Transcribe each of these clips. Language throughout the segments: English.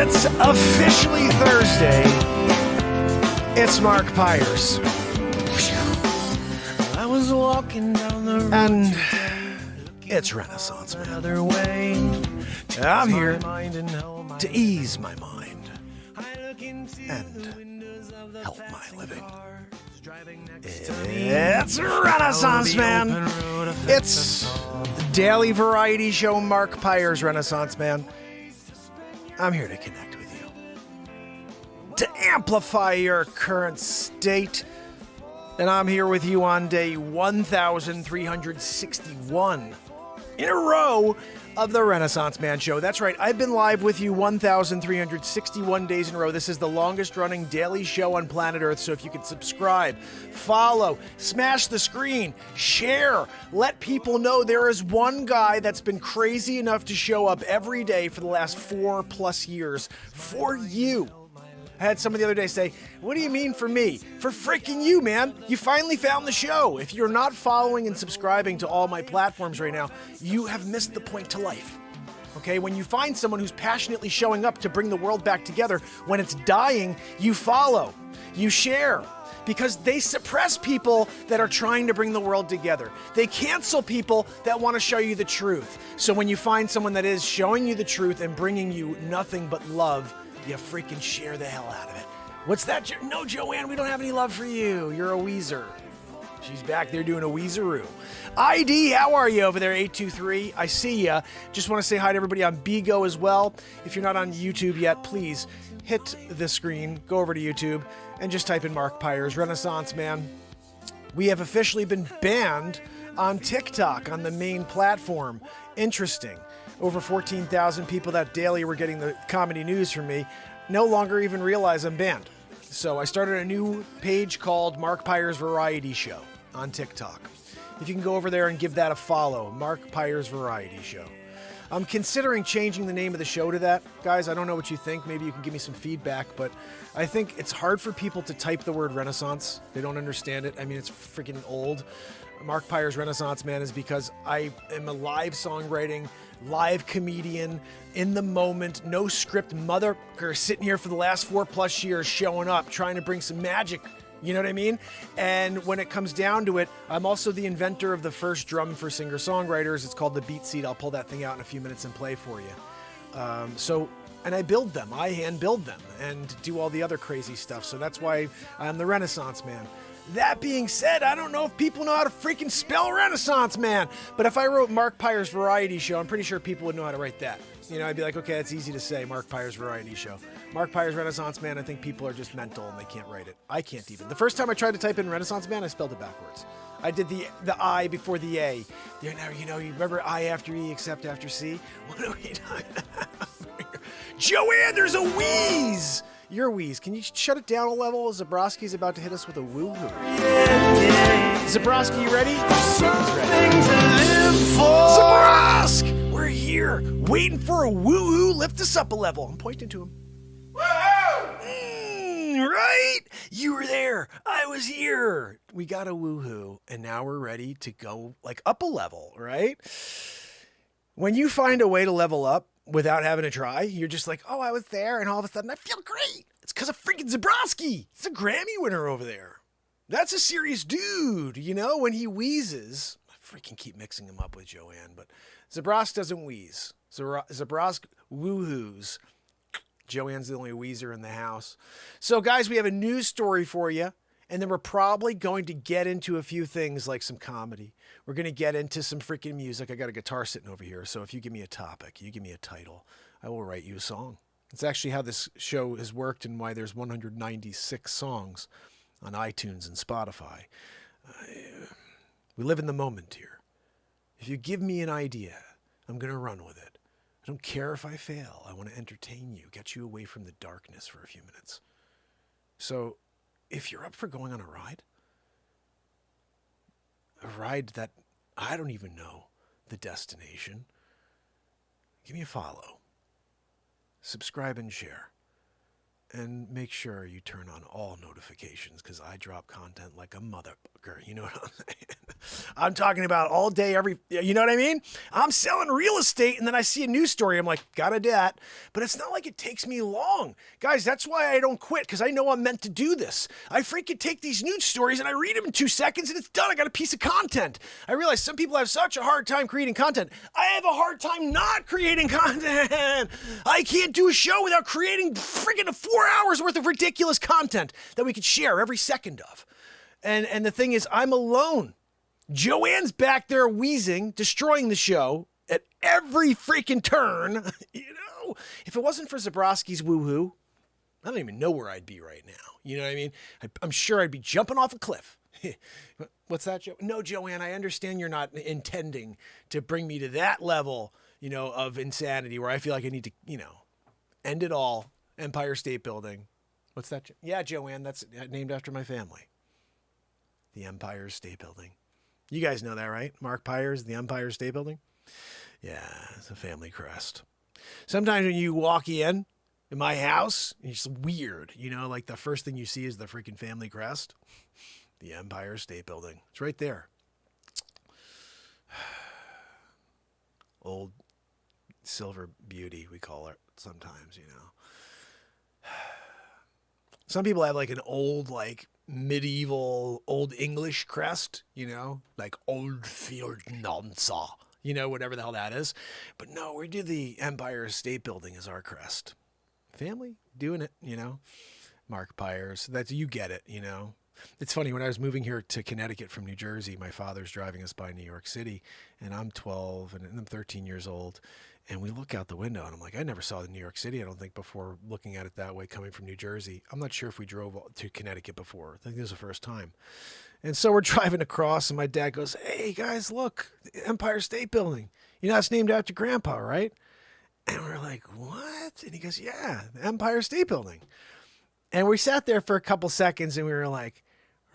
It's officially Thursday. It's Mark Pires. I was walking down the road And it's Renaissance Man. I'm here to ease my mind and help my living. It's Renaissance Man. It's the daily variety show Mark Pires Renaissance Man. I'm here to connect with you, to amplify your current state. And I'm here with you on day 1,361 in a row of the Renaissance Man Show. That's right, I've been live with you 1,361 days in a row. This is the longest running daily show on planet Earth, so if you could subscribe, follow, smash the screen, share, let people know there is one guy that's been crazy enough to show up every day for the last 4+ years for you. I had someone the other day say, what do you mean for me? For freaking you, man. You finally found the show. If you're not following and subscribing to all my platforms right now, you have missed the point to life. Okay? When you find someone who's passionately showing up to bring the world back together, when it's dying, you follow, you share. Because they suppress people that are trying to bring the world together. They cancel people that want to show you the truth. So when you find someone that is showing you the truth and bringing you nothing but love, you freaking share the hell out of it. What's that? No, Joanne, we don't have any love for you. You're a Weezer. She's back there doing a Weezeroo. ID, how are you over there, 823? I see ya. Just want to say hi to everybody on Bigo as well. If you're not on YouTube yet, please hit the screen, go over to YouTube, and just type in Mark Pires Renaissance Man. We have officially been banned on TikTok, on the main platform. Interesting. Over 14,000 people that daily were getting the comedy news from me no longer even realize I'm banned. So I started a new page called Mark Pires Variety Show on TikTok. If you can go over there and give that a follow, Mark Pires Variety Show. I'm considering changing the name of the show to that. Guys, I don't know what you think. Maybe you can give me some feedback, but I think it's hard for people to type the word Renaissance. They don't understand it. I mean, it's freaking old. Mark Pires Renaissance Man is because I am a live songwriting, live comedian, in the moment, no script motherfucker sitting here for the last 4+ years showing up, trying to bring some magic. You know what I mean? And when it comes down to it, I'm also the inventor of the first drum for singer-songwriters. It's called the Beat Seat. I'll pull that thing out in a few minutes and play for you. And I build them. I hand build them and do all the other crazy stuff. So that's why I'm the Renaissance Man. That being said, I don't know if people know how to freaking spell Renaissance Man. But if I wrote Mark Pires Variety Show, I'm pretty sure people would know how to write that. You know, I'd be like, okay, it's easy to say, Mark Pires Variety Show. Mark Pires Renaissance Man, I think people are just mental and they can't write it. I can't even. The first time I tried to type in Renaissance Man, I spelled it backwards. I did the I before the A. You remember I after E except after C? What are we talking about? Joanne, there's a wheeze! You're a wheeze. Can you shut it down a level? Zabrowski's about to hit us with a woo-hoo. Zabrowski, you ready? Zabrosk! We're here, waiting for a woo-hoo. Lift us up a level. I'm pointing to him. Right? You were there. I was here. We got a woo-hoo, and now we're ready to go like up a level, right? When you find a way to level up without having to try, you're just like, oh, I was there, and all of a sudden I feel great. It's because of freaking Zabrowski. It's a Grammy winner over there. That's a serious dude, you know, when he wheezes. I freaking keep mixing him up with Joanne, but Zabrowski doesn't wheeze. Zabrowski woohoos. Joanne's the only wheezer in the house. So, guys, we have a news story for you, and then we're probably going to get into a few things like some comedy. We're going to get into some freaking music. I got a guitar sitting over here, so if you give me a topic, you give me a title, I will write you a song. It's actually how this show has worked and why there's 196 songs on iTunes and Spotify. We live in the moment here. If you give me an idea, I'm going to run with it. I don't care if I fail. I want to entertain you, get you away from the darkness for a few minutes. So if you're up for going on a ride that I don't even know the destination, give me a follow, subscribe and share. And make sure you turn on all notifications because I drop content like a motherfucker. You know what I'm saying? I'm talking about all day, you know what I mean? I'm selling real estate and then I see a news story. I'm like, gotta do that. But it's not like it takes me long. Guys, that's why I don't quit because I know I'm meant to do this. I freaking take these news stories and I read them in 2 seconds and it's done. I got a piece of content. I realize some people have such a hard time creating content. I have a hard time not creating content. I can't do a show without creating freaking 4 hours worth of ridiculous content that we could share every second of. And the thing is, I'm alone. Joanne's back there wheezing, destroying the show at every freaking turn. You know, if it wasn't for Zabrowski's woohoo, I don't even know where I'd be right now. You know what I mean? I'm sure I'd be jumping off a cliff. What's that, Joe? No, Joanne, I understand you're not intending to bring me to that level, you know, of insanity where I feel like I need to, you know, end it all. Empire State Building. What's that? Yeah, Joanne, that's named after my family. The Empire State Building. You guys know that, right? Mark Pires, the Empire State Building? Yeah, it's a family crest. Sometimes when you walk in my house, it's weird. You know, like the first thing you see is the freaking family crest. The Empire State Building. It's right there. Old silver beauty, we call it sometimes, you know. Some people have like an old, like medieval, old English crest, you know, like Old Field Nonsa, you know, whatever the hell that is. But no, we do the Empire State Building as our crest. Family doing it, you know. Mark Pires, that's, you get it, you know. It's funny, when I was moving here to Connecticut from New Jersey, my father's driving us by New York City, and I'm 12 and I'm 13 years old. And we look out the window and I'm like, I never saw New York City, I don't think, before looking at it that way coming from New Jersey. I'm not sure if we drove to Connecticut before. I think this was the first time. And so we're driving across and my dad goes, hey guys, look, the Empire State Building. You know, it's named after Grandpa, right? And we're like, what? And he goes, yeah, the Empire State Building. And we sat there for a couple seconds and we were like,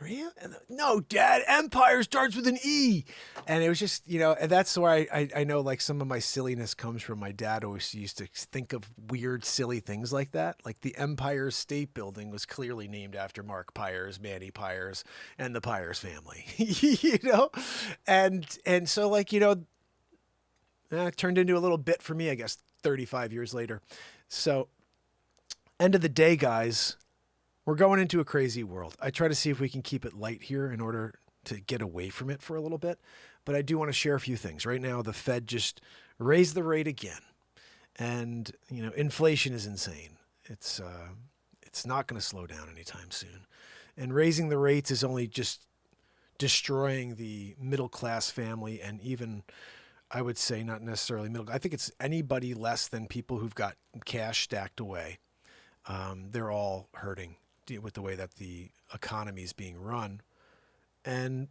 really? No, Dad, Empire starts with an E. And it was just, you know, and that's where I know like some of my silliness comes from. My dad always used to think of weird, silly things like that. Like the Empire State Building was clearly named after Mark Pires, Manny Pires, and the Pires family, you know? And so like, you know, it turned into a little bit for me, I guess, 35 years later. So end of the day, guys, we're going into a crazy world. I try to see if we can keep it light here in order to get away from it for a little bit. But I do want to share a few things. Right now, the Fed just raised the rate again. And, you know, inflation is insane. It's not going to slow down anytime soon. And raising the rates is only just destroying the middle-class family and even, I would say, not necessarily middle. I think it's anybody less than people who've got cash stacked away. They're all hurting with the way that the economy is being run. And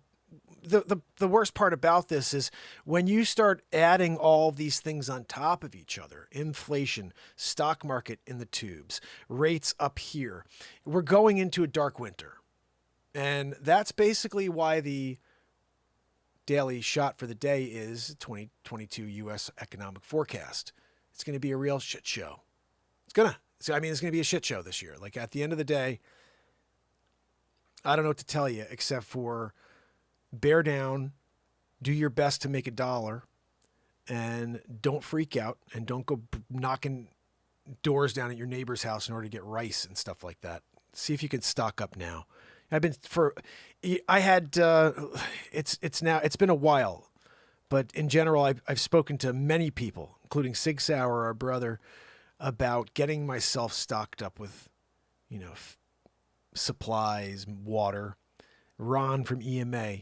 the worst part about this is when you start adding all these things on top of each other, inflation, stock market in the tubes, rates up here, we're going into a dark winter. And that's basically why the daily shot for the day is 2022 U.S. economic forecast. It's going to be a real shit show. It's going to be a shit show this year. Like at the end of the day, I don't know what to tell you except for bear down, do your best to make $1, and don't freak out and don't go knocking doors down at your neighbor's house in order to get rice and stuff like that. See if you can stock up now. It's been a while, but in general, I've spoken to many people, including Sig Sauer, our brother, about getting myself stocked up with, you know, supplies, water. Ron from EMA,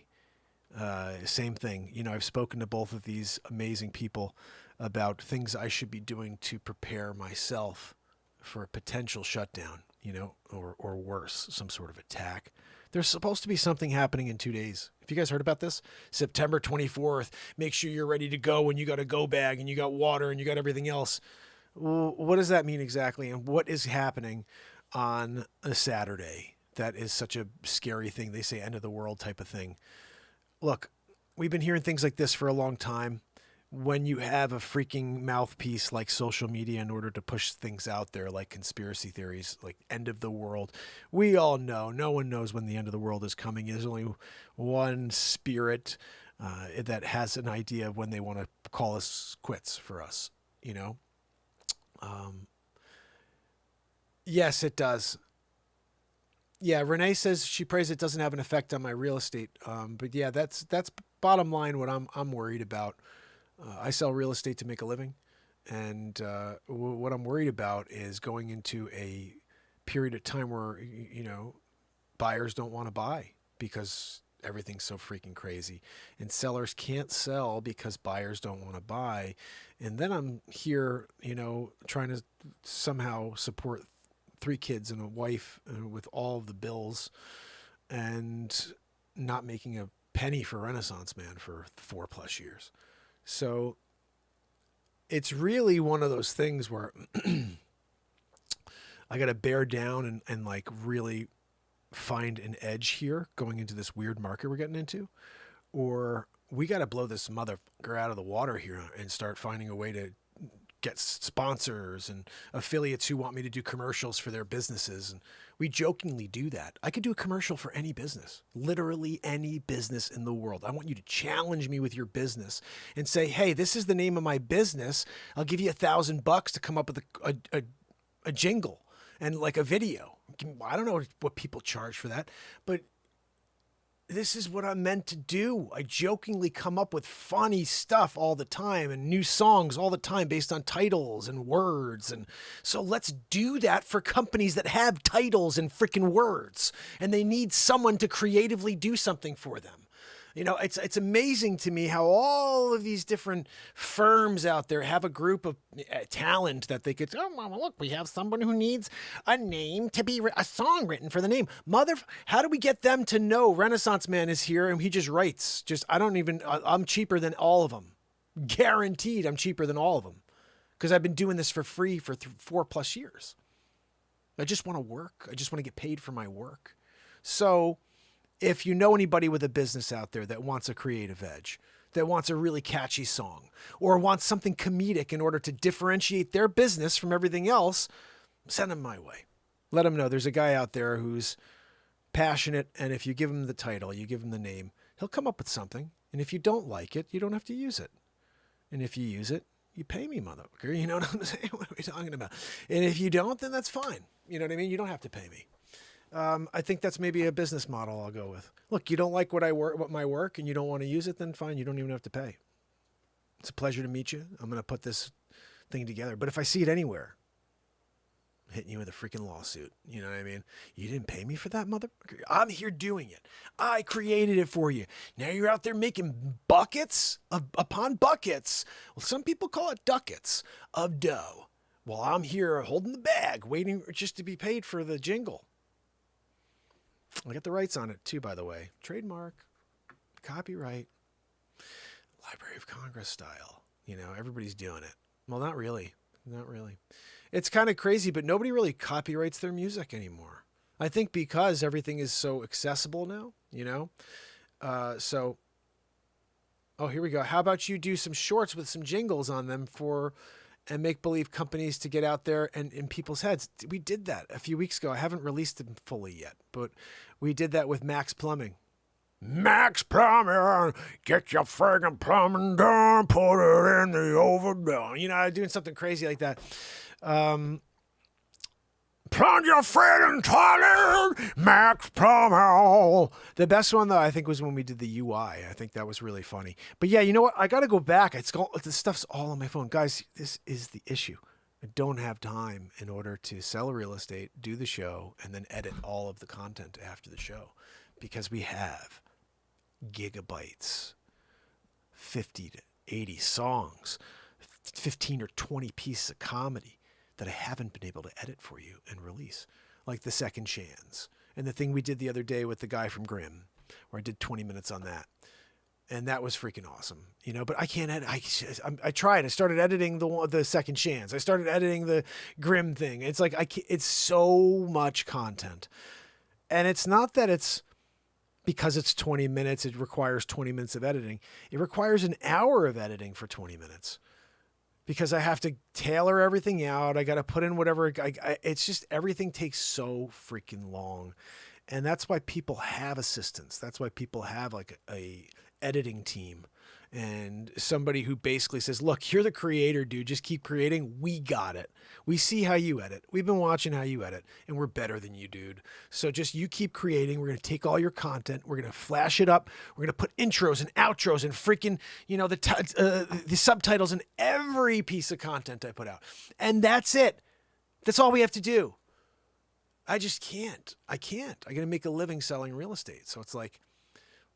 same thing. You know, I've spoken to both of these amazing people about things I should be doing to prepare myself for a potential shutdown, you know, or worse, some sort of attack. There's supposed to be something happening in 2 days. Have you guys heard about this? September 24th. Make sure you're ready to go and you got a go bag and you got water and you got everything else. What does that mean exactly? And what is happening on a Saturday? That is such a scary thing. They say end of the world type of thing. Look, we've been hearing things like this for a long time. when you have a freaking mouthpiece like social media in order to push things out there, like conspiracy theories, like end of the world. We all know, no one knows when the end of the world is coming. There's only one spirit that has an idea of when they want to call us quits for us, you know? Yes, it does. Yeah, Renee says she prays it doesn't have an effect on my real estate. But yeah, that's bottom line what I'm worried about. I sell real estate to make a living, and what I'm worried about is going into a period of time where, you know, buyers don't want to buy because everything's so freaking crazy, and sellers can't sell because buyers don't want to buy. And then I'm here, you know, trying to somehow support 3 kids and a wife with all of the bills and not making a penny for Renaissance Man for 4+ years. So it's really one of those things where I got to bear down and like really find an edge here going into this weird market we're getting into, or we got to blow this motherfucker out of the water here and start finding a way to get sponsors and affiliates who want me to do commercials for their businesses. And we jokingly do that. I could do a commercial for any business, literally any business in the world. I want you to challenge me with your business and say, hey, this is the name of my business. I'll give you $1,000 to come up with a jingle and like a video. I don't know what people charge for that, but this is what I'm meant to do. I jokingly come up with funny stuff all the time and new songs all the time based on titles and words. And so let's do that for companies that have titles and freaking words, and they need someone to creatively do something for them. You know, it's amazing to me how all of these different firms out there have a group of talent that they could, oh, well, look, we have someone who needs a name to be a song written for the name. How do we get them to know Renaissance Man is here and he just writes? I'm cheaper than all of them. Guaranteed I'm cheaper than all of them because I've been doing this for free for 4+ years. I just want to work. I just want to get paid for my work. So if you know anybody with a business out there that wants a creative edge, that wants a really catchy song, or wants something comedic in order to differentiate their business from everything else, send them my way. Let them know there's a guy out there who's passionate, and if you give him the title, you give him the name, he'll come up with something. And if you don't like it, you don't have to use it. And if you use it, you pay me, motherfucker. You know what I'm saying? What are we talking about? And if you don't, then that's fine. You know what I mean? You don't have to pay me. I think that's maybe a business model I'll go with. Look, you don't like what my work, and you don't want to use it, then fine. You don't even have to pay. It's a pleasure to meet you. I'm going to put this thing together. But if I see it anywhere, I'm hitting you with a freaking lawsuit. You know what I mean? You didn't pay me for that, motherfucker. I'm here doing it. I created it for you. Now you're out there making buckets upon buckets. Well, some people call it ducats of dough. Well, I'm here holding the bag, waiting just to be paid for the jingle. I got the rights on it too, by the way. Trademark, copyright, Library of Congress style. You know, everybody's doing it. Well, not really. Not really. It's kind of crazy, but nobody really copyrights their music anymore. I think because everything is so accessible now, you know? Oh, here we go. How about you do some shorts with some jingles on them and make-believe companies to get out there and in people's heads. We did that a few weeks ago. I haven't released them fully yet, but we did that with Max Plumbing. Max Plumbing, get your friggin' plumbing done, put it in the oven. You know, doing something crazy like that. Plunge your friggin' toilet, Max Plumbing. The best one, though, I think, was when we did the UI. I think that was really funny. But yeah, you know what? I got to go back. This stuff's all on my phone. Guys, this is the issue. I don't have time in order to sell real estate, do the show, and then edit all of the content after the show because we have gigabytes, 50 to 80 songs, 15 or 20 pieces of comedy that I haven't been able to edit for you and release, like The Second Chance and the thing we did the other day with the guy from Grimm, where I did 20 minutes on that. And that was freaking awesome, you know, but I can't edit. I tried. I started editing the Second Chance. I started editing the Grimm thing. It's like, it's so much content. And it's not that it's because it's 20 minutes, it requires 20 minutes of editing. It requires an hour of editing for 20 minutes because I have to tailor everything out. I got to put in whatever. It's just everything takes so freaking long. And that's why people have assistants. That's why people have like a editing team and somebody who basically says, look, you're the creator, dude. Just keep creating. We got it. We see how you edit. We've been watching how you edit and we're better than you, dude. So just you keep creating. We're going to take all your content. We're going to flash it up. We're going to put intros and outros and freaking, the subtitles in every piece of content I put out. And that's it. That's all we have to do. I just can't. I got to make a living selling real estate. So it's like,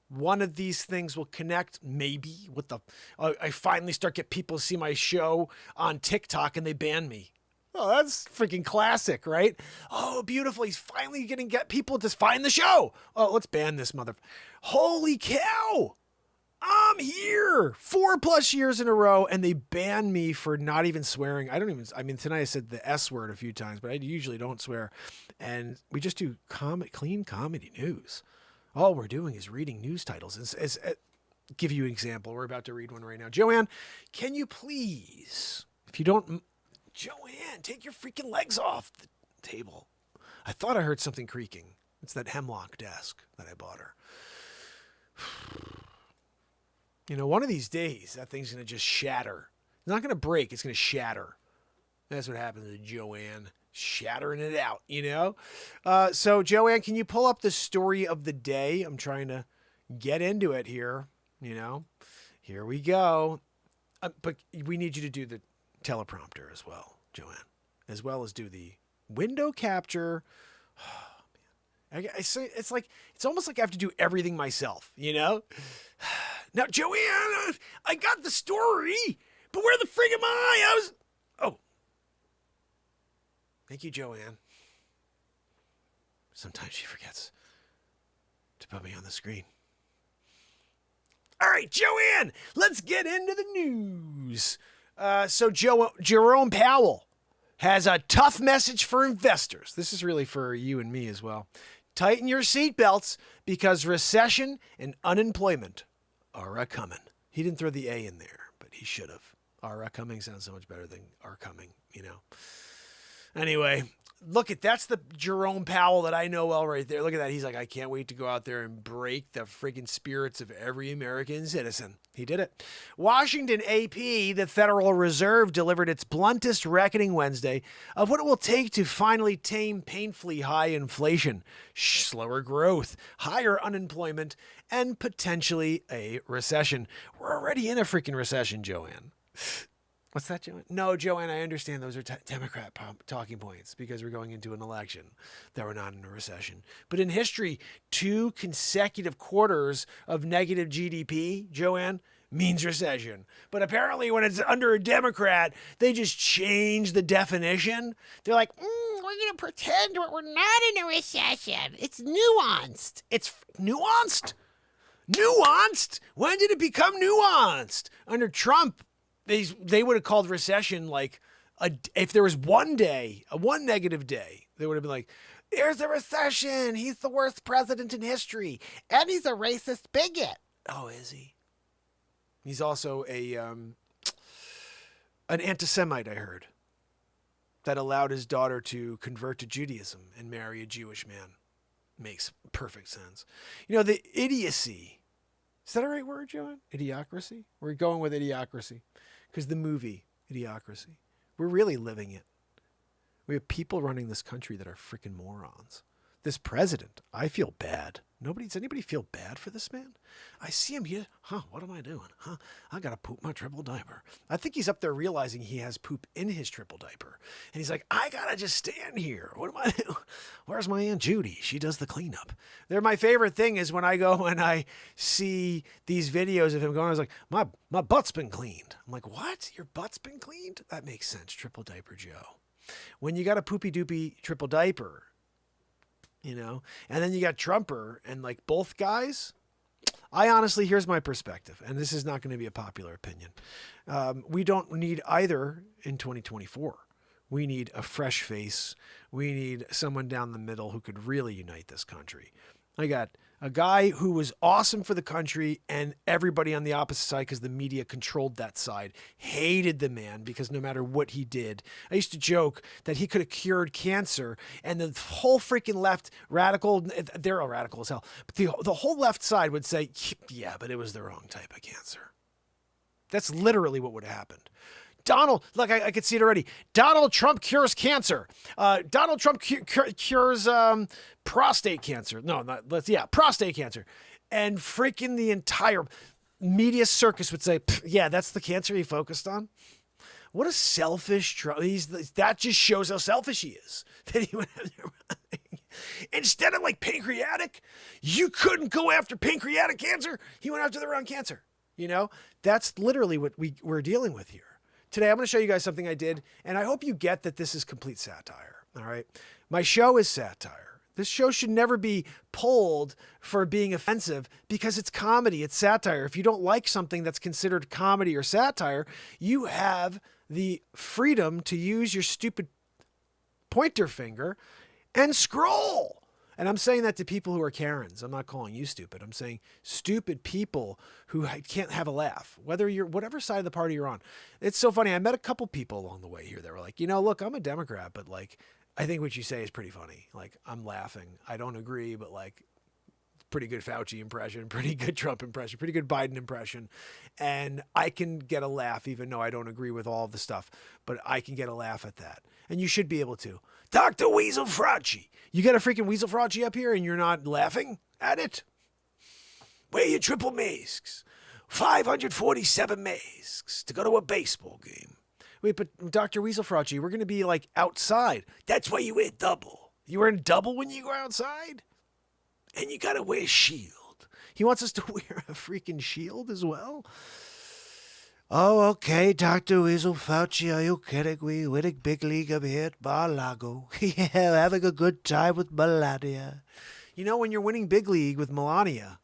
one of these things will connect maybe with I finally get people to see my show on TikTok and they ban me. Oh, that's freaking classic, right? Oh, beautiful. He's finally going to get people to find the show. Oh, let's ban this Holy cow. I'm here 4+ years in a row and they ban me for not even swearing. Tonight I said the S word a few times, but I usually don't swear. And we just do clean comedy news. All we're doing is reading news titles. Give you an example. We're about to read one right now. Joanne, can you please, if you don't, Joanne, take your freaking legs off the table. I thought I heard something creaking. It's that hemlock desk that I bought her. One of these days, that thing's going to just shatter. It's not going to break. It's going to shatter. That's what happens to Joanne. Shattering it out, So Joanne, can you pull up the story of the day? I'm trying to get into it here, Here we go. But we need you to do the teleprompter as well, Joanne, as well as do the window capture. Oh, man. I say it's almost like I have to do everything myself, Now, Joanne, I got the story, but where the frig am I? Thank you, Joanne. Sometimes she forgets to put me on the screen. All right, Joanne, let's get into the news. So Jerome Powell has a tough message for investors. This is really for you and me as well. Tighten your seatbelts because recession and unemployment are a-coming. He didn't throw the A in there, but he should have. Are a-coming sounds so much better than are coming, Anyway, that's the Jerome Powell that I know well right there. Look at that. He's like, I can't wait to go out there and break the friggin' spirits of every American citizen. He did it. Washington AP, the Federal Reserve, delivered its bluntest reckoning Wednesday of what it will take to finally tame painfully high inflation, slower growth, higher unemployment, and potentially a recession. We're already in a freaking recession, Joanne. What's that, Joanne? No, Joanne, I understand those are Democrat talking points because we're going into an election that we're not in a recession. But in history, 2 consecutive quarters of negative GDP, Joanne, means recession. But apparently when it's under a Democrat, they just change the definition. They're like, we're going to pretend we're not in a recession. It's nuanced. It's nuanced? Nuanced? When did it become nuanced? Under Trump, they would have called recession if there was one negative day, they would have been like, there's a recession. He's the worst president in history. And he's a racist bigot. Oh, is he? He's also an anti-Semite, I heard, that allowed his daughter to convert to Judaism and marry a Jewish man. Makes perfect sense. The idiocy. Is that a right word, Joanne? Idiocracy? We're going with idiocracy. Because the movie, Idiocracy, we're really living it. We have people running this country that are freaking morons. This president, I feel bad. Does anybody feel bad for this man? I see him here. What am I doing? I got to poop my triple diaper. I think he's up there realizing he has poop in his triple diaper. And he's like, I got to just stand here. What am I doing? Where's my Aunt Judy? She does the cleanup. My favorite thing is when I go and I see these videos of him going, I was like, my butt's been cleaned. I'm like, what? Your butt's been cleaned? That makes sense. Triple diaper Joe. When you got a poopy doopy triple diaper, and then you got Trumper and both guys. I honestly, here's my perspective, and this is not going to be a popular opinion. We don't need either in 2024. We need a fresh face. We need someone down the middle who could really unite this country. I got A guy who was awesome for the country, and everybody on the opposite side, because the media controlled that side, hated the man because no matter what he did. I used to joke that he could have cured cancer, and the whole freaking left radical, they're all radical as hell, but the whole left side would say, yeah, but it was the wrong type of cancer. That's literally what would have happened. Donald, look, I could see it already. Donald Trump cures cancer. Donald Trump cures prostate cancer. No, prostate cancer. And freaking the entire media circus would say, yeah, that's the cancer he focused on. What a selfish Trump. That just shows how selfish he is. That he went after instead of like pancreatic, you couldn't go after pancreatic cancer. He went after the wrong cancer. You know, that's literally what we're dealing with here. Today, I'm going to show you guys something I did, and I hope you get that this is complete satire, all right? My show is satire. This show should never be pulled for being offensive because it's comedy, it's satire. If you don't like something that's considered comedy or satire, you have the freedom to use your stupid pointer finger and scroll. And I'm saying that to people who are Karens. I'm not calling you stupid. I'm saying stupid people who can't have a laugh, whether you're whatever side of the party you're on. It's so funny. I met a couple people along the way here that were like, look, I'm a Democrat, but like, I think what you say is pretty funny. Like, I'm laughing. I don't agree, but like, pretty good Fauci impression, pretty good Trump impression, pretty good Biden impression. And I can get a laugh, even though I don't agree with all of the stuff, but I can get a laugh at that. And you should be able to. Dr. Weasel Frauci. You got a freaking Weasel Frauci up here and you're not laughing at it? Wear your triple masks. 547 masks to go to a baseball game. Wait, but Dr. Weasel Frauci, we're going to be like outside. That's why you wear double. You wearing double when you go outside? And you got to wear a shield. He wants us to wear a freaking shield as well? Oh, okay, Dr. Weasel Fauci, are you kidding? We winning big league up here at Mar-a-Lago. Yeah, having a good time with Melania. You know, when you're winning big league with Melania.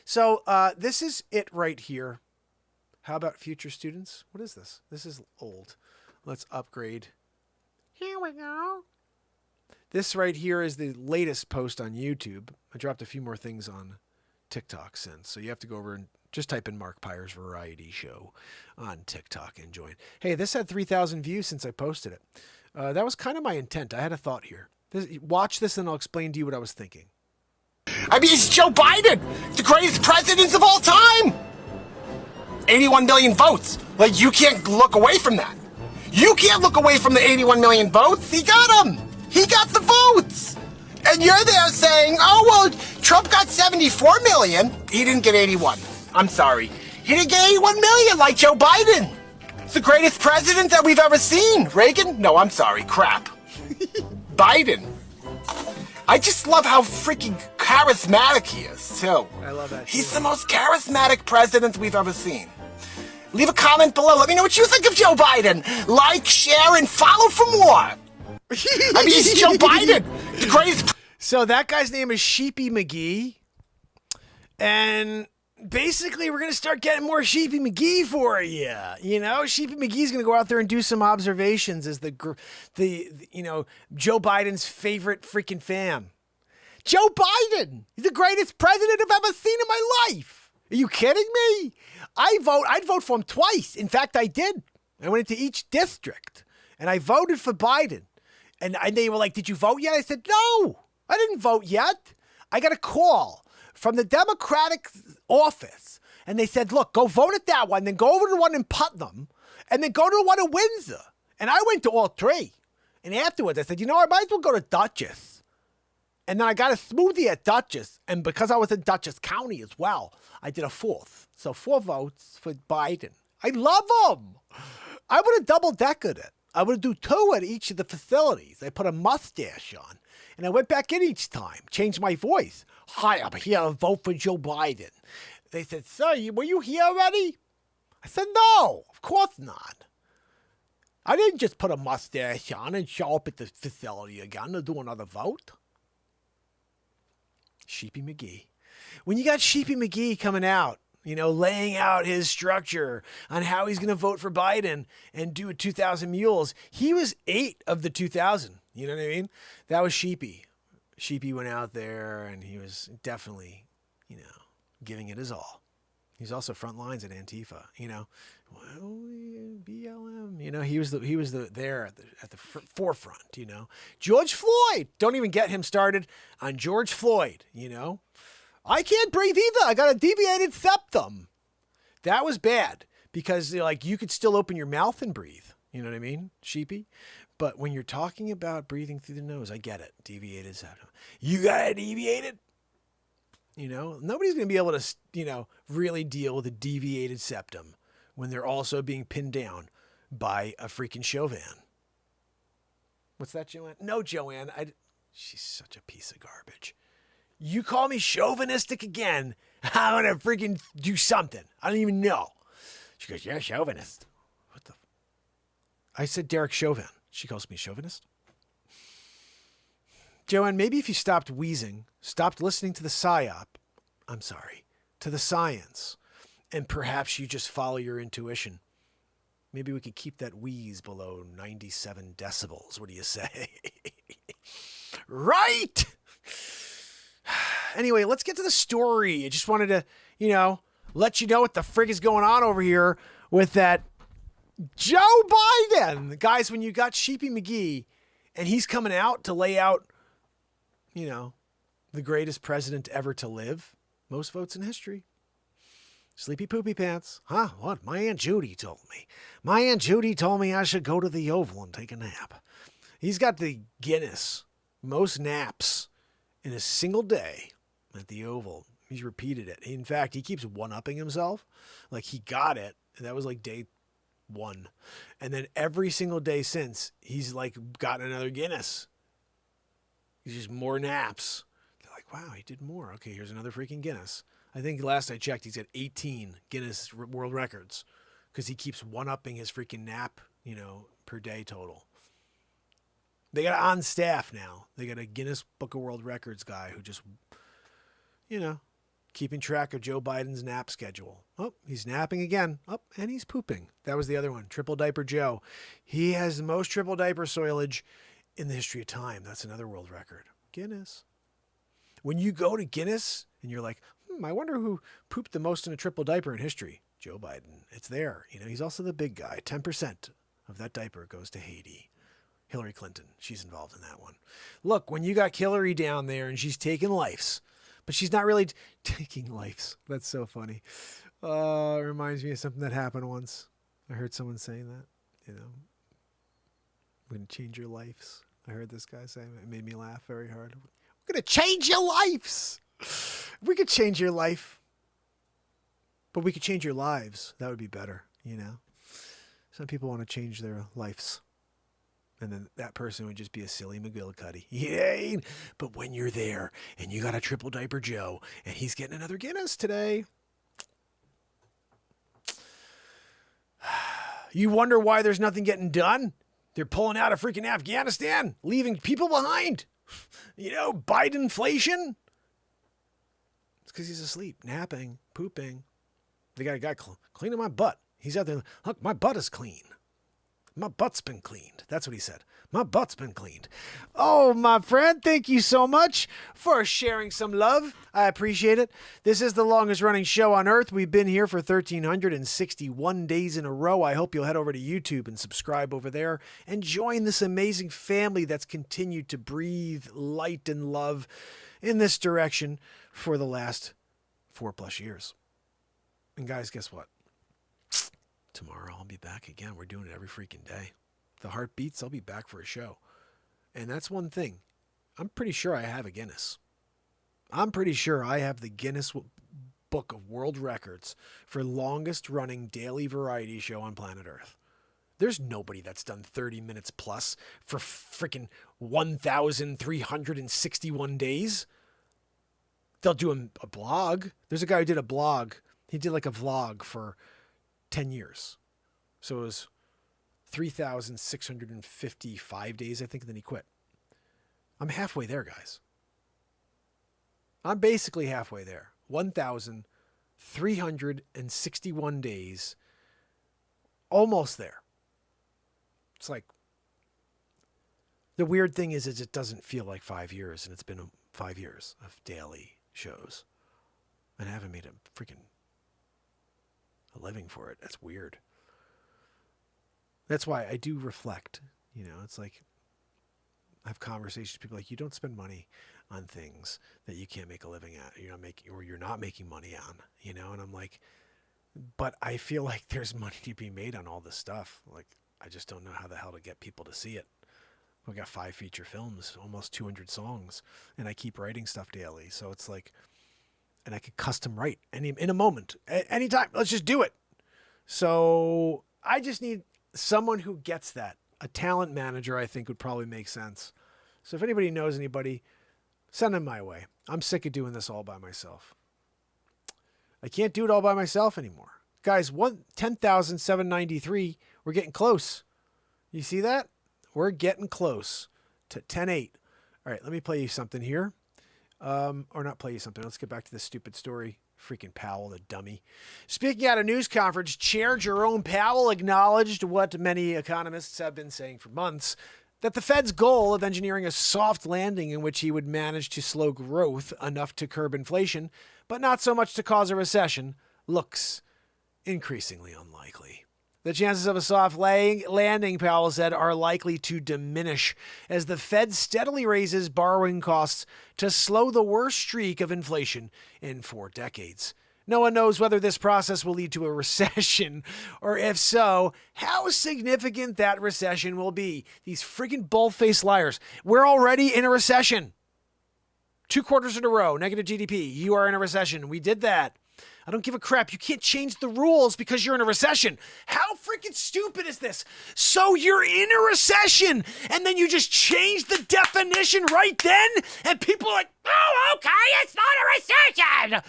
So this is it right here. How about future students? What is this? This is old. Let's upgrade. Here we go. This right here is the latest post on YouTube. I dropped a few more things on TikTok since. So you have to go over and just type in Mark Pires Variety Show on TikTok and join. Hey, this had 3,000 views since I posted it. That was kind of my intent. I had a thought here. Watch this and I'll explain to you what I was thinking. I mean, it's Joe Biden, the greatest president of all time. 81 million votes. Like, you can't look away from that. You can't look away from the 81 million votes. He got them. He got the votes. And you're there saying, oh, well, Trump got 74 million. He didn't get 81. I'm sorry. He didn't get 81 million like Joe Biden. It's the greatest president that we've ever seen. Reagan? No, I'm sorry. Crap. Biden. I just love how freaking charismatic he is, too. I love that. He's the most charismatic president we've ever seen. Leave a comment below. Let me know what you think of Joe Biden. Like, share, and follow for more. I mean, he's Joe Biden, the greatest. So that guy's name is Sheepy McGee. And basically, we're going to start getting more Sheepy McGee for you. You know, Sheepy McGee's going to go out there and do some observations as the Joe Biden's favorite freaking fan. Joe Biden, the greatest president I've ever seen in my life. Are you kidding me? I'd vote for him twice. In fact, I did. I went into each district and I voted for Biden. And they were like, did you vote yet? I said, no, I didn't vote yet. I got a call from the Democratic office. And they said, look, go vote at that one, then go over to the one in Putnam, and then go to the one in Windsor. And I went to all three. And afterwards, I said, I might as well go to Dutchess. And then I got a smoothie at Dutchess. And because I was in Dutchess County as well, I did a fourth. So 4 votes for Biden. I love him. I would have double-decked it. I would do 2 at each of the facilities. I put a mustache on. And I went back in each time, changed my voice. Hi, I'm here to vote for Joe Biden. They said, sir, were you here already? I said, no, of course not. I didn't just put a mustache on and show up at the facility again to do another vote. Sheepy McGee. When you got Sheepy McGee coming out, laying out his structure on how he's going to vote for Biden and do a 2,000 mules, he was 8 of the 2,000. You know what I mean? That was Sheepy. Sheepy went out there and he was definitely, giving it his all. He's also front lines at Antifa, well, BLM, he was there at the forefront, George Floyd, don't even get him started on George Floyd, I can't breathe either. I got a deviated septum. That was bad because you could still open your mouth and breathe. You know what I mean? Sheepy. But when you're talking about breathing through the nose, I get it. Deviated septum. You got it deviated. Nobody's going to be able to, really deal with a deviated septum when they're also being pinned down by a freaking Chauvin. What's that, Joanne? No, Joanne. She's such a piece of garbage. You call me chauvinistic again, I'm going to freaking do something. I don't even know. She goes, you're a chauvinist. What the? I said Derek Chauvin. She calls me chauvinist. Joanne, maybe if you stopped wheezing, stopped listening to the to the science, and perhaps you just follow your intuition, maybe we could keep that wheeze below 97 decibels. What do you say? Right! Anyway, let's get to the story. I just wanted to, let you know what the frig is going on over here with that Joe Biden. Guys, when you got Sheepy McGee and he's coming out to lay out, the greatest president ever to live, most votes in history. Sleepy poopy pants. Huh? What? My Aunt Judy told me. My Aunt Judy told me I should go to the Oval and take a nap. He's got the Guinness most naps in a single day at the Oval. He's repeated it. In fact, he keeps one-upping himself. Like he got it. And that was like day 1. And then every single day since, he's like gotten another Guinness. He's just more naps. They're like, wow, he did more. Okay, here's another freaking Guinness. I think last I checked, he's got 18 Guinness World Records because he keeps one-upping his freaking nap, per day total. They got on staff now. They got a Guinness Book of World Records guy who just, keeping track of Joe Biden's nap schedule. Oh, he's napping again. Oh, and he's pooping. That was the other one, Triple Diaper Joe. He has the most triple diaper soilage in the history of time. That's another world record. Guinness. When you go to Guinness and you're like, I wonder who pooped the most in a triple diaper in history. Joe Biden. It's there. He's also the big guy. 10% of that diaper goes to Haiti. Hillary Clinton. She's involved in that one. Look, when you got Hillary down there and she's taking lives, but she's not really taking lives. That's so funny. It reminds me of something that happened once. I heard someone saying that, we're going to change your lives. I heard this guy say it. It made me laugh very hard. We're going to change your lives. We could change your life, but we could change your lives. That would be better, Some people want to change their lives. And then that person would just be a silly McGillicuddy. Yay! But when you're there and you got a Triple Diaper Joe and he's getting another Guinness today, you wonder why there's nothing getting done? They're pulling out of freaking Afghanistan, leaving people behind. Bidenflation. It's because he's asleep, napping, pooping. They got a guy cleaning my butt. He's out there. Look, my butt is clean. My butt's been cleaned. That's what he said. My butt's been cleaned. Oh, my friend, thank you so much for sharing some love. I appreciate it. This is the longest running show on earth. We've been here for 1,361 days in a row. I hope you'll head over to YouTube and subscribe over there and join this amazing family that's continued to breathe light and love in this direction for the last 4+ years. And guys, guess what? Tomorrow I'll be back again. We're doing it every freaking day. The heartbeats, I'll be back for a show. And that's one thing. I'm pretty sure I have a Guinness. I'm pretty sure I have the Guinness Book of World Records for longest running daily variety show on planet Earth. There's nobody that's done 30 minutes plus for freaking 1,361 days. They'll do a blog. There's a guy who did a blog. He did like a vlog for 10 years. So it was 3,655 days, I think, and then he quit. I'm halfway there, guys. I'm basically halfway there. 1,361 days. Almost there. It's like The weird thing is it doesn't feel like 5 years, and it's been 5 years of daily shows. And I haven't made a freaking living for it. That's weird. That's why I do reflect. It's like I have conversations with people like, you don't spend money on things that you can't make a living at. You're not making money on, and I'm like, but I feel like there's money to be made on all this stuff. Like, I just don't know how the hell to get people to see it. We got 5 feature films, almost 200 songs, and I keep writing stuff daily. So it's like, and I could custom write in a moment, anytime. Let's just do it. So I just need someone who gets that. A talent manager, I think, would probably make sense. So if anybody knows anybody, send them my way. I'm sick of doing this all by myself. I can't do it all by myself anymore. Guys, 10,793. We're getting close. You see that? We're getting close to 10.8. All right, let me play you something here. Or not play you something. Let's get back to this stupid story. Freaking Powell, the dummy. Speaking at a news conference, Chair Jerome Powell acknowledged what many economists have been saying for months, that the Fed's goal of engineering a soft landing in which he would manage to slow growth enough to curb inflation, but not so much to cause a recession, looks increasingly unlikely. The chances of a soft landing, Powell said, are likely to diminish as the Fed steadily raises borrowing costs to slow the worst streak of inflation in 4 decades. No one knows whether this process will lead to a recession, or if so, how significant that recession will be. These freaking bull-faced liars. We're already in a recession. 2 quarters in a row, negative GDP. You are in a recession. We did that. I don't give a crap. You can't change the rules because you're in a recession. How freaking stupid is this? So you're in a recession, and then you just change the definition right then, and people are like, oh, okay, it's not a recession.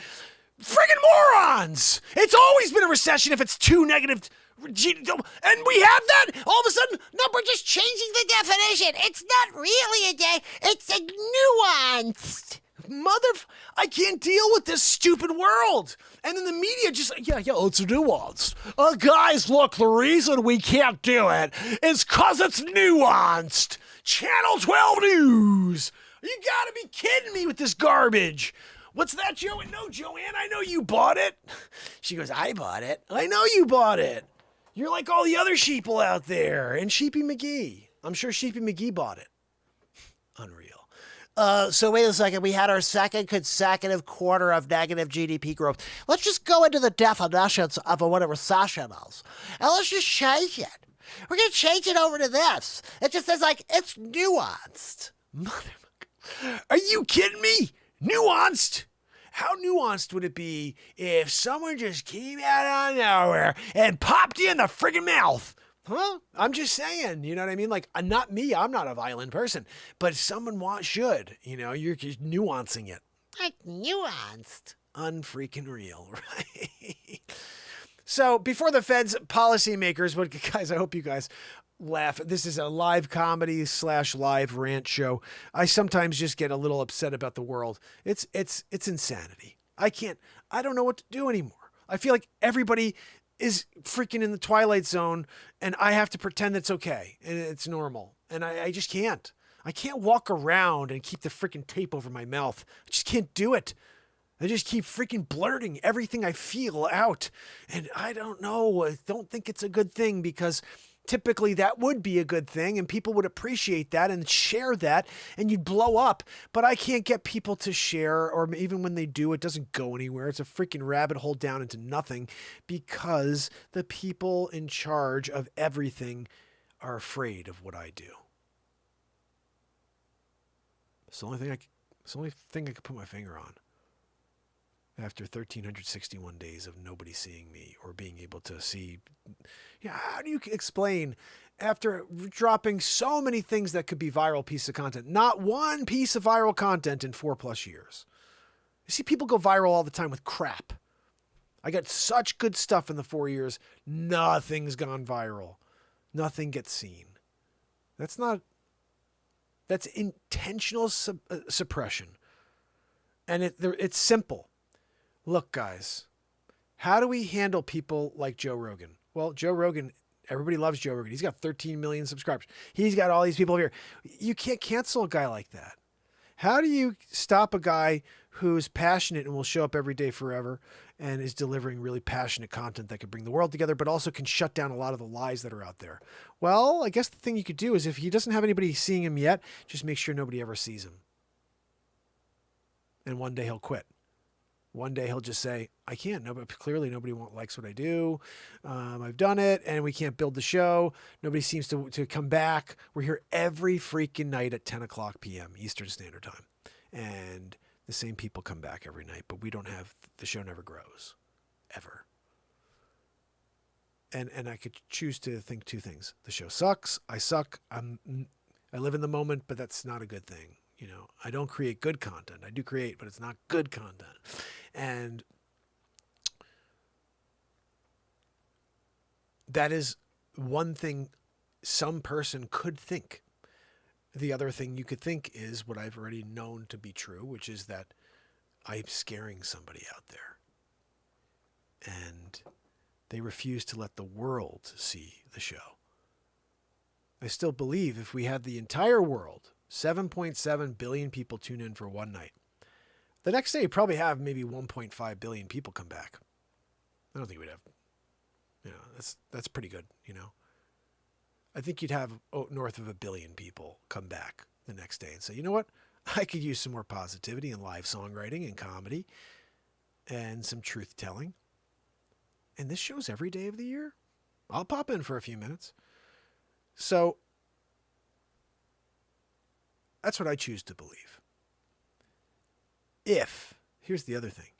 Friggin' morons! It's always been a recession if it's 2 negative, and we have that. All of a sudden, no, we're just changing the definition. It's not really a day. It's a nuanced. I can't deal with this stupid world. And then the media just, it's nuanced. Guys, look, the reason we can't do it is because it's nuanced. Channel 12 News. You gotta be kidding me with this garbage. What's that, Joe? No, Joanne, I know you bought it. She goes, I bought it. I know you bought it. You're like all the other sheeple out there. And Sheepy McGee. I'm sure Sheepy McGee bought it. Unreal. So wait a second. We had our second consecutive quarter of negative GDP growth. Let's just go into the definitions of what a recession is. And let's just change it. We're going to change it over to this. It just says, it's nuanced. Motherfucker. Are you kidding me? Nuanced? How nuanced would it be if someone just came out of nowhere and popped you in the friggin' mouth? Huh? I'm just saying, you know what I mean? Like, not me, I'm not a violent person, but someone should, you're just nuancing it. Like, nuanced. Unfreaking real, right? So, before the Fed's policymakers, guys, I hope you guys laugh. This is a live comedy / live rant show. I sometimes just get a little upset about the world. It's insanity. I don't know what to do anymore. I feel like everybody is freaking in the twilight zone and I have to pretend it's okay and it's normal. And I just can't. I can't walk around and keep the freaking tape over my mouth. I just can't do it. I just keep freaking blurting everything I feel out. And I don't know. I don't think it's a good thing because typically that would be a good thing and people would appreciate that and share that and you'd blow up. But I can't get people to share, or even when they do, it doesn't go anywhere. It's a freaking rabbit hole down into nothing because the people in charge of everything are afraid of what I do. It's the only thing I could put my finger on. After 1,361 days of nobody seeing me or being able to see, how do you explain after dropping so many things that could be viral piece of content, not one piece of viral content in 4+ years? You see people go viral all the time with crap. I got such good stuff in the 4 years. Nothing's gone viral. Nothing gets seen. That's intentional suppression. And it's simple. Look, guys, how do we handle people like Joe Rogan? Well, Joe Rogan Everybody loves Joe Rogan. He's got 13 million subscribers. He's got all these people here. You can't cancel a guy like that. How do you stop a guy who's passionate and will show up every day forever and is delivering really passionate content that could bring the world together, but also can shut down a lot of the lies that are out there? Well, I guess the thing you could do is if he doesn't have anybody seeing him yet, just make sure nobody ever sees him. And one day he'll quit. One day he'll just say, I can't. Clearly nobody likes what I do. I've done it and we can't build the show. Nobody seems to come back. We're here every freaking night at 10 o'clock p.m. Eastern Standard Time. And the same people come back every night, but the show never grows. Ever. And I could choose to think two things. The show sucks. I suck. I live in the moment, but that's not a good thing. You know, I don't create good content. I do create, but it's not good content. And that is one thing some person could think. The other thing you could think is what I've already known to be true, which is that I'm scaring somebody out there. And they refuse to let the world see the show. I still believe if we had the entire world, 7.7 billion people tune in for one night, the next day, you probably have maybe 1.5 billion people come back. I don't think we'd have, that's pretty good, I think you'd have north of 1 billion people come back the next day and say, you know what? I could use some more positivity and live songwriting and comedy and some truth telling. And this show's every day of the year. I'll pop in for a few minutes. So that's what I choose to believe. Here's the other thing.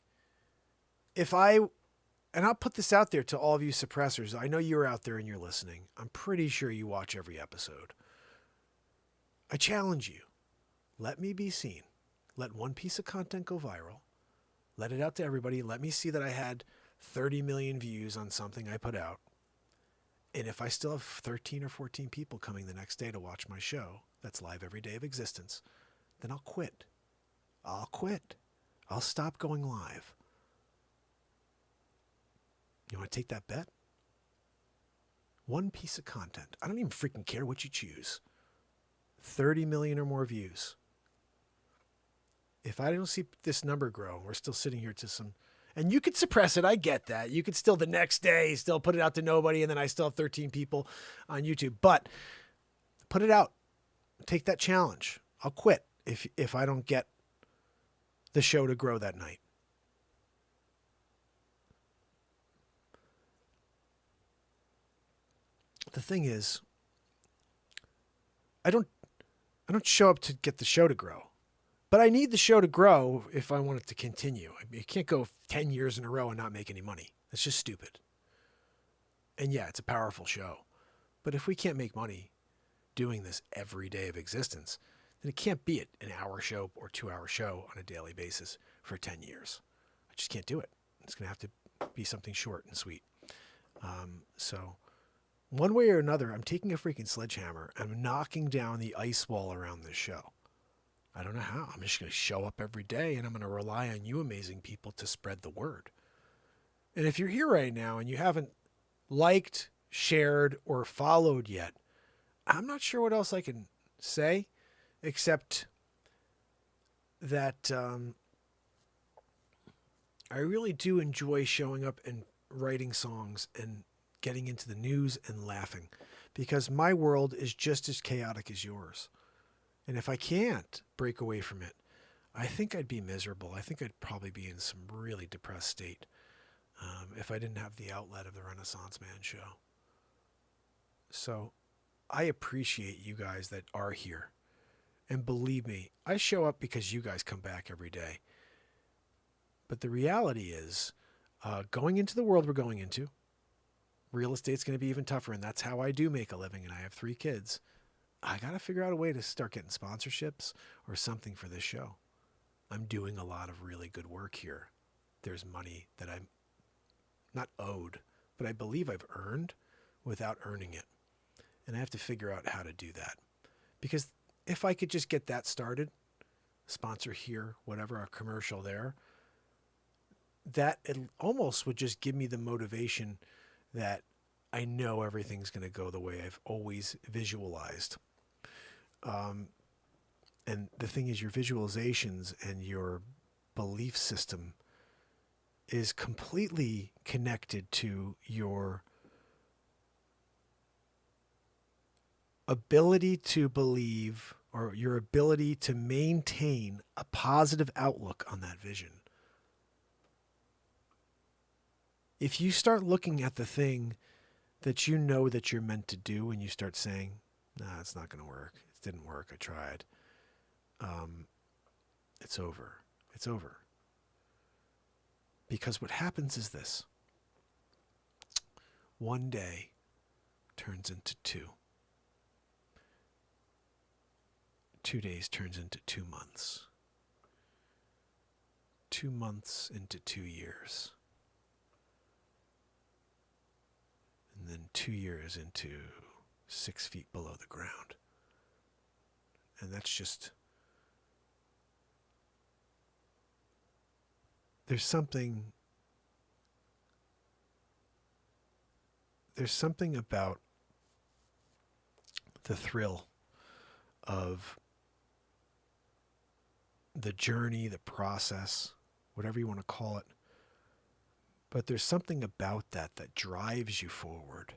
And I'll put this out there to all of you suppressors. I know you're out there and you're listening. I'm pretty sure you watch every episode. I challenge you. Let me be seen. Let one piece of content go viral. Let it out to everybody. Let me see that I had 30 million views on something I put out. And if I still have 13 or 14 people coming the next day to watch my show, that's live every day of existence, then I'll quit. I'll stop going live. You want to take that bet? One piece of content. I don't even freaking care what you choose. 30 million or more views. If I don't see this number grow, we're still sitting here to some... And you could suppress it. I get that. You could still the next day still put it out to nobody, and then I still have 13 people on YouTube. But put it out. Take that challenge. I'll quit if I don't get the show to grow that night. The thing is, I don't show up to get the show to grow. But I need the show to grow if I want it to continue. I mean, you can't go 10 years in a row and not make any money. That's just stupid. And yeah, it's a powerful show. But if we can't make money doing this every day of existence, then it can't be an hour show or 2-hour show on a daily basis for 10 years. I just can't do it. It's going to have to be something short and sweet. So one way or another, I'm taking a freaking sledgehammer. I'm knocking down the ice wall around this show. I don't know how. I'm just going to show up every day and I'm going to rely on you amazing people to spread the word. And if you're here right now and you haven't liked, shared, or followed yet, I'm not sure what else I can say except that I really do enjoy showing up and writing songs and getting into the news and laughing because my world is just as chaotic as yours. And if I can't break away from it, I think I'd be miserable. I think I'd probably be in some really depressed state if I didn't have the outlet of the Renaissance Man show. So I appreciate you guys that are here. And believe me, I show up because you guys come back every day. But the reality is, going into the world we're going into, real estate's going to be even tougher. And that's how I do make a living. And I have 3 kids. I got to figure out a way to start getting sponsorships or something for this show. I'm doing a lot of really good work here. There's money that I'm not owed, but I believe I've earned without earning it. And I have to figure out how to do that. Because if I could just get that started, sponsor here, whatever, a commercial there, that it almost would just give me the motivation that I know everything's going to go the way I've always visualized. And the thing is, your visualizations and your belief system is completely connected to your ability to believe, or your ability to maintain a positive outlook on that vision. If you start looking at the thing that you know that you're meant to do and you start saying, nah, it's not going to work. It didn't work. I tried. It's over. It's over. Because what happens is this. One day turns into 2. 2 days turns into 2 months. 2 months into 2 years. And then 2 years into 6 feet below the ground. And that's just... There's something about the thrill of the journey, the process, whatever you want to call it. But there's something about that drives you forward.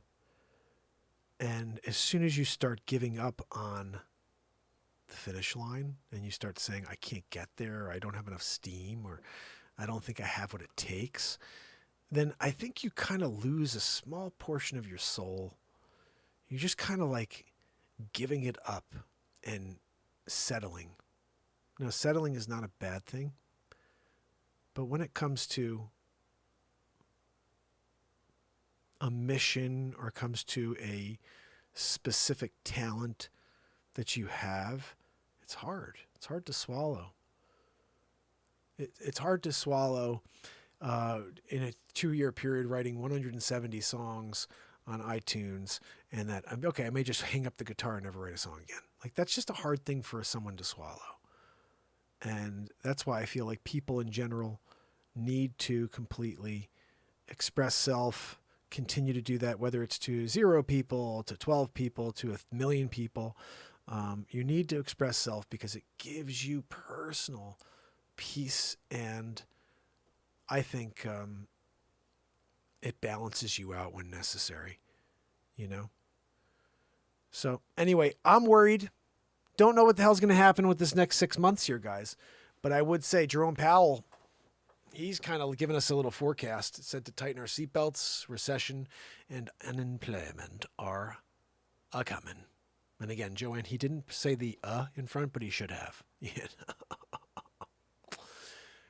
And as soon as you start giving up on the finish line and you start saying, I can't get there, or I don't have enough steam, or I don't think I have what it takes, then I think you kind of lose a small portion of your soul. You're just kind of like giving it up and settling. Now, settling is not a bad thing, but when it comes to a mission or comes to a specific talent that you have, it's hard. It's hard to swallow. It's hard to swallow in a 2-year period writing 170 songs on iTunes, and that, okay, I may just hang up the guitar and never write a song again. Like, that's just a hard thing for someone to swallow. And that's why I feel like people in general need to completely express self, continue to do that, whether it's to 0 people, to 12 people, to 1 million people. You need to express self because it gives you personal peace, and I think it balances you out when necessary, you know? So anyway, I'm worried. Don't know what the hell's going to happen with this next 6 months here, guys. But I would say Jerome Powell, he's kind of given us a little forecast. It said to tighten our seatbelts, recession, and unemployment are a-coming. And again, Joanne, he didn't say the in front, but he should have.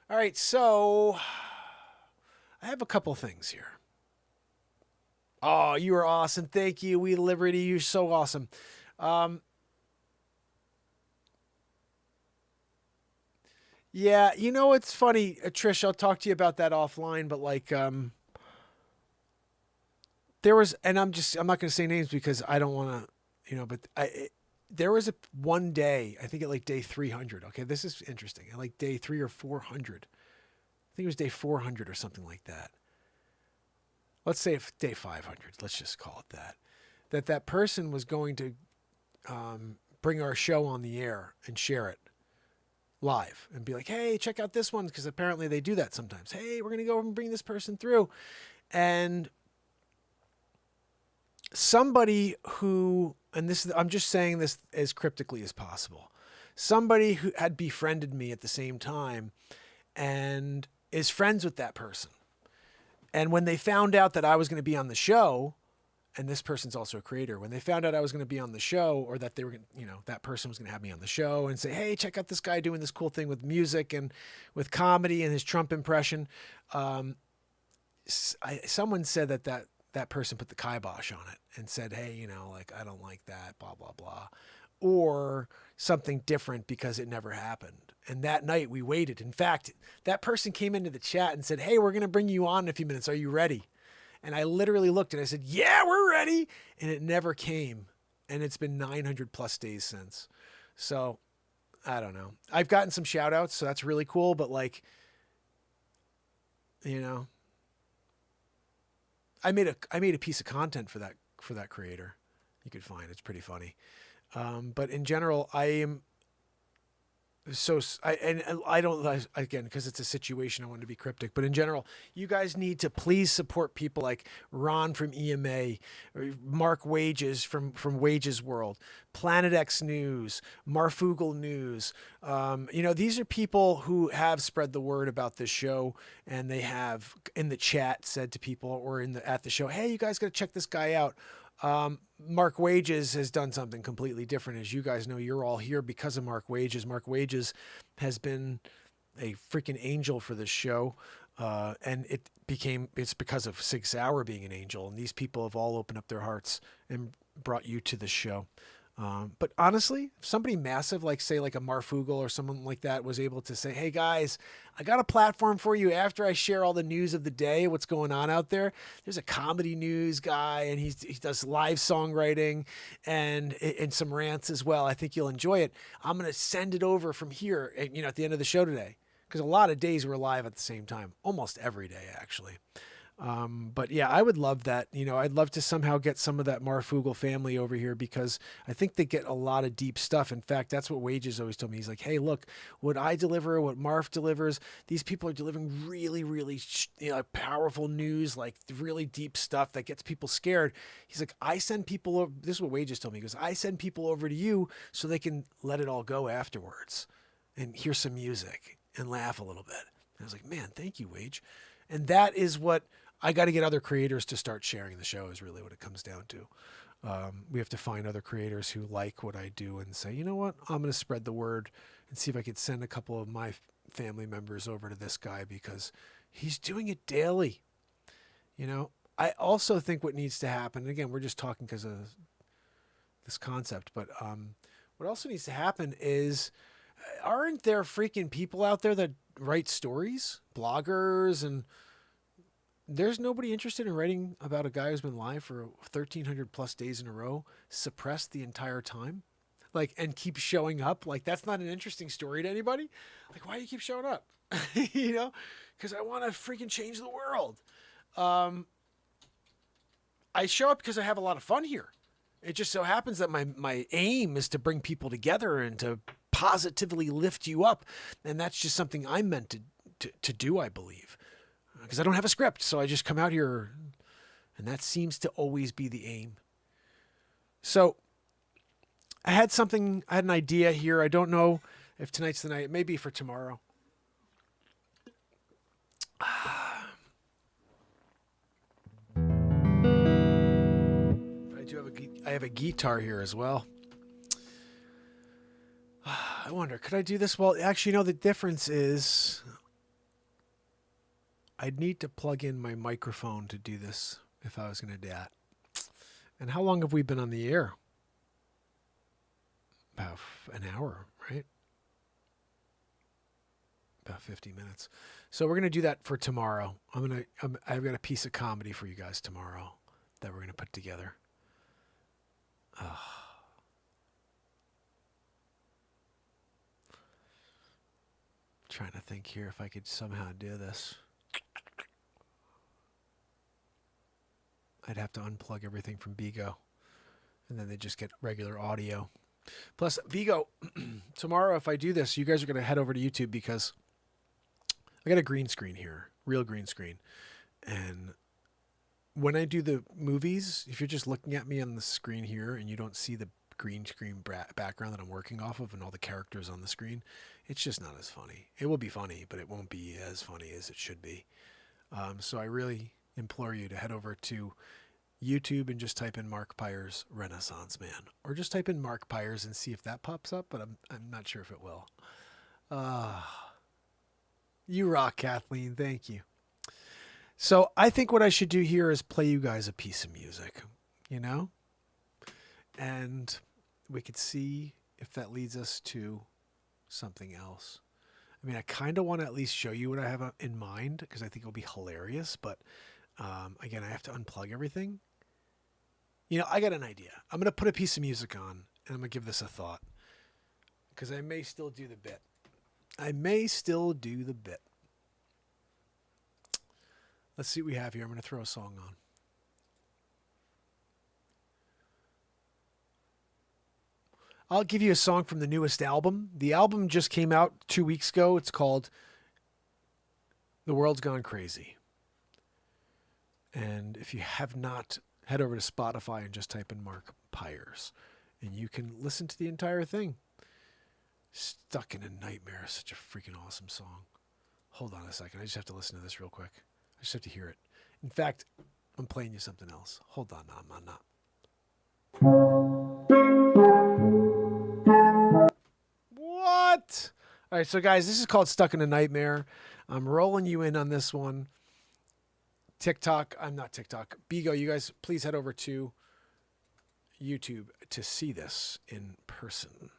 All right, so I have a couple things here. Oh, you are awesome. Thank you. We Liberty. You're so awesome. Yeah, you know, it's funny, Trish, I'll talk to you about that offline, but like, there was, and I'm not going to say names because I don't want to, you know, but there was one day, I think at like day 300. Okay. This is interesting. At like day 300 or 400. I think it was day 400 or something like that. Let's say day 500. Let's just call it that. That person was going to bring our show on the air and share it live and be like, hey, check out this one. Because apparently they do that sometimes. Hey, we're going to go and bring this person through. And somebody who, and this is, I'm just saying this as cryptically as possible. Somebody who had befriended me at the same time and is friends with that person. And when they found out that I was going to be on the show, and this person's also a creator, when they found out I was going to be on the show, or that they were going to, you know, that person was going to have me on the show and say, hey, check out this guy doing this cool thing with music and with comedy and his Trump impression. Someone said that person put the kibosh on it and said, hey, you know, like, I don't like that, blah, blah, blah, or something different because it never happened. And that night we waited. In fact, that person came into the chat and said, hey, we're going to bring you on in a few minutes. Are you ready? And I literally looked and I said, yeah, we're ready. And it never came. And it's been 900 plus days since. So I don't know. I've gotten some shout outs, so that's really cool. But like, you know, I made a piece of content for that creator. You could find it's pretty funny. But in general, I am I don't, again, because it's a situation, I want to be cryptic, but in general, you guys need to please support people like Ron from EMA, or Mark Wages from Wages World, Planet X News, Marfugal News. These are people who have spread the word about this show, and they have in the chat said to people or at the show, hey, you guys got to check this guy out. Mark Wages has done something completely different. As you guys know, you're all here because of Mark Wages. Mark Wages has been a freaking angel for this show. And it's because of Sig Sauer being an angel. And these people have all opened up their hearts and brought you to the show. But honestly, if somebody massive, like say like a Marfugal or someone like that was able to say, hey guys, I got a platform for you after I share all the news of the day, what's going on out there. There's a comedy news guy and he does live songwriting and some rants as well. I think you'll enjoy it. I'm going to send it over from here, at the end of the show today. Because a lot of days we're live at the same time, almost every day actually. But yeah, I would love that. I'd love to somehow get some of that Marfugal family over here because I think they get a lot of deep stuff. In fact, that's what Wages always told me. He's like, hey, look, what I deliver, what Marf delivers, these people are delivering really, really powerful news, like really deep stuff that gets people scared. He's like, I send people over. This is what Wages told me. He goes, I send people over to you so they can let it all go afterwards and hear some music and laugh a little bit. And I was like, man, thank you, Wage. And that is what I got to get other creators to start sharing the show is really what it comes down to. We have to find other creators who like what I do and say, you know what, I'm going to spread the word and see if I could send a couple of my family members over to this guy because he's doing it daily. I also think what needs to happen, and again, we're just talking because of this concept, but what also needs to happen is, aren't there freaking people out there that write stories, bloggers, and there's nobody interested in writing about a guy who's been live for 1,300 plus days in a row, suppressed the entire time, and keep showing up? That's not an interesting story to anybody. Why do you keep showing up? Because I want to freaking change the world. I show up because I have a lot of fun here. It just so happens that my aim is to bring people together and to positively lift you up. And that's just something I'm meant to do, I believe. Because I don't have a script, so I just come out here, and that seems to always be the aim. So I had an idea here. I don't know if tonight's the night. It may be for tomorrow. I have a guitar here as well. I wonder, could I do this? Well, actually, the difference is I'd need to plug in my microphone to do this if I was going to do that. And how long have we been on the air? About an hour, right? About 50 minutes. So we're going to do that for tomorrow. I've got a piece of comedy for you guys tomorrow that we're going to put together. Trying to think here if I could somehow do this. I'd have to unplug everything from Vigo, and then they just get regular audio. Plus, Vigo, tomorrow if I do this, you guys are going to head over to YouTube because I got a green screen here, real green screen. And when I do the movies, if you're just looking at me on the screen here and you don't see the green screen background that I'm working off of and all the characters on the screen, it's just not as funny. It will be funny, but it won't be as funny as it should be. So I really implore you to head over to YouTube and just type in Mark Pires Renaissance Man, or just type in Mark Pires and see if that pops up, but I'm not sure if it will. You rock, Kathleen. Thank you. So I think what I should do here is play you guys a piece of music, and we could see if that leads us to something else. I mean, I kind of want to at least show you what I have in mind because I think it'll be hilarious. But again, I have to unplug everything. I got an idea. I'm going to put a piece of music on and I'm going to give this a thought because I may still do the bit. Let's see what we have here. I'm going to throw a song on. I'll give you a song from the newest album. The album just came out 2 weeks ago. It's called The World's Gone Crazy. And if you have not, head over to Spotify and just type in Mark Pires, and you can listen to the entire thing. Stuck in a Nightmare is such a freaking awesome song. Hold on a second. I just have to listen to this real quick. I just have to hear it. In fact, I'm playing you something else. Hold on. No, I'm not. What? All right, so guys, this is called Stuck in a Nightmare. I'm rolling you in on this one. TikTok, I'm not TikTok. Bigo, you guys, please head over to YouTube to see this in person.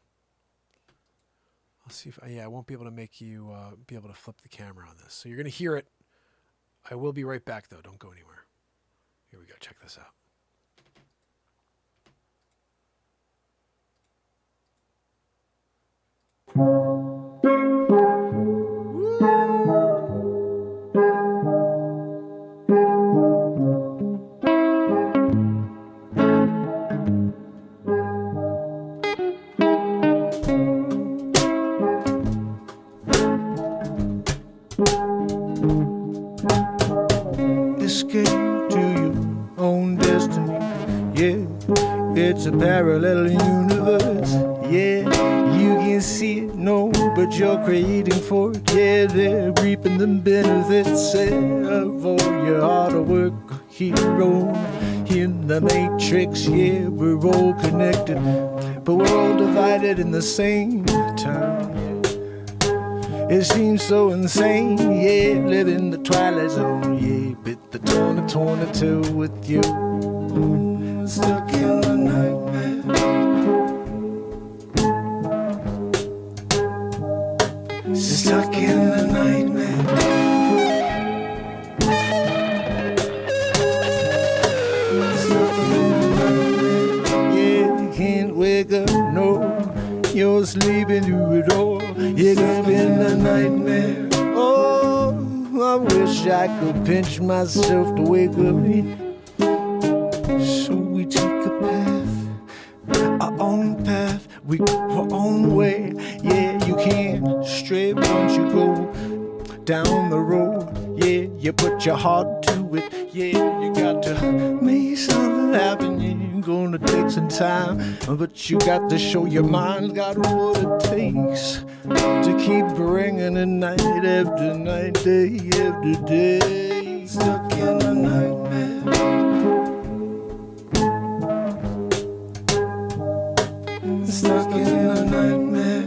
I'll see if, I won't be able to make you be able to flip the camera on this. So you're going to hear it. I will be right back, though. Don't go anywhere. Here we go. Check this out. Escape to your own destiny. Yeah, it's a parallel universe. Yeah, you can see it, no, but you're creating for it. Yeah, they're reaping the benefits of all your hard work, hero. In the matrix, yeah, we're all connected, but we're all divided in the same time. It seems so insane, yeah, living the twilight zone, yeah, bit the tornado with you. Stuck in a nightmare. Stuck in a nightmare. Stuck in a nightmare. Yeah, you can't wake up, no. You're sleeping through it all. You're living a nightmare. Oh, I wish I could pinch myself to wake up. So we take a path, our own path. We go our own way. Yeah, you can't stray once you go down the road. Yeah, you put your heart to it. Yeah, you got to make something happen. You're gonna take some time, but you got to show your mind got what it takes to keep bringing it night after night, day after day. Stuck in a nightmare. Stuck in a nightmare.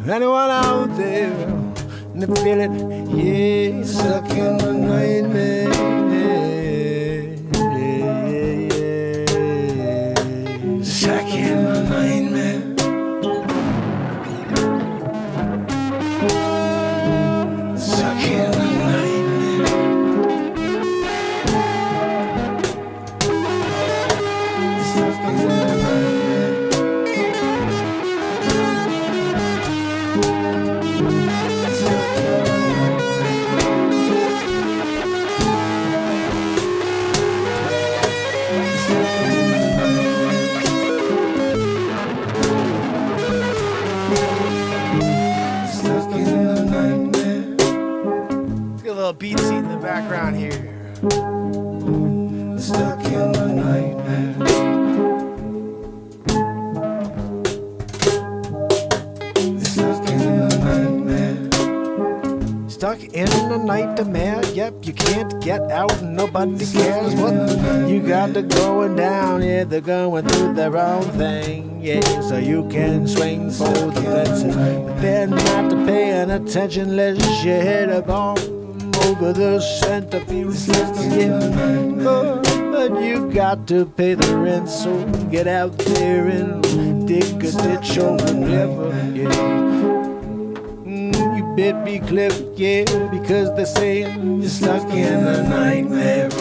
Anyone out there, never feel it? Yeah, stuck in a nightmare. Stuck in a nightmare. Stuck in a nightmare. Stuck in a nightmare. Beatsy in the background here. Stuck in a nightmare. Stuck in a nightmare. Stuck in a nightmare. Yep, you can't get out. Nobody cares what you got to going down. Yeah, they're going through their own thing. Yeah, so you can swing for the fences, but they're not paying attention unless you hit a bomb over the center field. Yeah. But you got to pay the rent, so get out there and dig a ditch or whatever, yeah. You better be clever, yeah, because they're saying you're stuck in a nightmare.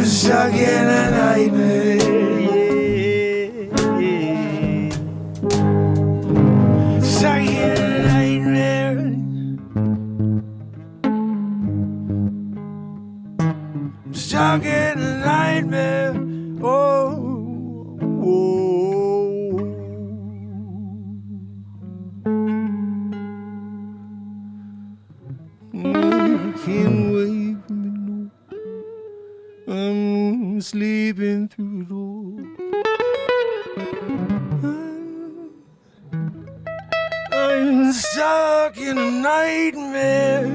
Stuck in a nightmare, yeah. Stuck in a nightmare. Stuck in a nightmare. Oh, oh. Can't wait for me, no. I'm sleeping through it all. I'm stuck in a nightmare.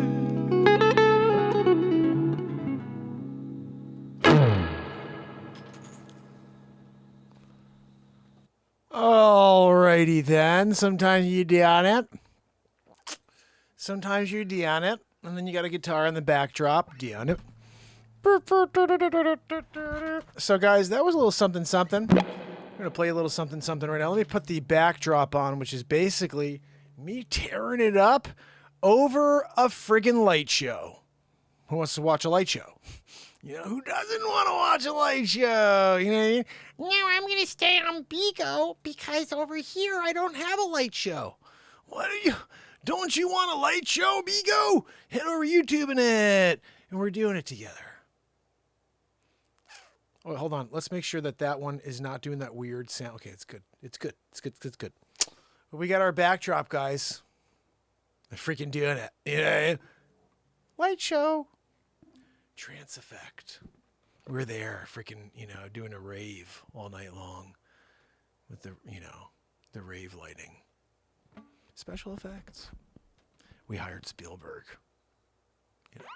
Alrighty then. Sometimes you down it. Sometimes you're down it. And then you got a guitar in the backdrop. Down it. So guys, that was a little something something. I'm gonna play a little something something right now. Let me put the backdrop on, which is basically me tearing it up over a friggin' light show. Who wants to watch a light show? You know, who doesn't want to watch a light show? You know what I mean? No, I'm gonna stay on Bigo because over here I don't have a light show. What are you? Don't you want a light show, Bigo? Head over YouTube and it, and we're doing it together. Oh, hold on. Let's make sure that that one is not doing that weird sound. Okay, it's good. It's good. It's good. It's good. But we got our backdrop, guys. I'm freaking doing it. You know? Light show. Trance effect. We're there, freaking, you know, doing a rave all night long with the, you know, the rave lighting. Special effects. We hired Spielberg. You know.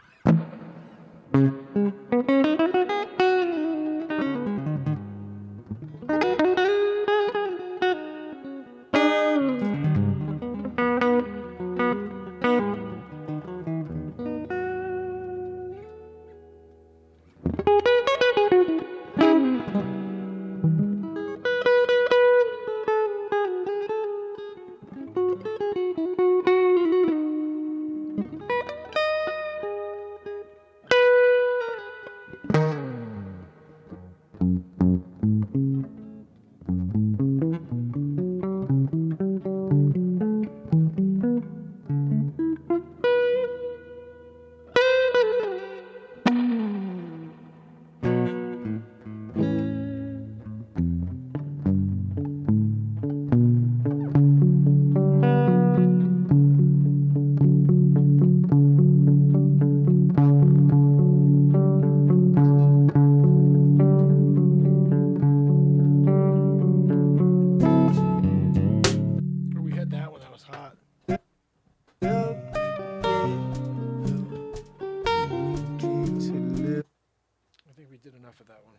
did enough of that one.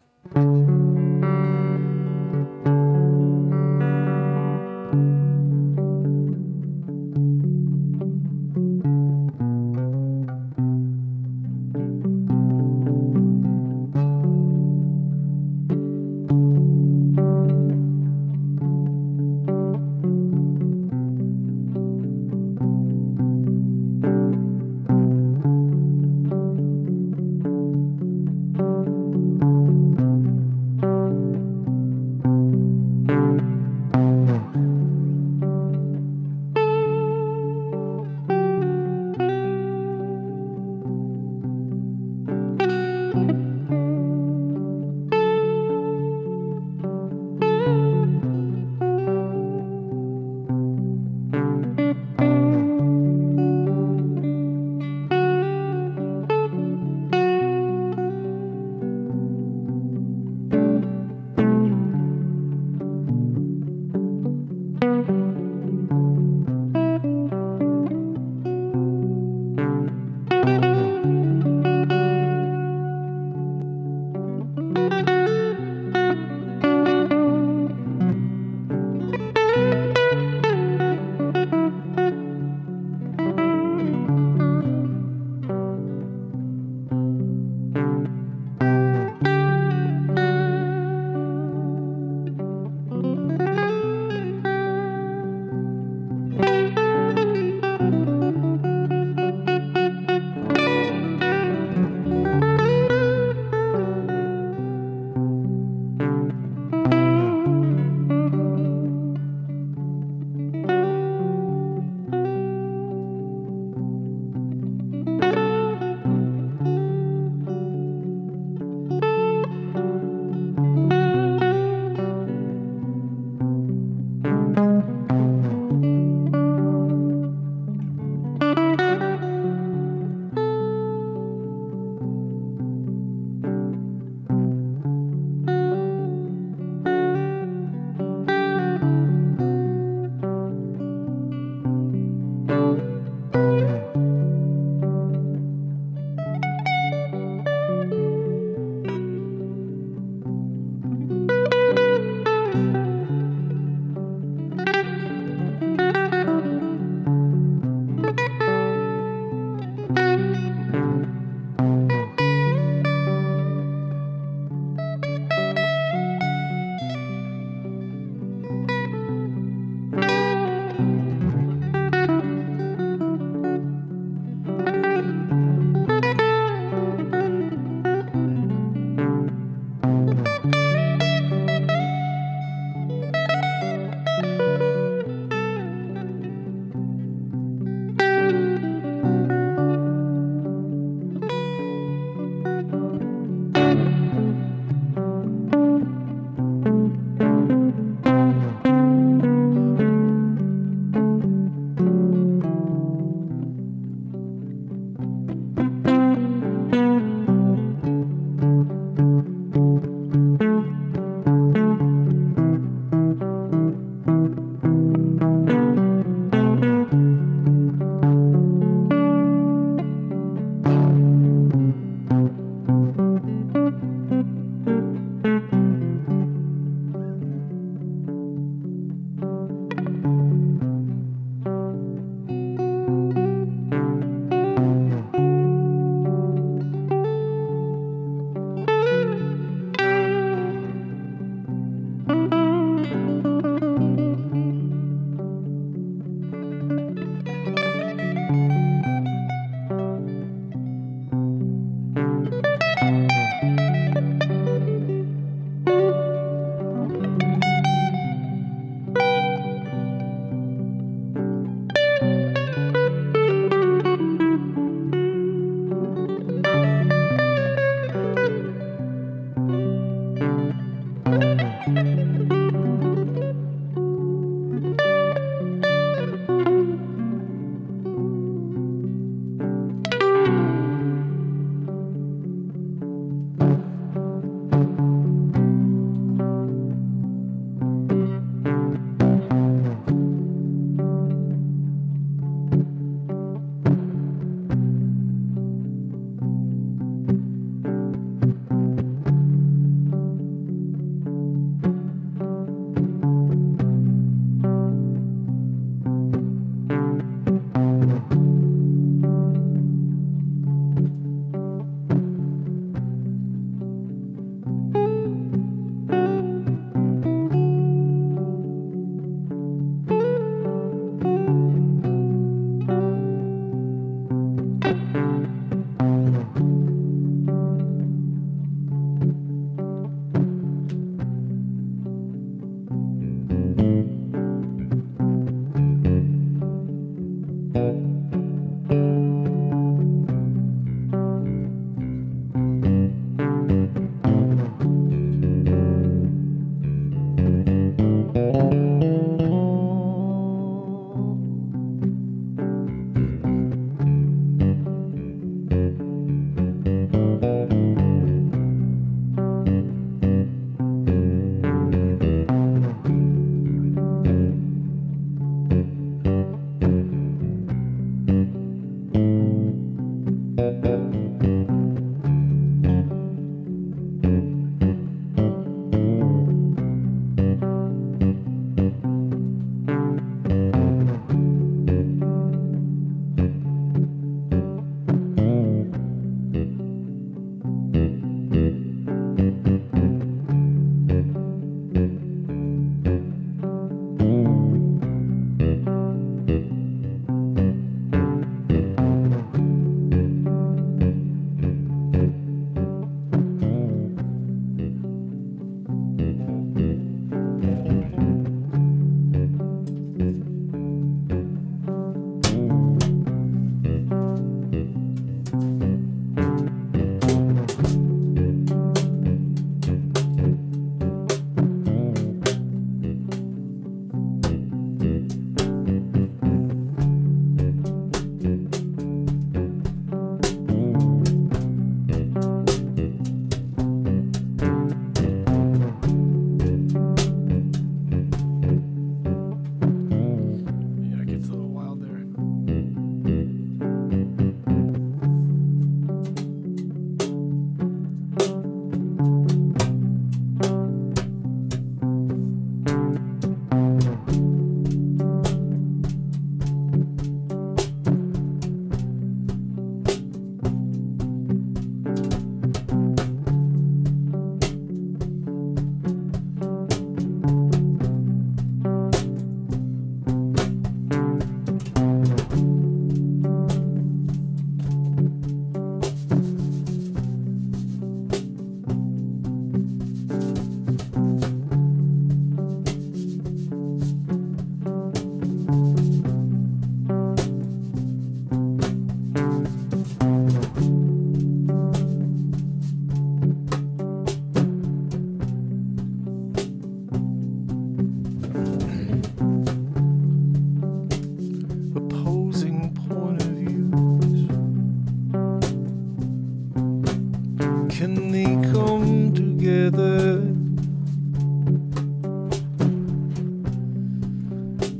together.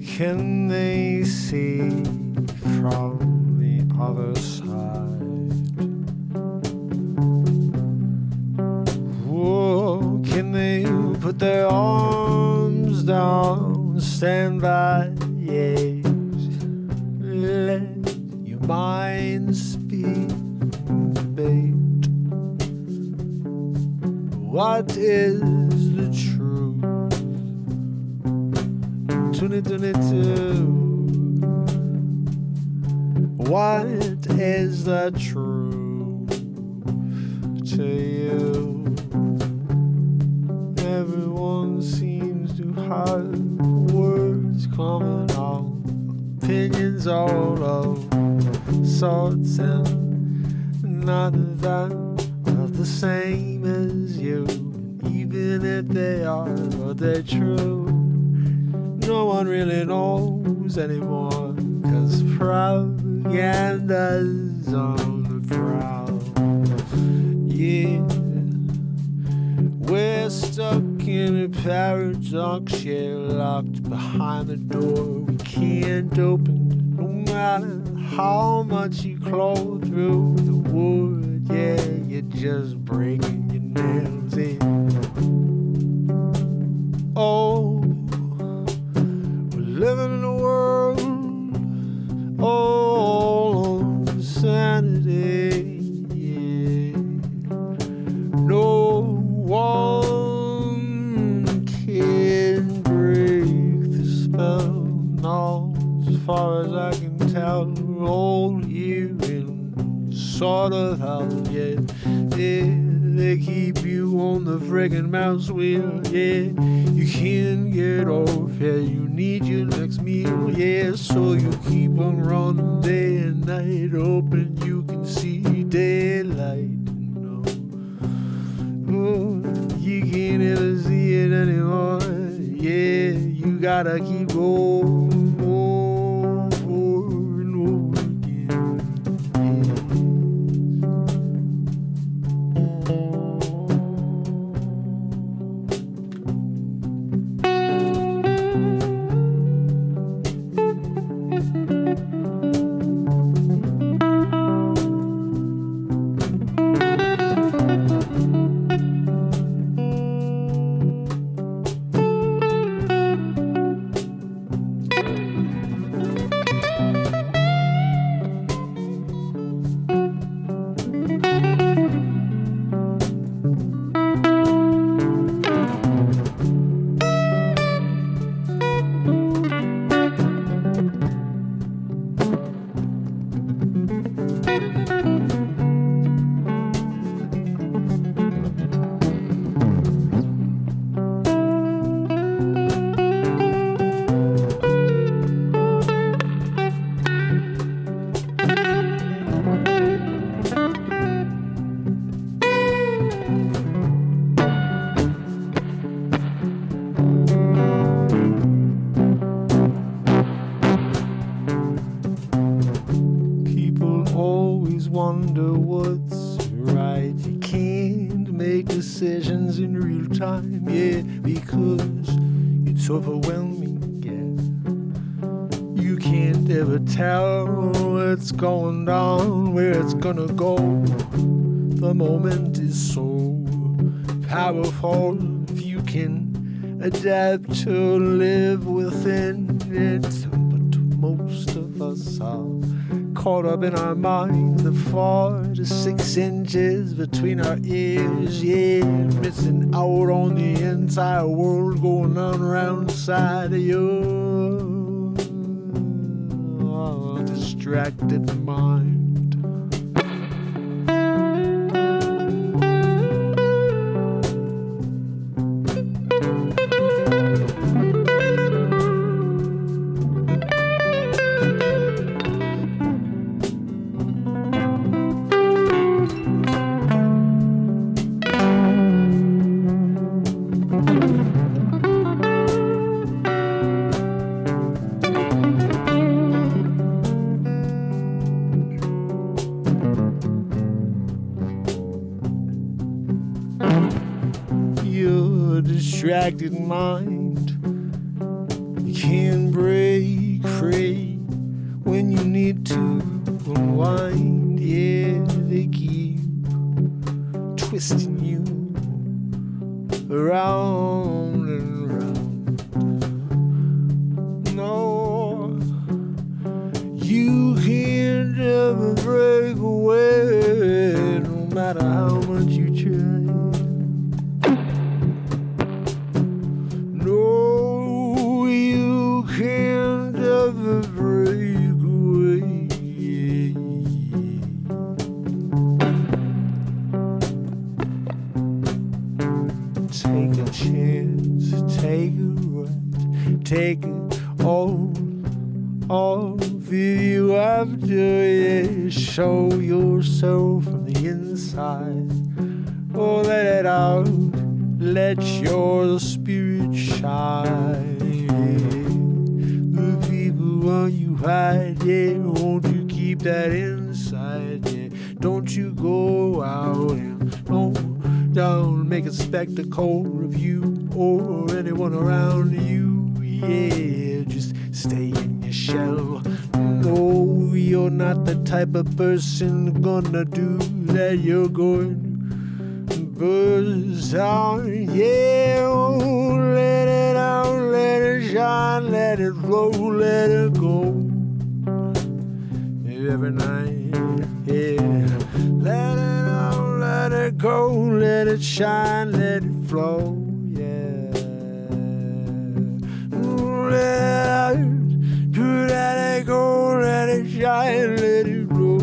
Can they see from the other side? Whoa, can they put their arms down, stand by, yes, let your mind speak, debate. What is the truth? 2022. What is the truth to you? Everyone seems to have words coming out, opinions all of sorts, and none of them are the same as you. Even if they are, but they're true. No one really knows anymore, 'cause propaganda's on the prowl. Yeah, we're stuck in a paradox, yeah, locked behind the door we can't open. No matter how much you claw through the wood, yeah, you're just breaking your nails in. Oh, living in a world all on sanity, yeah. No one can break the spell, no, as far as I can tell, all you in sort of hell, yeah, yeah. They keep you on the friggin' mouse wheel, yeah. You can't get off, yeah. You need your next meal, yeah. So you keep on running day and night, hoping you can see daylight. No, oh, you can't ever see it anymore, yeah. You gotta keep going over and over again, yeah. Wonder what's right. You can't make decisions in real time, yeah, because it's overwhelming, yeah. You can't ever tell what's going on, where it's gonna go. The moment is so powerful if you can adapt to live within it. But most of us are caught up in our minds, the 4 to 6 inches between our ears, yeah, missing out on the entire world going on around inside of your distracted mind. distracted mind. You can't break free when you need to unwind. Yeah, they keep twisting you around and round. No, you can't ever break away, no matter how much you try. No, you can't ever break away. Take a chance, take a ride, take it all of you have to, yeah. Show yourself from the inside. Oh, let it out, let your spirit shine. The people want you hide, yeah. Won't you keep that inside, yeah. Don't you go out and don't make a spectacle of you or anyone around you, yeah. Just stay in your shell. No, you're not the type of person gonna do that. You're going to burst out, yeah. Oh, let it out, let it shine, let it flow, let it go. Every night, yeah. Let it out, let it go, let it shine, let it flow, yeah. Let it out, let it go, let it shine, let it flow.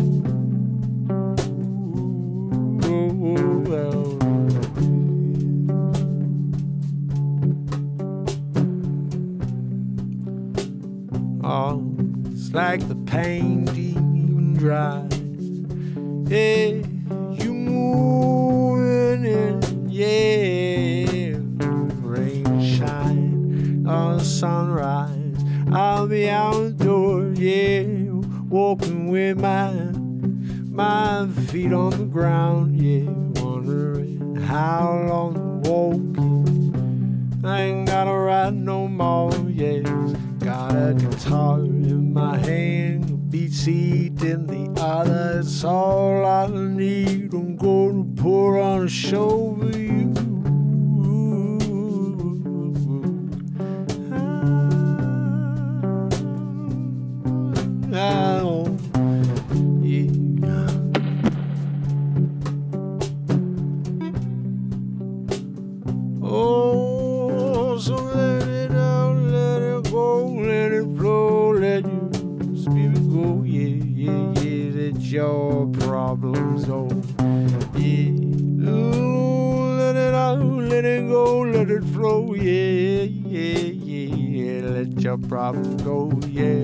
Oh, it's like the paint didn't even dry. Yeah, you moving in, yeah. Rain shine on sunrise. I'll be outdoors, yeah, walking with my feet on the ground, yeah. Wondering how long I'm walking. I ain't gotta ride no more, yeah. Got a guitar in my hand, a beat seat in the other. It's all I need. I'm gonna put on a show for you. Oh, so let it out, let it go, let it flow, let your spirit go, yeah, yeah, yeah. Let your problems go, yeah. Oh, let it out, let it go, let it flow, yeah, yeah, yeah. Let your problems go, yeah.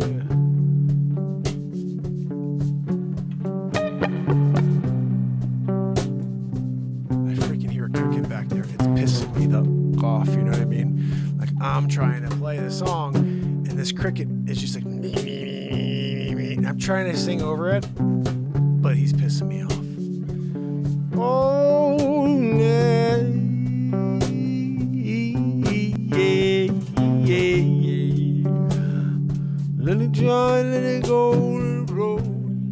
Off, you know what I mean? Like, I'm trying to play the song and this cricket is just like me, me, me, me, me. I'm trying to sing over it, but he's pissing me off. Oh, yeah, yeah, yeah, yeah. Let it join, let it go, let it roll.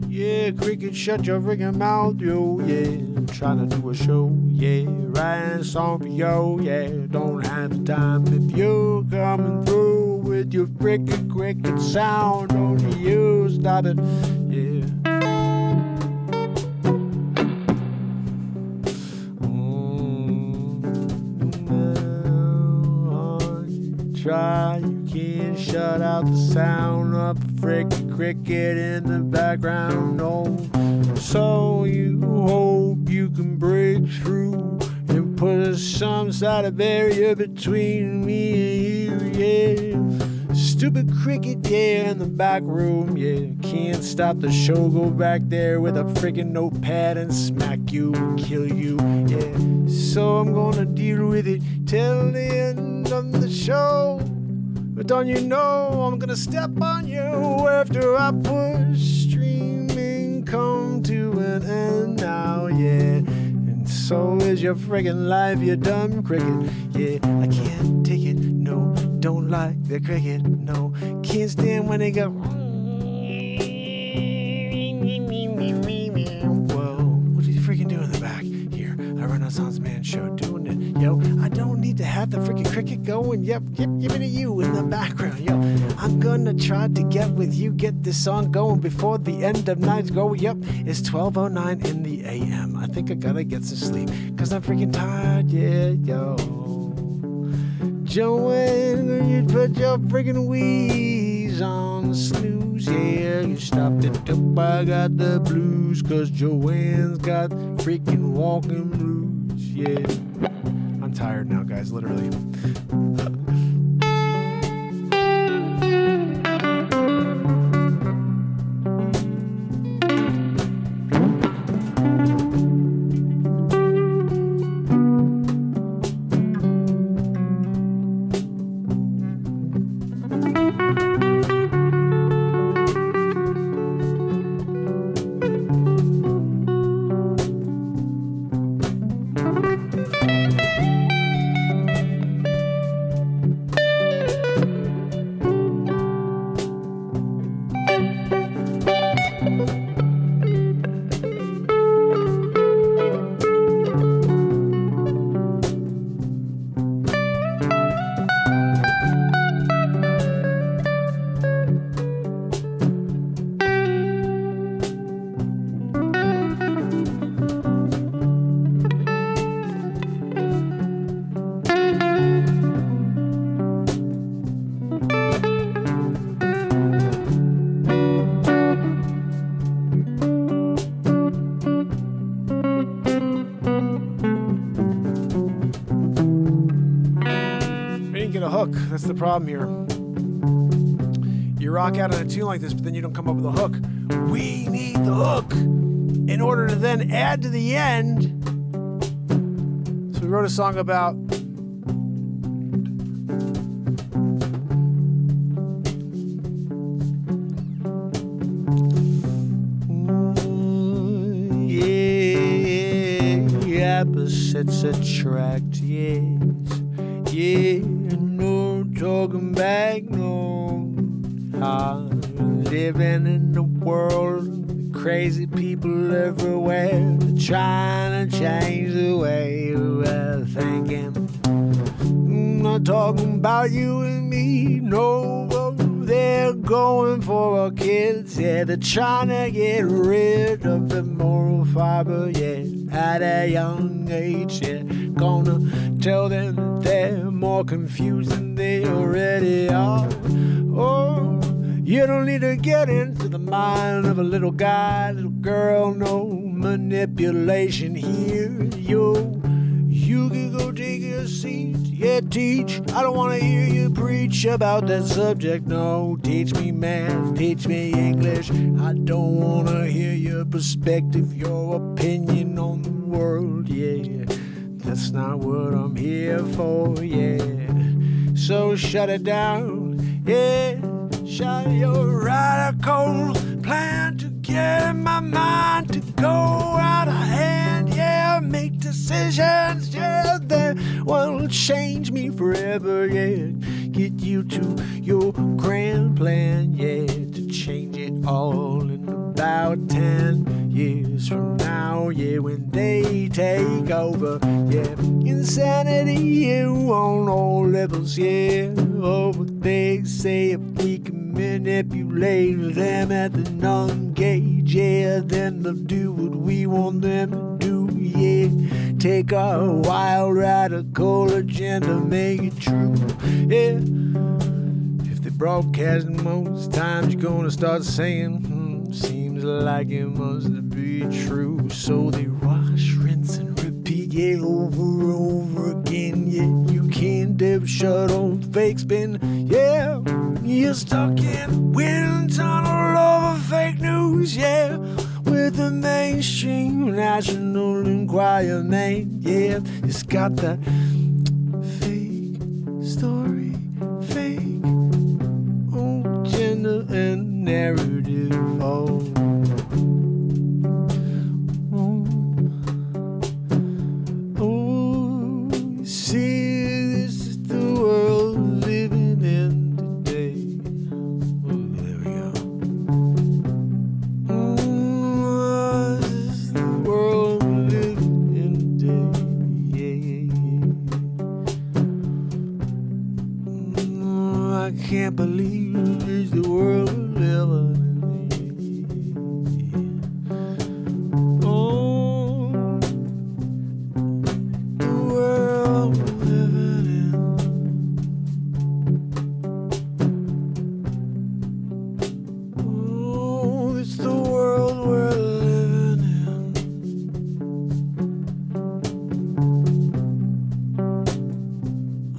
Yeah, cricket, shut your freaking mouth, yo, yeah. I'm trying to do a show, yeah. Writing a song for yo, yeah. Don't have the time if you're coming through with your freaking cricket sound. Only you stop it, yeah. Try, you can't shut out the sound of a freaking cricket in the background, no. So you hope you can break through and put some sort of barrier between me and you, yeah. Stupid cricket, yeah, in the back room, yeah. Can't stop the show, go back there with a freaking notepad and smack you and kill you, yeah. So I'm gonna deal with it till the end of the show. But don't you know I'm gonna step on you after I push streaming come to an end now, yeah. And So is your friggin' life, you dumb cricket. Yeah, I can't take it, no, don't like the cricket, no. Can't stand when they go. Whoa, what did you freaking do in the back? Here, a Renaissance Man show doing it. Yo, I don't need to have the freaking cricket going. Yep, give it to you in the background. Yo, I'm gonna try to get with you, get this song going before the end of night. Go, yep, it's 12:09 in the AM. I think I gotta get some sleep, cause I'm freaking tired, yeah, yo. Joanne, you put your freaking wheeze on snooze, yeah. You stopped it up, I got the blues, cause Joanne's got freaking walking blues, yeah. I'm tired now, guys, literally. That's the problem here. You rock out on a tune like this, but then you don't come up with a hook. We need the hook in order to then add to the end. So we wrote a song about opposites attract, yes, yeah. No talking back, no. I'm living in the world, crazy people everywhere, trying to change the way we're thinking. I'm not talking about you and me, no. They're going for our kids, yeah. They're trying to get rid of the moral fiber, yeah. At a young age, yeah. Gonna tell them that they're more confused than they already are. Oh, you don't need to get into the mind of a little guy, little girl, no manipulation here, yo. You can go take a seat, yeah, teach. I don't want to hear you preach about that subject, no. Teach me math, teach me English. I don't want to hear your perspective, your opinion on the world, yeah. That's not what I'm here for, yeah. So shut it down, yeah. Shut your radical plan to get my mind to go out of hand, yeah. Make decisions, yeah, that will change me forever, yeah. Get you to your grand plan, yeah, to change it all in about 10 years from now, yeah, when they take over, yeah. Insanity, yeah, on all levels, yeah. Oh, but they say if we can manipulate them at the young age, yeah, then they'll do what we want them to do, yeah. Take our wild radical agenda, make it true, yeah. If they broadcast most times, you're gonna start saying, seems like it must be true. So they wash, rinse, and repeat, yeah, over and over again, yeah. You can't dip shut on fake spin, yeah. You're stuck in wind tunnel over fake news, yeah. With the mainstream National Enquirer, man, yeah. It's got that fake story, fake gender and narrative, I can't believe it's the world we're living in. Oh, the world we're living in. Oh, it's the world we're living in.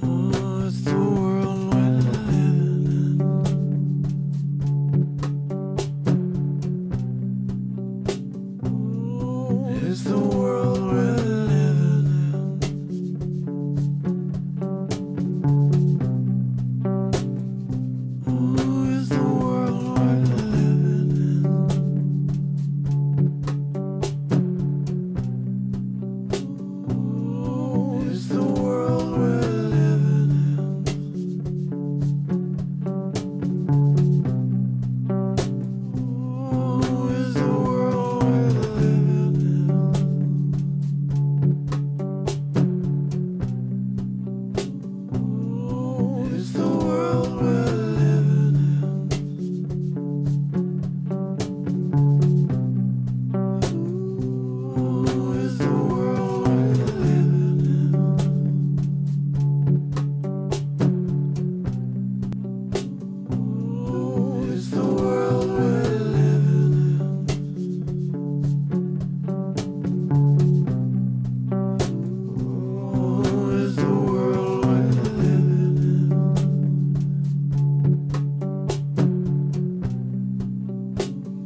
Oh, it's the world we're living in. Oh, it's the world we're living in. Oh, it's the world we're living in. Oh, it's the world we're living in. Oh, it's the world we're living in. Oh, it's the world we're living in. Oh, it's the world we're living in. Oh, it's the world we're living in.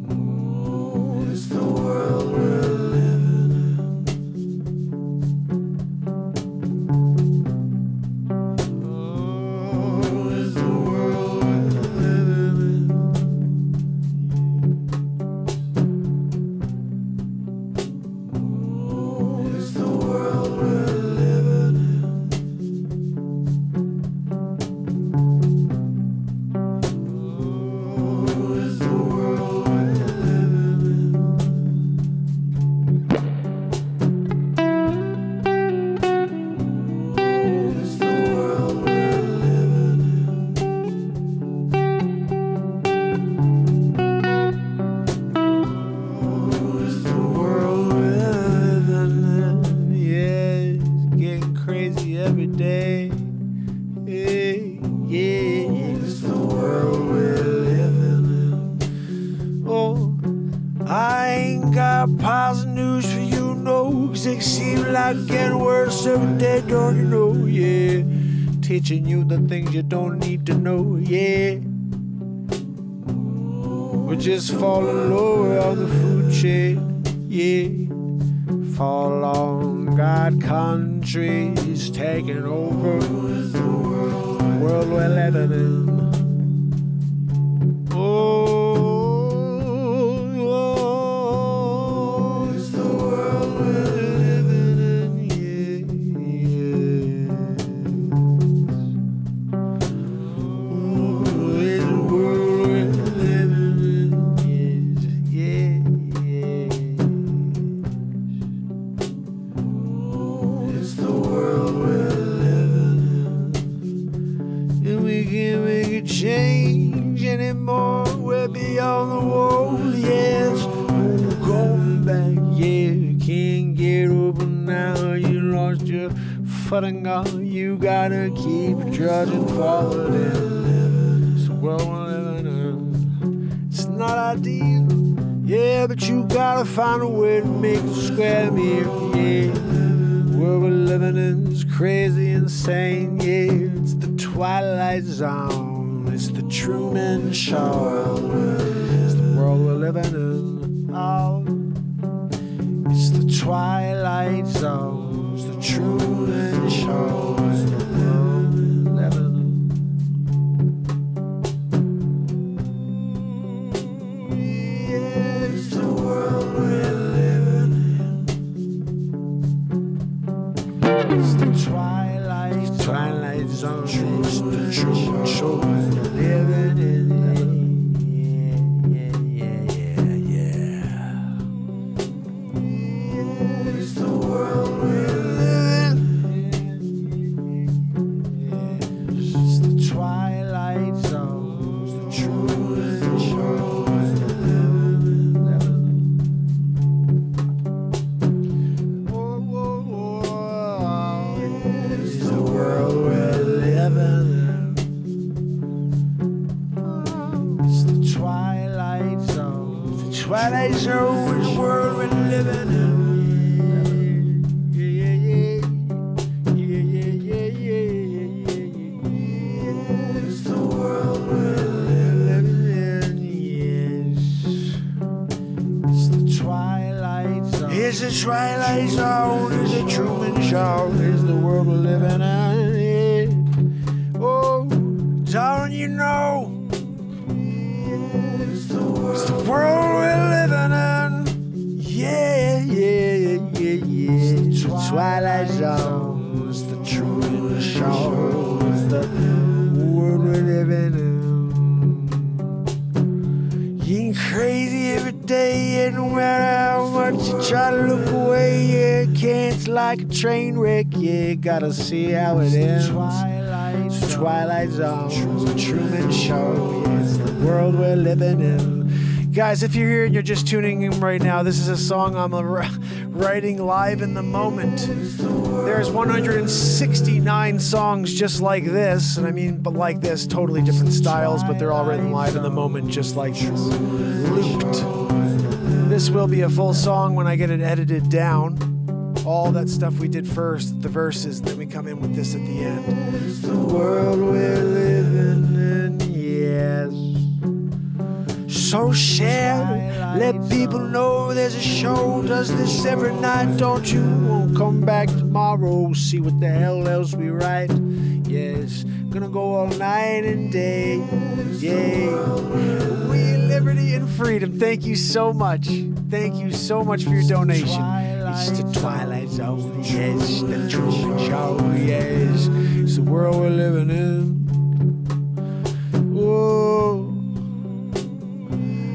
Oh, it's the world we're living in. Oh, it's the world we're living in. Oh, it's the world we're living in. Oh, it's the world we're living in. Oh, it's the world we're living in. Oh, it's the world we're living in. Oh, it's the world we're living in. Yeah, it's getting crazy every day. Yeah, it's the world we're living in. Oh, I ain't got positive news for you, no, 'cause it seems like getting worse every day, don't you know? Yeah, teaching you the things you don't need to know, yeah. We're just falling lower on the food chain, yeah. Fall on God, countries taking over the world we're living in. Oh, it's the world we're living in, yeah. Oh, it's the world we're living in, yes, yeah. Oh, it's the world we're living in. And we can't make a change anymore. We're beyond the walls, yes. Oh, going back, yeah. Can't get over now. You lost your footing on. You gotta keep trudging forward. It's the world we're living in. It's not ideal, yeah, but you gotta find a way to make it square meal, yeah. Where we're living in is crazy, insane, yeah. It's the Twilight Zone. It's the Truman Show. It's the world we're living in. Oh, it's the Twilight Zone. It's the Truman Show. It's the world we're living in. Yeah, it's the world we're living in. It's the Twilight Zone. It's the Truman Show. Living in. It's the world we're living in. It's the Twilight twilight zone is the world we're living in. It's the world we're living in, yes. It's the twilight zone. It's the twilight zone. It's the Truman Show. It's the world we're living in, yeah. Oh, darling, you know. It's the world we're living in. Yeah, yeah, yeah, yeah. It's the twilight zone. It's the Truman Show. It's the world we're living in. Getting crazy every day, and no matter how much you try to look away, yeah, it's like a train wreck. Yeah, gotta see how it ends. It's the twilight zone. It's the Truman Show. Yeah, it's the world we're living in. Guys, if you're here and you're just tuning in right now, this is a song I'm writing live in the moment. There's 169 songs just like this, and I mean, but like this, totally different styles, but they're all written live in the moment just like this. Looped. This will be a full song when I get it edited down. All that stuff we did first, the verses, then we come in with this at the end. It's the world we're living in, yes. So share, let people know there's a show. Does this every night, don't you? Won't come back tomorrow. See what the hell else we write. Yes, gonna go all night and day. Yeah, we liberty and freedom. Thank you so much. Thank you so much for your donation. It's the twilight zone. Yes, the Truman Show. Yes, it's the world we're living in. Whoa.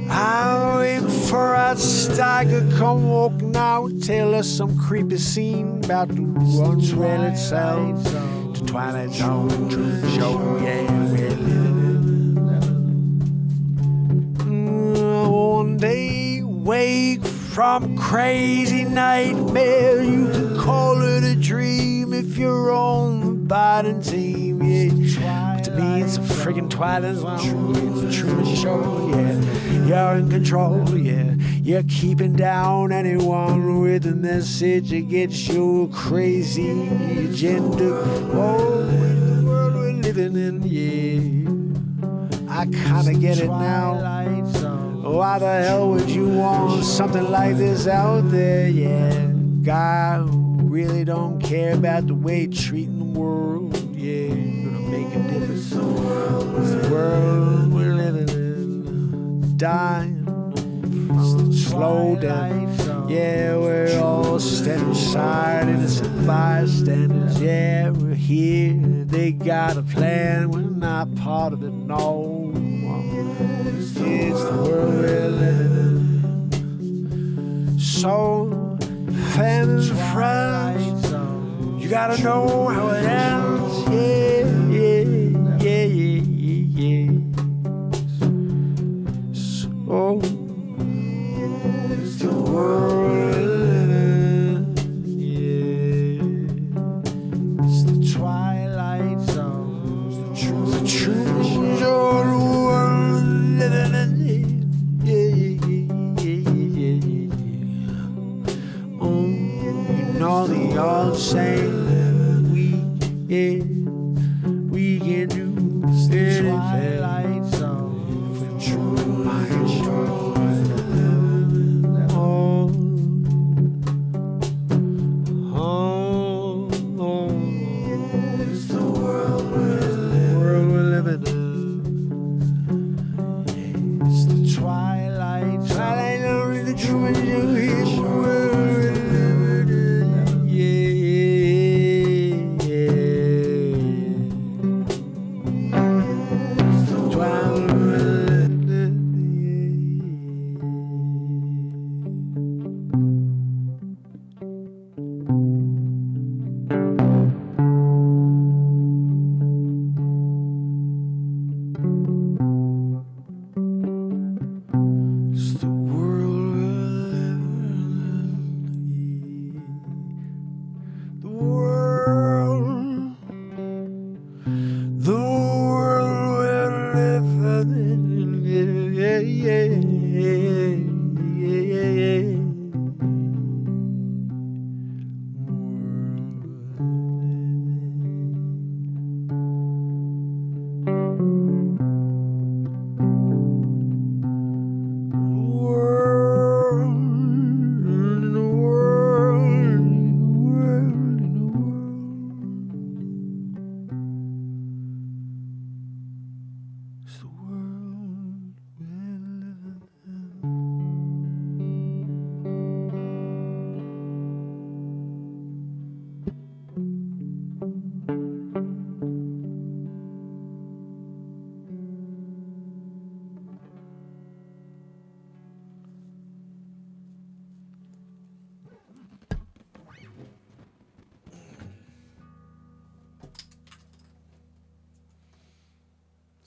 I'm waiting for our stagger come walking out, tell us some creepy scene about to unreal itself. The twilight zone, Truman Show, yeah, we're living in. One day, wake from crazy nightmare. You can call it a dream if you're on the Biden team, yeah. But to me, it's a friggin' twilight zone. It's the Truman Show, yeah. You're in control, yeah. You're keeping down anyone with a message against your crazy agenda. Oh, the world we're living in, yeah. I kinda get it now. Why the hell would you want something like this out there, yeah? God really don't care about the way you're treating the world, yeah. Gonna make a difference. It's the world we're living in. Dying, slow down. Yeah, we're all standing aside, innocent bystanders. Yeah, we're here. They got a plan. We're not part of it, no. It's the world we're living in. So, family and friends, you gotta know how it ends. Yeah, yeah, yeah, yeah, yeah, yeah. Oh, it's the world we're living in, yeah. It's the twilight zone. It's the Truman Show, the world we're living in, yeah, yeah, yeah, yeah, yeah. Oh, you know the old saying, we can do anything.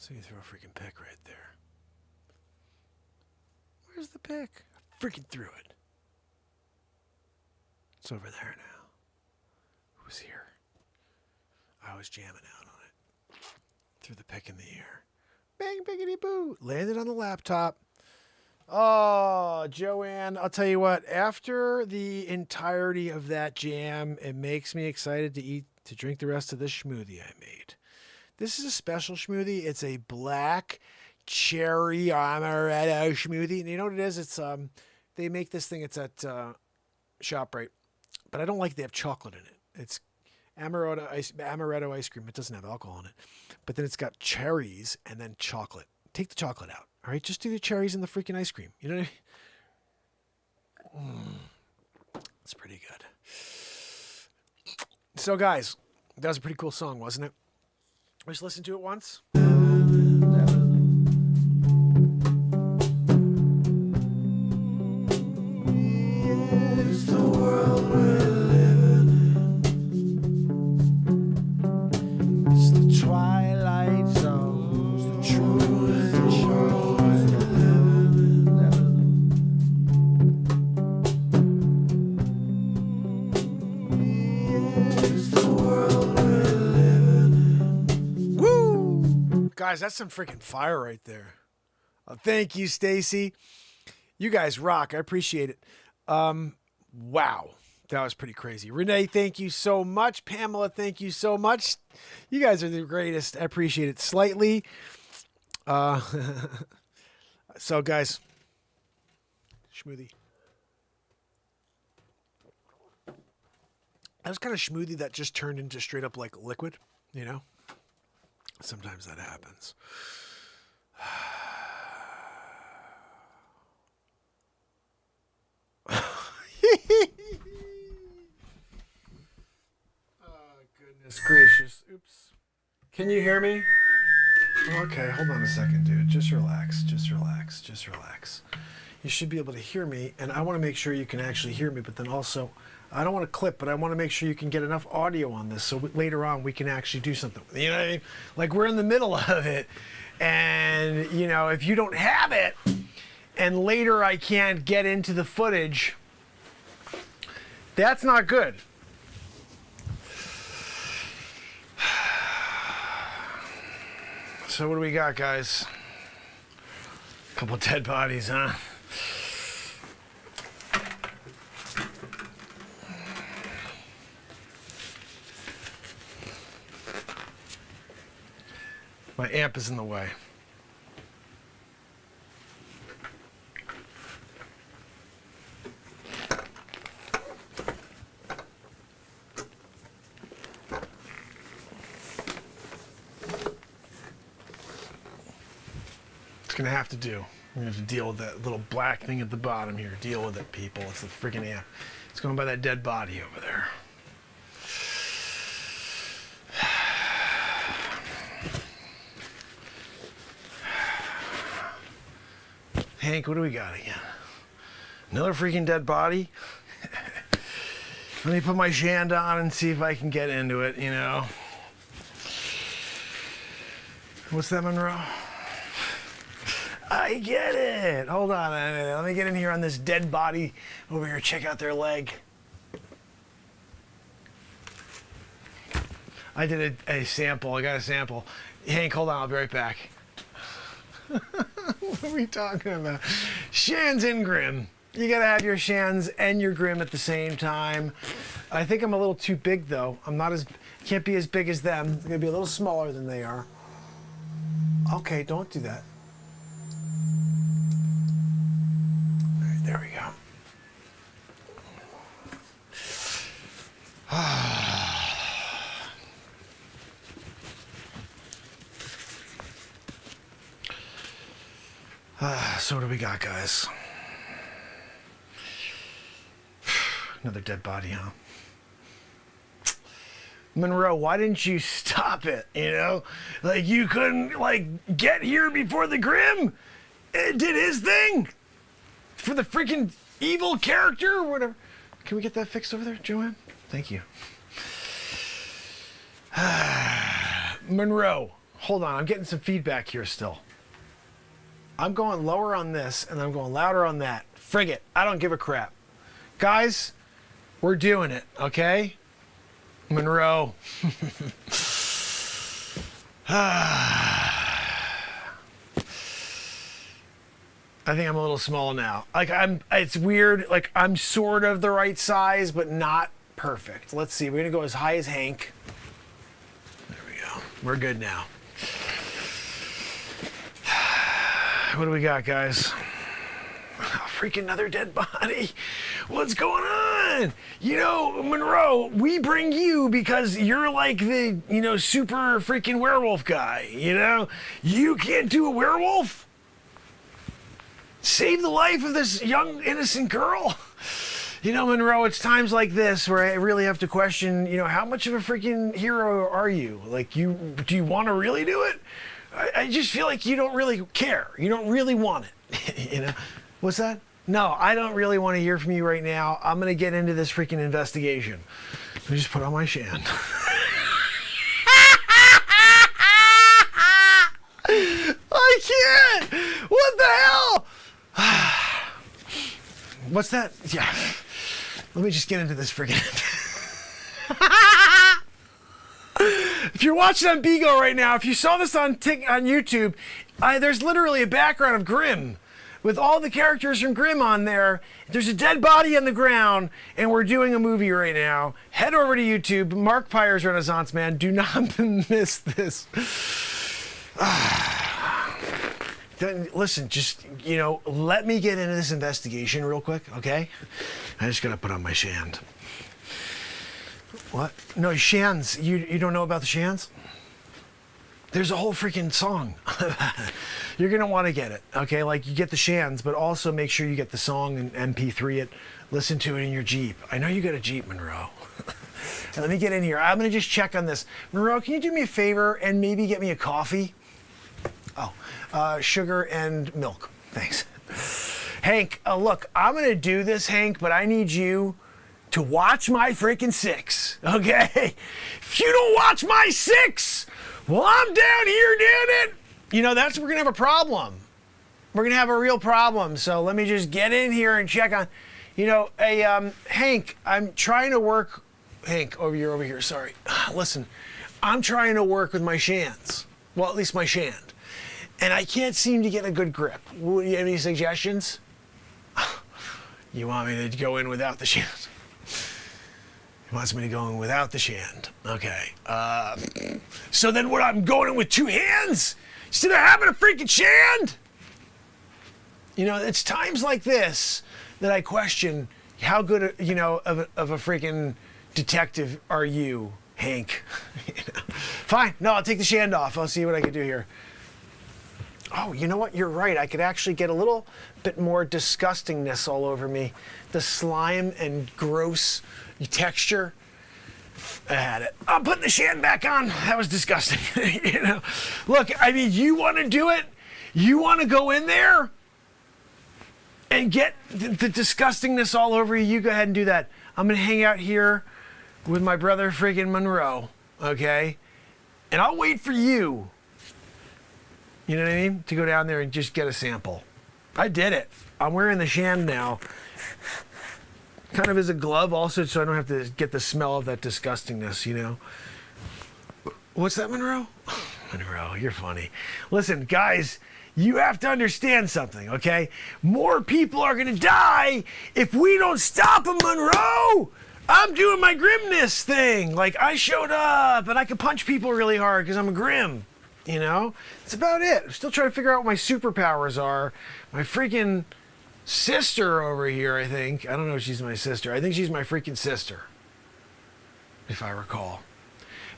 So you throw a freaking pick right there. Where's the pick? I freaking threw it. It's over there now. Who's here? I was jamming out on it. Threw the pick in the air. Bang, biggity boo. Landed on the laptop. Oh, Joanne, I'll tell you what. After the entirety of that jam, it makes me excited to drink the rest of this schmoothie I made. This is a special schmoothie. It's a black cherry amaretto schmoothie. And you know what it is? It's they make this thing. It's at ShopRite, but I don't like they have chocolate in it. It's amaretto ice cream. It doesn't have alcohol in it, but then it's got cherries and then chocolate. Take the chocolate out. All right, just do the cherries and the freaking ice cream. You know what I mean? It's pretty good. So, guys, that was a pretty cool song, wasn't it? Just listen to it once. It's the world we're living in. It's the twilight zone. It's the truth and world we're living in. It's the world we're living in. Woo! Guys, that's some freaking fire right there. Thank you, Stacy. You guys rock. I appreciate it. Wow. That was pretty crazy. Renee, thank you so much. Pamela, thank you so much. You guys are the greatest. I appreciate it slightly. So, guys, schmoothie. That was kind of schmoothie that just turned into straight up like liquid, you know? Sometimes that happens. Oh, goodness gracious. Oops. Can you hear me? Okay, hold on a second, dude. Just relax. Just relax. Just relax. You should be able to hear me, and I want to make sure you can actually hear me, but then also, I don't want to clip, but I want to make sure you can get enough audio on this so later on we can actually do something. You know what I mean? Like, we're in the middle of it, and, you know, if you don't have it, and later I can't get into the footage, that's not good. So what do we got, guys? A couple dead bodies, huh? My amp is in the way. It's gonna have to do. We're gonna have to deal with that little black thing at the bottom here. Deal with it, people. It's the freaking amp. It's going by that dead body over there. Hank, what do we got again? Another freaking dead body? Let me put my shand on and see if I can get into it, you know. What's that, Monroe? I get it. Hold on a minute. Let me get in here on this dead body over here. Check out their leg. I did a sample. I got a sample. Hank, hold on. I'll be right back. What are we talking about? Shans and Grim. You gotta have your Shans and your Grim at the same time. I think I'm a little too big though. Can't be as big as them. I'm gonna be a little smaller than they are. Okay, don't do that. All right, there we go. So what do we got, guys? Another dead body, huh? Monroe, why didn't you stop it, you know? Like, you couldn't, like, get here before the Grim? It did his thing? For the freaking evil character or whatever. Can we get that fixed over there, Joanne? Thank you. Monroe, Hold on, I'm getting some feedback here still. I'm going lower on this, and I'm going louder on that. Frig it. I don't give a crap. Guys, we're doing it, okay? Monroe. I think I'm a little small now. Like it's weird. Like I'm sort of the right size, but not perfect. Let's see. We're gonna go as high as Hank. There we go. We're good now. What do we got, guys? Oh, freaking another dead body. What's going on? You know, Monroe, we bring you because you're like the, you know, super freaking werewolf guy, you know? You can't do a werewolf? Save the life of this young, innocent girl? You know, Monroe, it's times like this where I really have to question, you know, how much of a freaking hero are you? Like, do you want to really do it? I just feel like you don't really care. You don't really want it, you know? What's that? No, I don't really want to hear from you right now. I'm going to get into this freaking investigation. Let me just put on my Shan. I can't! What the hell? What's that? Yeah. Let me just get into this freaking... If you're watching on Bigo right now, if you saw this on YouTube, there's literally a background of Grimm with all the characters from Grimm on there. There's a dead body on the ground, and we're doing a movie right now. Head over to YouTube, Mark Pires Renaissance Man. Do not miss this. Listen, just, you know, let me get into this investigation real quick, okay? I just gotta put on my Shan. What? No, Shans. You don't know about the Shans? There's a whole freaking song. You're going to want to get it, okay? Like, you get the Shans, but also make sure you get the song and MP3 it. Listen to it in your Jeep. I know you got a Jeep, Monroe. Let me get in here. I'm going to just check on this. Monroe, can you do me a favor and maybe get me a coffee? Oh, sugar and milk. Thanks. Hank, look, I'm going to do this, Hank, but I need you to watch my freaking 6, okay? If you don't watch my 6, well, I'm down here doing it. You know, we're gonna have a problem. We're gonna have a real problem. So let me just get in here and check on, you know, Hank, I'm trying to work, Hank, over here, sorry. Listen, I'm trying to work with my Shans. Well, at least my Shand. And I can't seem to get a good grip. You have any suggestions? You want me to go in without the Shand? He wants me to go in without the Shand. Okay. So then what, I'm going in with 2 hands instead of having a freaking Shand? You know, it's times like this that I question how good, you know, of a freaking detective are you, Hank? You know? Fine. No, I'll take the Shand off. I'll see what I can do here. Oh, you know what? You're right. I could actually get a little bit more disgustingness all over me. The slime and gross texture. I had it. I'm putting the Shand back on. That was disgusting. You know, look, I mean, you want to do it? You want to go in there and get the disgustingness all over you? You go ahead and do that. I'm going to hang out here with my brother friggin' Monroe, okay? And I'll wait for you. You know what I mean? To go down there and just get a sample. I did it. I'm wearing the Shand now. Kind of as a glove also, so I don't have to get the smell of that disgustingness, you know? What's that, Monroe? Monroe, you're funny. Listen, guys, you have to understand something, okay? More people are gonna die if we don't stop them, Monroe! I'm doing my grimness thing. Like, I showed up, and I can punch people really hard because I'm a grim, you know? That's about it. I'm still trying to figure out what my superpowers are. My freaking sister over here, I think. I don't know if she's my sister. I think she's my freaking sister, if I recall.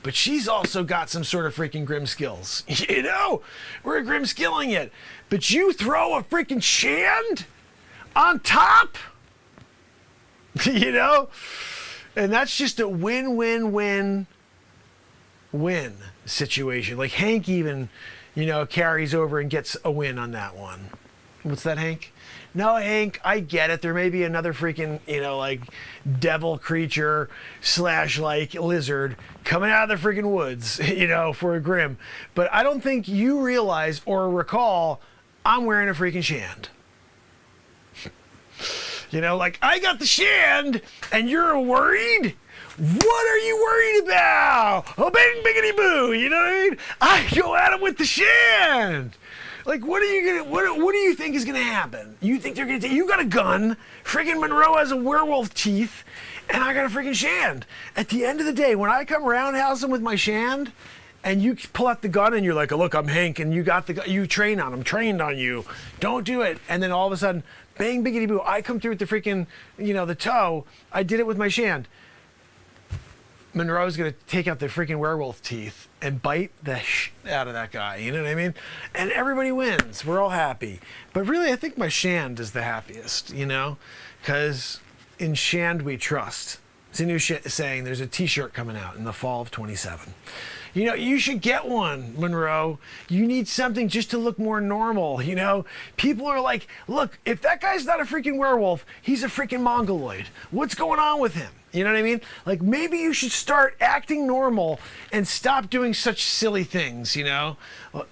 But she's also got some sort of freaking grim skills. You know? We're grim skilling it. But you throw a freaking Shand on top? You know? And that's just a win-win-win-win situation. Like Hank even, you know, carries over and gets a win on that one. What's that, Hank? No, Hank, I get it. There may be another freaking, like devil creature / like lizard coming out of the freaking woods, for a Grim. But I don't think you realize or recall I'm wearing a freaking shand. Like I got the shand and you're worried? What are you worried about? Oh, bang, biggity boo. You know what I mean? I go at him with the shand. Like, what do you think is gonna happen? You think they're gonna you got a gun, freaking Monroe has a werewolf teeth, and I got a freaking shand. At the end of the day, when I come roundhousing with my shand, and you pull out the gun and you're like, oh, look, I'm Hank, and you got the gun, you trained on you. Don't do it. And then all of a sudden, bang, biggity boo, I come through with the freaking, the toe. I did it with my shand. Monroe's gonna take out the freaking werewolf teeth and bite the out of that guy, you know what I mean? And everybody wins. We're all happy. But really, I think my shand is the happiest, because in shand we trust. It's a new saying. There's a t-shirt coming out in the fall of 27. You should get one, Monroe. You need something just to look more normal, People are like, look, if that guy's not a freaking werewolf, he's a freaking mongoloid. What's going on with him? You know what I mean? Like, maybe you should start acting normal and stop doing such silly things,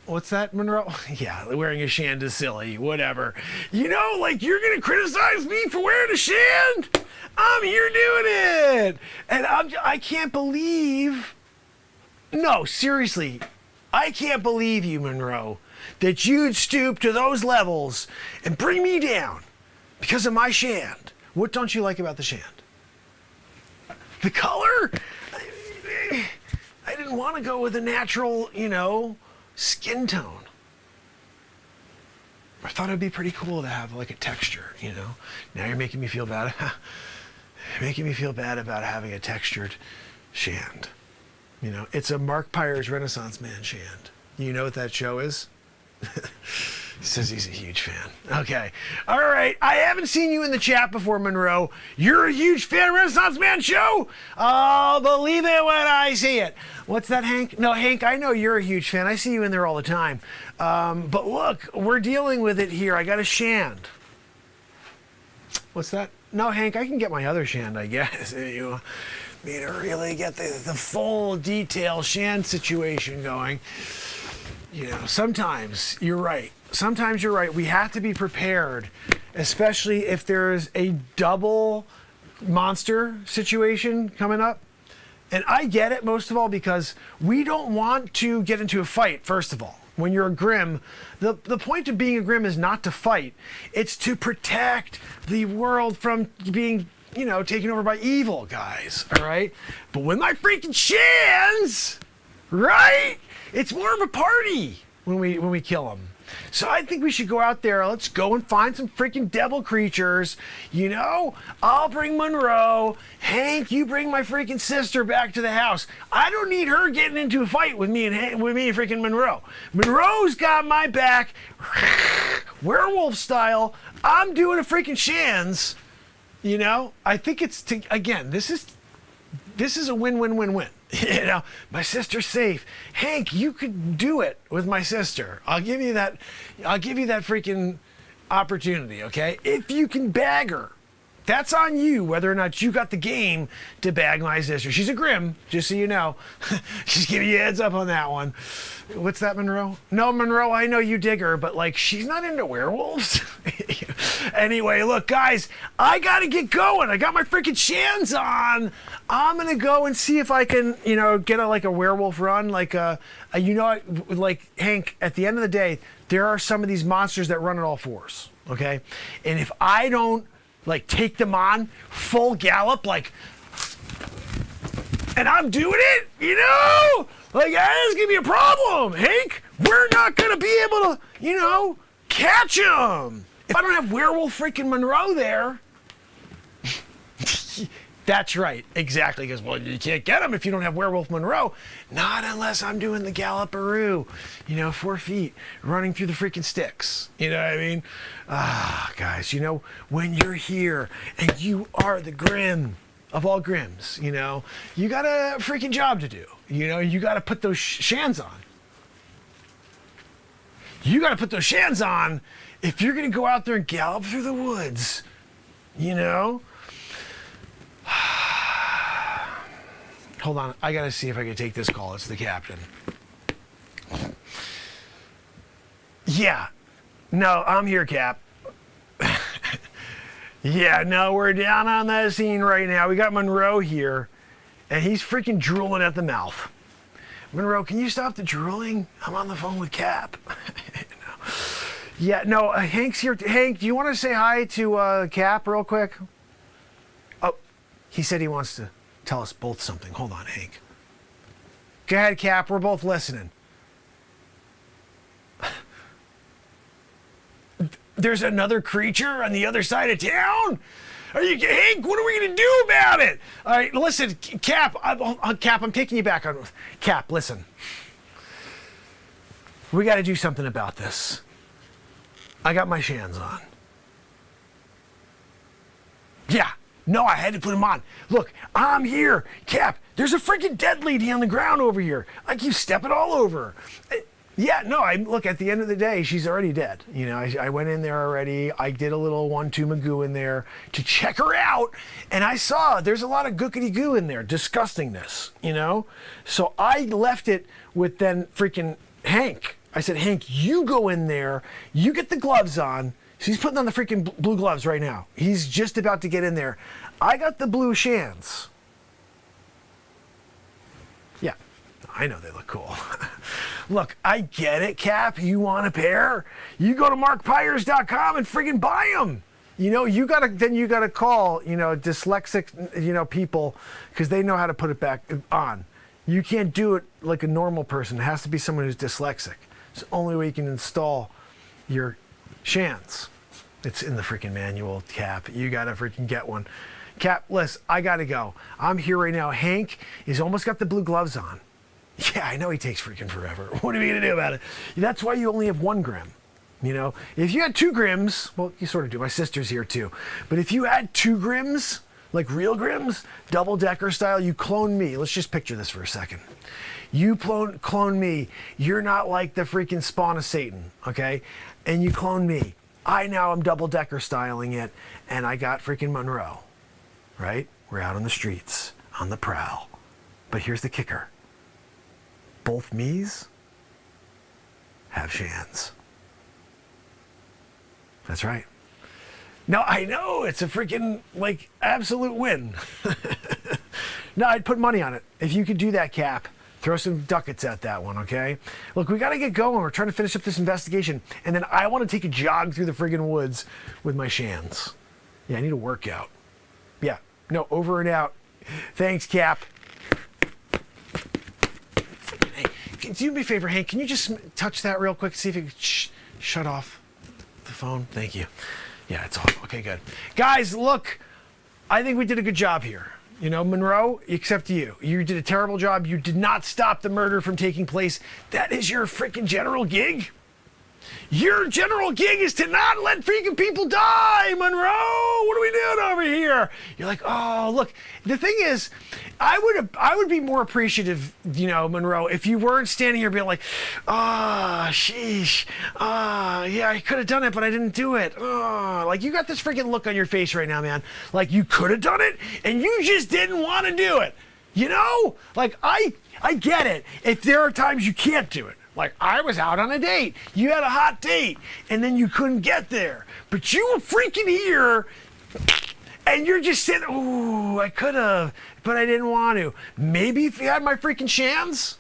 What's that, Monroe? Yeah, wearing a shand is silly, whatever. Like, you're going to criticize me for wearing a shand? I'm here doing it. And I can't believe... No, seriously, I can't believe you, Monroe, that you'd stoop to those levels and bring me down because of my shand. What don't you like about the shand? The color? I didn't want to go with a natural, skin tone. I thought it'd be pretty cool to have like a texture, Now you're making me feel bad. Making me feel bad about having a textured shand. It's a Mark Pires Renaissance Man shand. You know what that show is? He says he's a huge fan. Okay. All right. I haven't seen you in the chat before, Monroe. You're a huge fan of Renaissance Man show? I'll believe it when I see it. What's that, Hank? No, Hank, I know you're a huge fan. I see you in there all the time. But look, we're dealing with it here. I got a shand. What's that? No, Hank, I can get my other shand, I guess. You want me to really get the full detail shand situation going. Sometimes you're right. Sometimes you're right. We have to be prepared, especially if there's a double monster situation coming up. And I get it, most of all, because we don't want to get into a fight, first of all. When you're a Grim, the point of being a Grim is not to fight. It's to protect the world from being, taken over by evil guys, all right? But with my freaking shands, right? It's more of a party when we kill them. So I think we should go out there. Let's go and find some freaking devil creatures. I'll bring Monroe. Hank, you bring my freaking sister back to the house. I don't need her getting into a fight with me and freaking Monroe. Monroe's got my back, werewolf style. I'm doing a freaking shands. I think it's again. This is a win-win-win-win. My sister's safe. Hank, you could do it with my sister. I'll give you that freaking opportunity, okay? If you can bag her. That's on you, whether or not you got the game to bag my sister. She's a Grim, just so you know. Just giving you a heads up on that one. What's that, Monroe? No, Monroe, I know you dig her, but she's not into werewolves. Anyway, look, guys, I gotta get going. I got my freaking shands on. I'm gonna go and see if I can, get a werewolf run, like Hank. At the end of the day, there are some of these monsters that run at all fours. Okay, and if I don't take them on full gallop, and I'm doing it, that's gonna be a problem, Hank. We're not gonna be able to, catch them. If I don't have werewolf freaking Monroe there. That's right, exactly, because, you can't get them if you don't have werewolf Monroe. Not unless I'm doing the galloparoo, 4 feet, running through the freaking sticks. You know what I mean? Guys, when you're here and you are the Grim of all Grims, you got a freaking job to do. You got to put those shands on. You got to put those shans on if you're going to go out there and gallop through the woods, you know? Hold on. I got to see if I can take this call. It's the captain. Yeah. No, I'm here, Cap. Yeah, no, we're down on that scene right now. We got Monroe here, and he's freaking drooling at the mouth. Monroe, can you stop the drooling? I'm on the phone with Cap. No. Yeah, no, Hank's here. Hank, do you want to say hi to Cap real quick? Oh, he said he wants to tell us both something. Hold on, Hank. Go ahead, Cap. We're both listening. There's another creature on the other side of town? Are you, Hank, what are we going to do about it? All right, listen, Cap, I'm taking you back on. Cap, listen. We got to do something about this. I got my shans on. Yeah, no, I had to put them on. Look, I'm here. Cap, there's a freaking dead lady on the ground over here. I keep stepping all over her. Yeah, no, look, at the end of the day, she's already dead. You know, I went in there already. I did a little 1-2 Magoo in there to check her out. And I saw there's a lot of gookity goo in there, disgustingness, you know? So I left it with then freaking Hank. I said, Hank, you go in there, you get the gloves on. So he's putting on the freaking blue gloves right now. He's just about to get in there. I got the blue shans. Yeah, I know they look cool. Look, I get it, Cap. You want a pair? You go to markpires.com and friggin' buy them. You know, you gotta call, you know, dyslexic, you know, people, because they know how to put it back on. You can't do it like a normal person. It has to be someone who's dyslexic. It's the only way you can install your shans. It's in the freaking manual, Cap. You gotta freaking get one. Cap, listen, I gotta go. I'm here right now. Hank has almost got the blue gloves on. Yeah, I know he takes freaking forever. What are we gonna do about it? That's why you only have 1 gram. You know, if you had 2 grims, well, you sort of do. My sister's here too. But if you had 2 grims, like real grims, double-decker style, you clone me. Let's just picture this for a second. You clone me. You're not like the freaking spawn of Satan, okay? And you clone me. I now am double-decker styling it, and I got freaking Monroe, right? We're out on the streets, on the prowl. But here's the kicker. Both me's have shans. That's right. No, I know, it's a freaking, like, absolute win. No, I'd put money on it. If you could do that, Cap, throw some ducats at that one, okay? Look, we got to get going. We're trying to finish up this investigation. And then I want to take a jog through the friggin' woods with my shans. Yeah, I need a workout. Yeah, no, over and out. Thanks, Cap. Hey, do me a favor, Hank. Can you just touch that real quick? See if you can shut off the phone. Thank you. Yeah, it's off. Okay, good. Guys, look, I think we did a good job here. You know, Monroe, except you. You did a terrible job. You did not stop the murder from taking place. That is your freaking general gig. Your general gig is to not let freaking people die, Monroe. What are we doing over here? You're like, oh, look. The thing is, I would be more appreciative, you know, Monroe, if you weren't standing here being like, sheesh. Yeah, I could have done it, but I didn't do it. Like, you got this freaking look on your face right now, man. Like, you could have done it, and you just didn't want to do it. You know? Like, I get it. If there are times you can't do it. Like, I was out on a date. You had a hot date, and then you couldn't get there. But you were freaking here, and you're just sitting, ooh, I could have, but I didn't want to. Maybe if you had my freaking shans.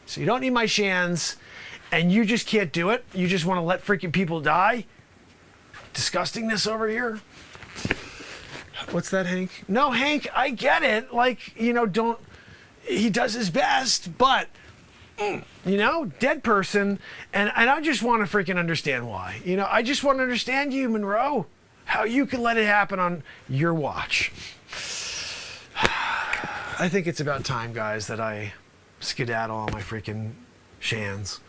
So you don't need my shans, and you just can't do it. You just want to let freaking people die. Disgustingness over here. What's that, Hank? No, Hank, I get it. Like, you know, he does his best, but, you know, dead person, and I just want to freaking understand why. You know, I just want to understand you, Monroe, how you can let it happen on your watch. I think it's about time, guys, that I skedaddle on my freaking shans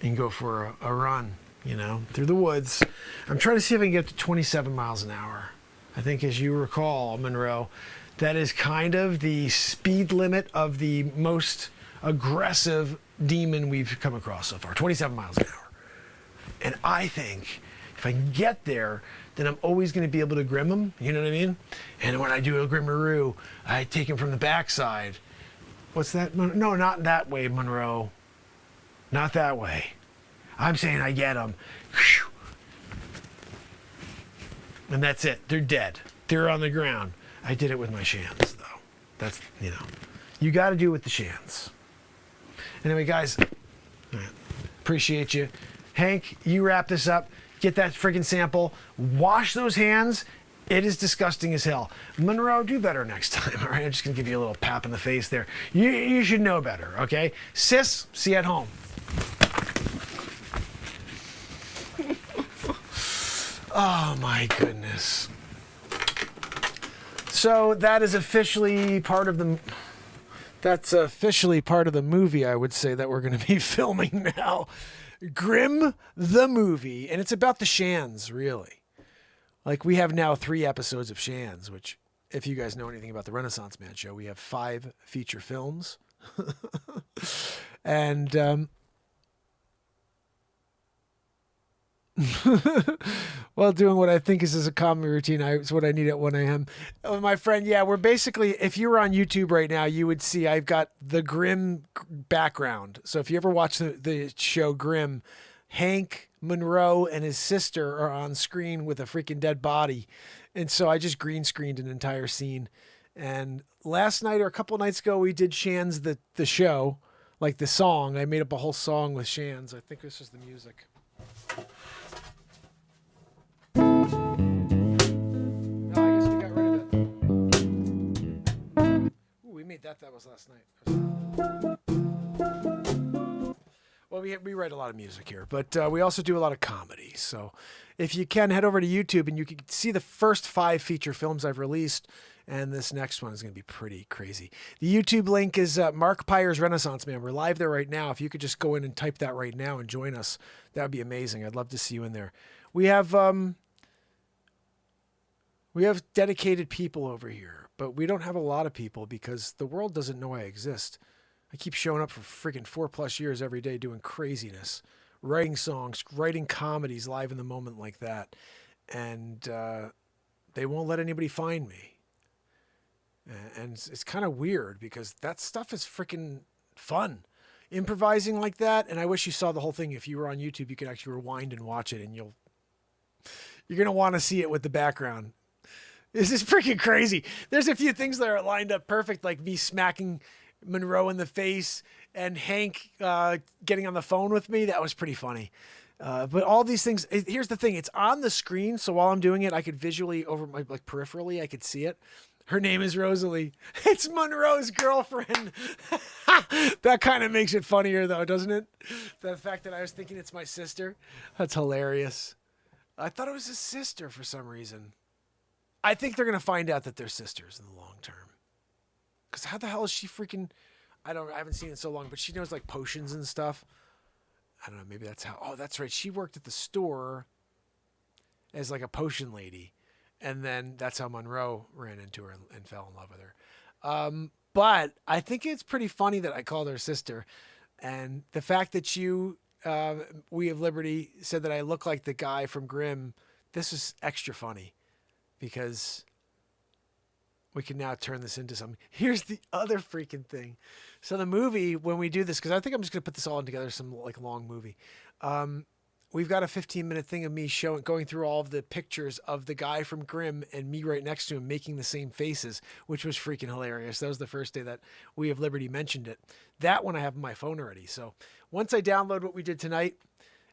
and go for a run, you know, through the woods. I'm trying to see if I can get to 27 miles an hour. I think, as you recall, Monroe, that is kind of the speed limit of the most aggressive demon we've come across so far, 27 miles an hour. And I think if I can get there, then I'm always going to be able to grim him, you know what I mean? And when I do a grimmaroo, I take him from the backside. What's that? No, not that way, Monroe. Not that way. I'm saying I get him. And that's it. They're dead. They're on the ground. I did it with my shans, though. That's, you got to do it with the shans. Anyway, guys, appreciate you. Hank, you wrap this up. Get that friggin' sample. Wash those hands. It is disgusting as hell. Monroe, do better next time, all right? I'm just going to give you a little pap in the face there. You should know better, okay? Sis, see you at home. Oh, my goodness. So that is officially part of the... That's officially part of the movie, I would say, that we're going to be filming now. Grimm the movie, and it's about the Shans, really. Like, we have now 3 episodes of Shans, which, if you guys know anything about the Renaissance Man show, we have 5 feature films. And, while doing what I think is a comedy routine, it's what I need at 1 a.m. My friend, yeah, we're basically, if you were on YouTube right now, you would see I've got the Grimm background. So if you ever watch the show Grimm, Hank Monroe and his sister are on screen with a freaking dead body. And so I just green screened an entire scene. And last night or a couple nights ago, we did Shans the show, like the song. I made up a whole song with Shans. I think this is the music. That was last night. Well, we write a lot of music here, but we also do a lot of comedy. So if you can, head over to YouTube and you can see the first 5 feature films I've released, and this next one is going to be pretty crazy. The YouTube link is Mark Pires Renaissance Man. We're live there right now. If you could just go in and type that right now and join us, that would be amazing. I'd love to see you in there. We have dedicated people over here. But we don't have a lot of people because the world doesn't know I exist. I keep showing up for freaking 4+ years every day doing craziness, writing songs, writing comedies live in the moment like that. And they won't let anybody find me. And it's kind of weird because that stuff is freaking fun. Improvising like that. And I wish you saw the whole thing. If you were on YouTube, you could actually rewind and watch it and you're going to want to see it with the background. This is freaking crazy. There's a few things that are lined up perfect, like me smacking Monroe in the face and Hank getting on the phone with me. That was pretty funny. But all these things, here's the thing. It's on the screen, so while I'm doing it, I could visually, over my peripherally, I could see it. Her name is Rosalie. It's Monroe's girlfriend. That kind of makes it funnier, though, doesn't it? The fact that I was thinking it's my sister. That's hilarious. I thought it was his sister for some reason. I think they're going to find out that they're sisters in the long term. Because how the hell is she freaking... I haven't seen it in so long, but she knows like potions and stuff. I don't know, maybe that's how... Oh, that's right. She worked at the store as like a potion lady. And then that's how Monroe ran into her and fell in love with her. But I think it's pretty funny that I called her sister. And the fact that you, We of Liberty, said that I look like the guy from Grimm, this is extra funny. Because we can now turn this into something. Here's the other freaking thing. So the movie, when we do this, because I think I'm just going to put this all in together, some like long movie. We've got a 15-minute thing of me going through all of the pictures of the guy from Grimm and me right next to him making the same faces, which was freaking hilarious. That was the first day that We of Liberty mentioned it. That one I have on my phone already. So once I download what we did tonight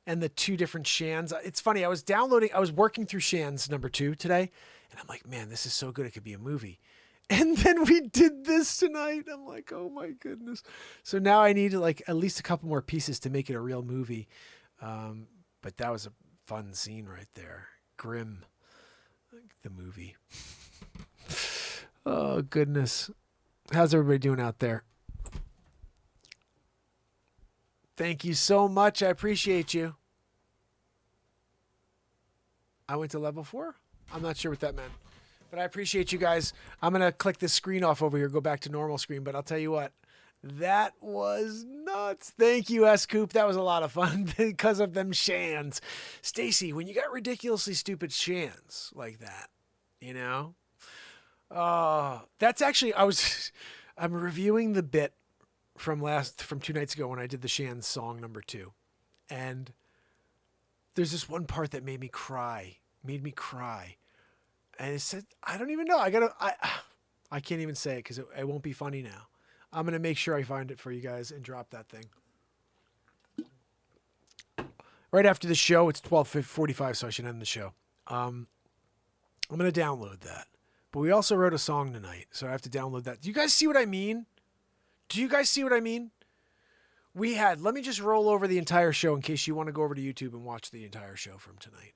and the 2 different Shans, it's funny. I was working through Shans number 2 today. And I'm like, man, this is so good. It could be a movie. And then we did this tonight. I'm like, oh my goodness. So now I need like at least a couple more pieces to make it a real movie. But that was a fun scene right there. Grimm, the movie. Oh goodness. How's everybody doing out there? Thank you so much. I appreciate you. I went to level 4. I'm not sure what that meant, but I appreciate you guys. I'm going to click this screen off over here, go back to normal screen, but I'll tell you what, That was nuts. Thank you, S. Coop. That was a lot of fun because of them shans. Stacy, when you got ridiculously stupid shans like that, you know? That's actually, I'm reviewing the bit from 2 nights ago when I did the Shan song number 2. And there's this one part that made me cry. And it said, I don't even know. I can't even say it because it won't be funny now. I'm going to make sure I find it for you guys and drop that thing. Right after the show, it's 12:45, so I should end the show. I'm going to download that. But we also wrote a song tonight, so I have to download that. Do you guys see what I mean? Let me just roll over the entire show in case you want to go over to YouTube and watch the entire show from tonight.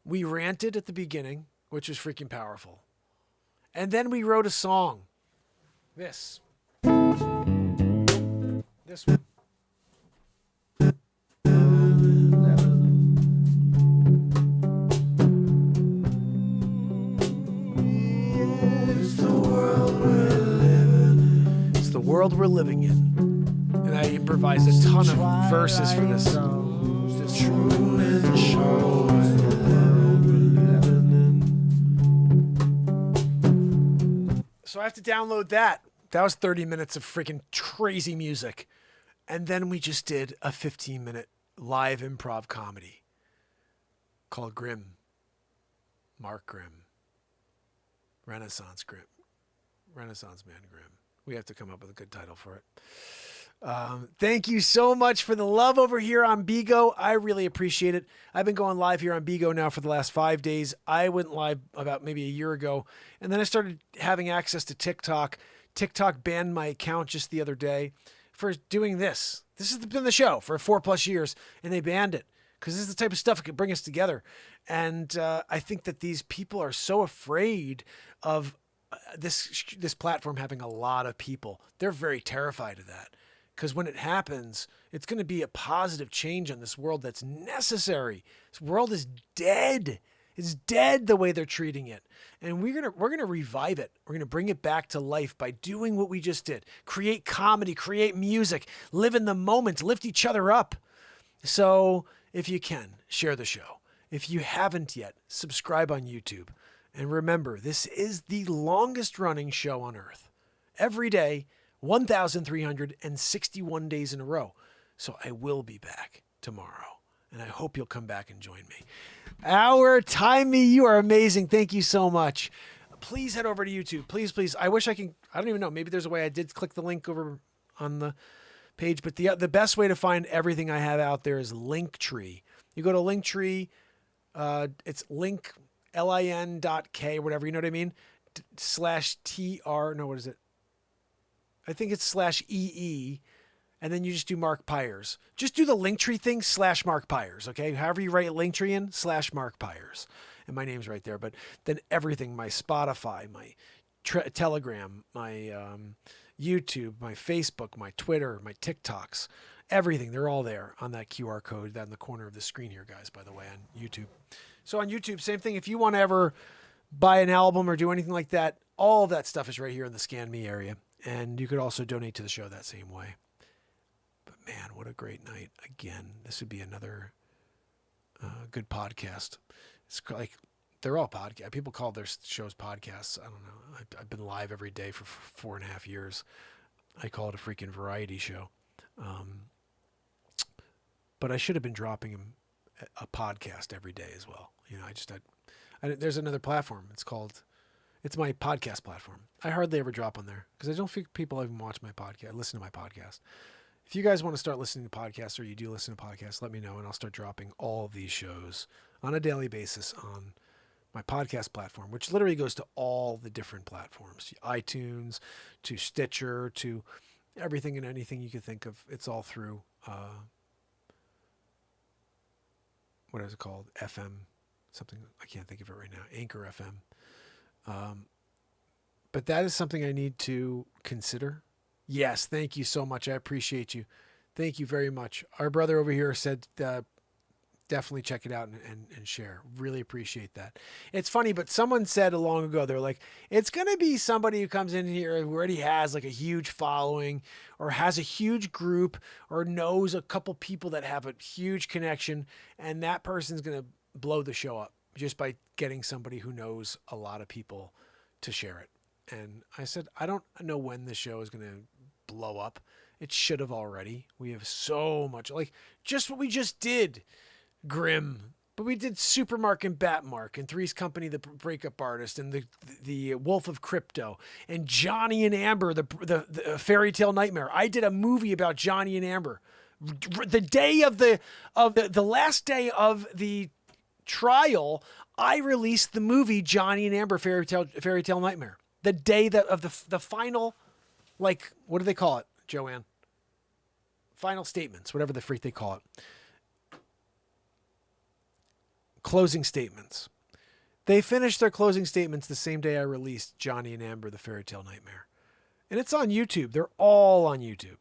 We ranted at the beginning, which was freaking powerful. And then we wrote a song. This one. It's the world we're living in. And I improvised a ton of verses for this. So I have to download that. That was 30 minutes of freaking crazy music. And then we just did a 15-minute live improv comedy called Grimm. Mark Grimm. Renaissance Man Grimm. We have to come up with a good title for it. Thank you so much for the love over here on Bigo. I really appreciate it. I've been going live here on Bigo now for the last 5 days. I went live about maybe a year ago, and then I started having access to TikTok. TikTok banned my account just the other day for doing this. This has been the show for 4+ years, and they banned it because this is the type of stuff that could bring us together. And I think that these people are so afraid of this platform having a lot of people. They're very terrified of that. Because when it happens, it's going to be a positive change on this world that's necessary. This world is dead. It's dead the way they're treating it. And we're gonna revive it. We're gonna bring it back to life by doing what we just did. Create comedy, create music, live in the moment, lift each other up. So if you can, share the show. If you haven't yet, subscribe on YouTube. And remember, this is the longest running show on earth. Every day, 1,361 days in a row. So I will be back tomorrow. And I hope you'll come back and join me. Our Timey, you are amazing. Thank you so much. Please head over to YouTube. Please. I wish I don't even know. Maybe there's a way. I did click the link over on the page. But the best way to find everything I have out there is Linktree. You go to Linktree. It's link, lin.k, whatever. You know what I mean? /tr. No, what is it? I think it's /EE, and then you just do Mark Pires. Just do the Linktree thing /Mark Pires, okay? However you write Linktree in, /Mark Pires. And my name's right there. But then everything, my Spotify, my Telegram, my YouTube, my Facebook, my Twitter, my TikToks, everything, they're all there on that QR code that in the corner of the screen here, guys, by the way, on YouTube. So on YouTube, same thing. If you want to ever buy an album or do anything like that, all of that stuff is right here in the Scan Me area. And you could also donate to the show that same way. But man, what a great night. Again, this would be another good podcast. It's like, they're all podcasts. People call their shows podcasts. I don't know. I've been live every day for 4.5 years. I call it a freaking variety show. But I should have been dropping a podcast every day as well. You know, there's another platform. It's my podcast platform. I hardly ever drop on there because I don't think people even watch my podcast, listen to my podcast. If you guys want to start listening to podcasts or you do listen to podcasts, let me know and I'll start dropping all of these shows on a daily basis on my podcast platform, which literally goes to all the different platforms, iTunes, to Stitcher, to everything and anything you could think of. It's all through, what is it called? FM, something, I can't think of it right now. Anchor FM. But that is something I need to consider. Yes, thank you so much. I appreciate you. Thank you very much. Our brother over here said, definitely check it out and share. Really appreciate that. It's funny, but someone said long ago, they're like, it's going to be somebody who comes in here who already has like a huge following or has a huge group or knows a couple people that have a huge connection. And that person's going to blow the show up just by getting somebody who knows a lot of people to share it. And I said, I don't know when the show is going to blow up. It should have already. We have so much, like just what we just did, Grimm. But we did Supermark and Batmark and Three's Company, the breakup artist, and the Wolf of Crypto, and Johnny and Amber, the fairy tale nightmare. I did a movie about Johnny and Amber. The day of the last day of the trial, I released the movie Johnny and Amber fairy tale nightmare. The day of the final, like, what do they call it, Joanne? Final statements, whatever the freak they call it. Closing statements. They finished their closing statements the same day I released Johnny and Amber, the fairy tale nightmare. And it's on YouTube. They're all on YouTube.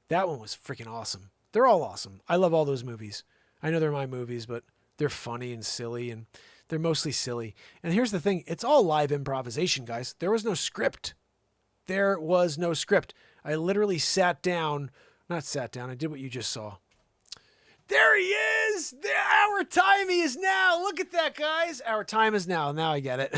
That one was freaking awesome. They're all awesome. I love all those movies. I know they're my movies, but they're funny and silly, and they're mostly silly. And here's the thing. It's all live improvisation, guys. There was no script. There was no script. I literally I did what you just saw. There he is! Our time is now! Look at that, guys! Our time is now. Now I get it.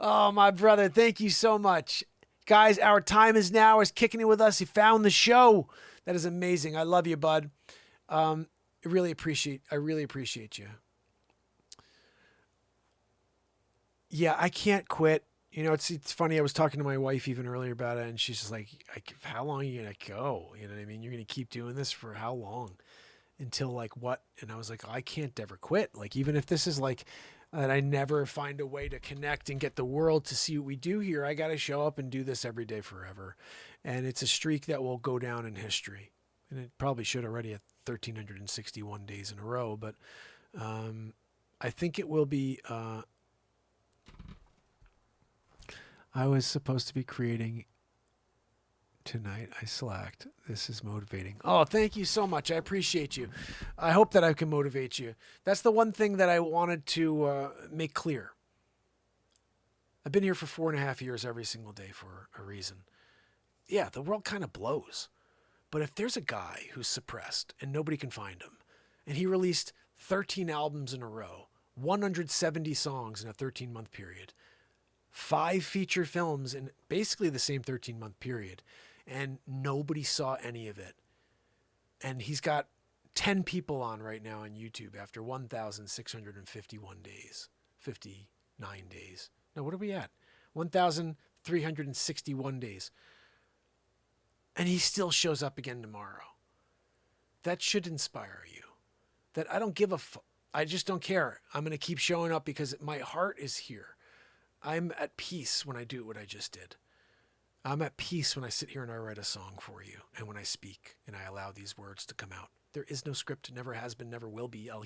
Oh, my brother, thank you so much. Guys, our time is now. Is kicking it with us. He found the show. That is amazing. I love you, bud. I really appreciate you. Yeah, I can't quit. You know, it's funny. I was talking to my wife even earlier about it, and she's just like, how long are you going to go? You know what I mean? You're going to keep doing this for how long? Until like what? And I was like, I can't ever quit. Like, even if this is like, that I never find a way to connect and get the world to see what we do here, I got to show up and do this every day forever. And it's a streak that will go down in history. And it probably should already at 1,361 days in a row. But I think it will be... I was supposed to be creating tonight. I slacked. This is motivating. Oh, thank you so much. I appreciate you. I hope that I can motivate you. That's the one thing that I wanted to make clear. I've been here for 4.5 years every single day for a reason. Yeah, the world kind of blows. But if there's a guy who's suppressed and nobody can find him, and he released 13 albums in a row, 170 songs in a 13-month period, 5 feature films in basically the same 13-month period, and nobody saw any of it. And he's got 10 people on right now on YouTube after 1,651 days, 59 days. No, what are we at? 1,361 days. And he still shows up again tomorrow. That should inspire you. That I don't give a I just don't care. I'm going to keep showing up because my heart is here. I'm at peace when I do what I just did. I'm at peace when I sit here and I write a song for you and when I speak and I allow these words to come out. There is no script, never has been, never will be. I'll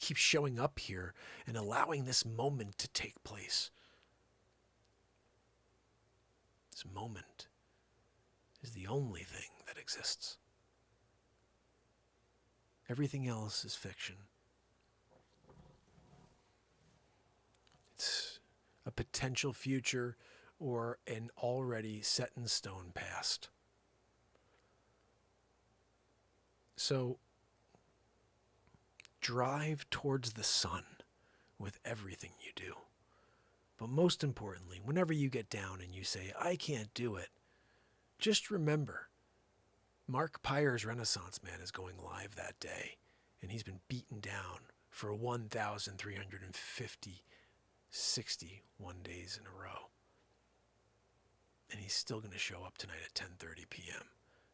keep showing up here and allowing this moment to take place. This moment is the only thing that exists. Everything else is fiction. It's a potential future or an already set in stone past. So drive towards the sun with everything you do. But most importantly, whenever you get down and you say, I can't do it, just remember, Mark Pires Renaissance Man is going live that day, and he's been beaten down for 1,361 days in a row. And he's still going to show up tonight at 10:30 p.m.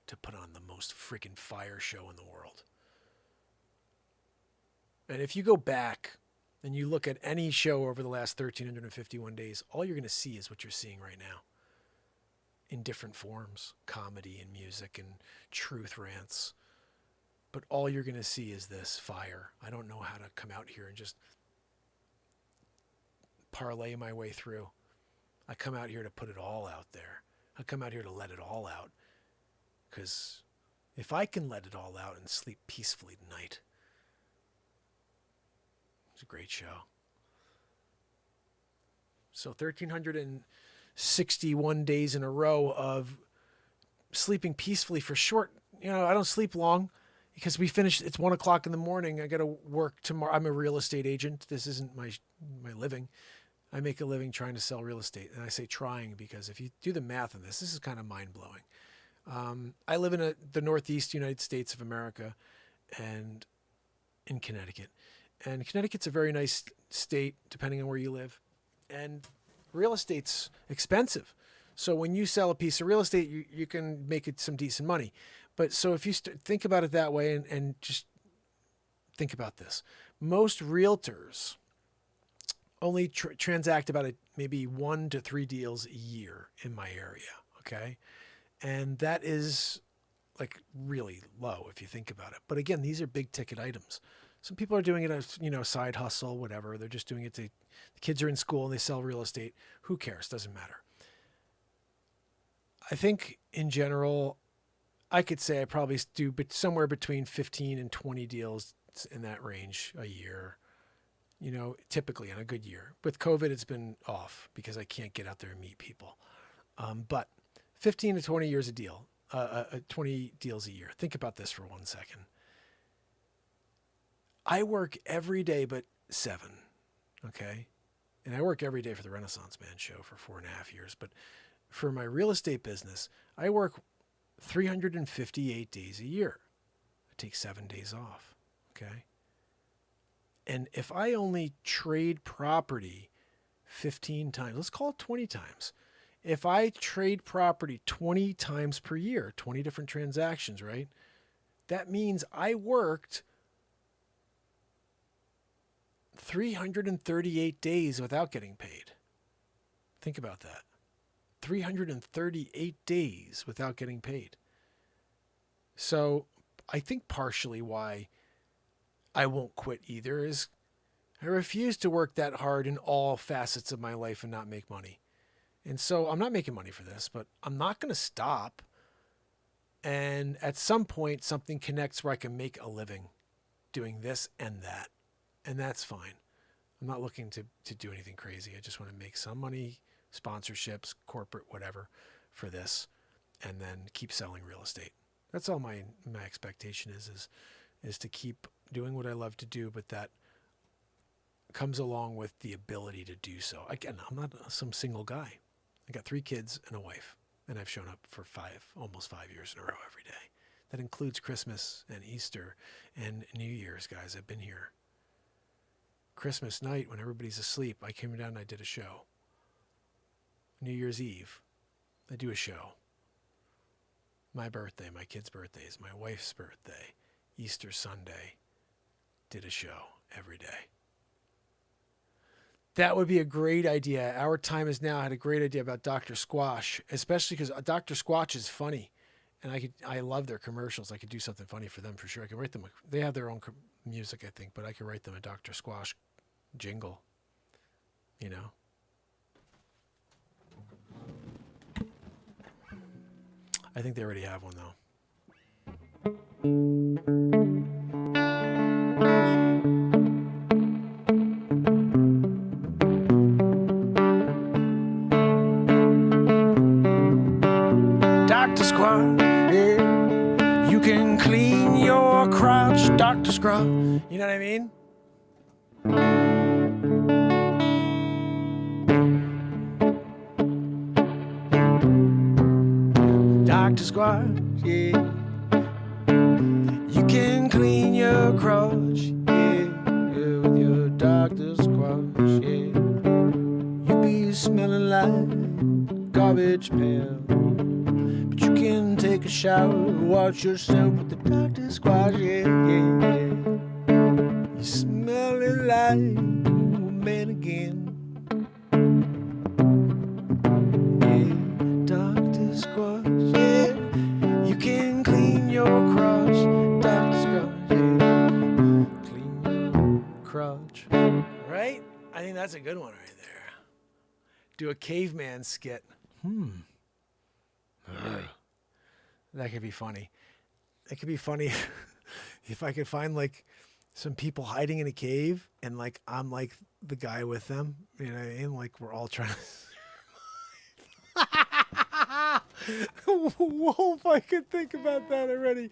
to put on the most freaking fire show in the world. And if you go back and you look at any show over the last 1,351 days, all you're going to see is what you're seeing right now. In different forms, comedy and music and truth rants. But all you're going to see is this fire. I don't know how to come out here and just parlay my way through. I come out here to put it all out there. I come out here to let it all out. Because if I can let it all out and sleep peacefully tonight, It's a great show. So 1,361 days in a row of sleeping peacefully for short. I don't sleep long because we finished. It's 1 o'clock in the morning. I got to work tomorrow. I'm a real estate agent. This isn't my living. I make a living trying to sell real estate. And I say trying because if you do the math on this is kind of mind blowing. I live in the Northeast United States of America and in Connecticut. And Connecticut's a very nice state, depending on where you live. And real estate's expensive. So when you sell a piece of real estate, you can make it some decent money. But so if you think about it that way and just think about this. Most realtors only transact about maybe 1 to 3 deals a year in my area, okay? And that is like really low if you think about it. But again, these are big ticket items. Some people are doing it as, side hustle, whatever. They're just doing it the kids are in school and they sell real estate. Who cares? Doesn't matter. I think in general, I could say I probably do somewhere between 15 and 20 deals in that range a year, typically in a good year. With COVID, it's been off because I can't get out there and meet people. But 15 to 20 years a deal, 20 deals a year. Think about this for 1 second. I work every day but 7, okay? And I work every day for the Renaissance Man show for 4.5 years. But for my real estate business, I work 358 days a year. I take 7 days off, okay? And if I only trade property 15 times, let's call it 20 times. If I trade property 20 times per year, 20 different transactions, right? That means I worked 338 days without getting paid. Think about that. 338 days without getting paid. So I think partially why I won't quit either is I refuse to work that hard in all facets of my life and not make money. And so I'm not making money for this, but I'm not going to stop. And at some point, something connects where I can make a living doing this and that. And that's fine. I'm not looking to do anything crazy. I just want to make some money, sponsorships, corporate, whatever, for this, and then keep selling real estate. That's all my expectation is to keep doing what I love to do, but that comes along with the ability to do so. Again, I'm not some single guy. I got 3 kids and a wife, and I've shown up for almost 5 years in a row every day. That includes Christmas and Easter and New Year's, guys. I've been here. Christmas night, when everybody's asleep, I came down and I did a show. New Year's Eve, I do a show. My birthday, my kids' birthdays, my wife's birthday, Easter Sunday, did a show every day. That would be a great idea. Our Time Is Now had a great idea about Dr. Squash, especially because Dr. Squash is funny. And I love their commercials. I could do something funny for them for sure. I could write them. They have their own music, I think, but I could write them a Dr. Squash jingle, I think they already have one, though. Dr. Squash, yeah, you can clean your crotch, Dr. Squash. You know what I mean? Dr. Squash, yeah. You can clean your crotch, yeah, with your Dr. Squash, yeah. You be smelling like garbage pail, but you can take a shower, wash yourself with the Dr. Squash, yeah, yeah, yeah. You smelling like a man again. Squash, yeah. You can clean your crotch, Dr. Squash, yeah. Clean your crotch. Right? I think that's a good one right there. Do a caveman skit. That could be funny. It could be funny if I could find like some people hiding in a cave, and like I'm like the guy with them. You know what I mean? Like we're all trying to. Wolf, I could think about that already.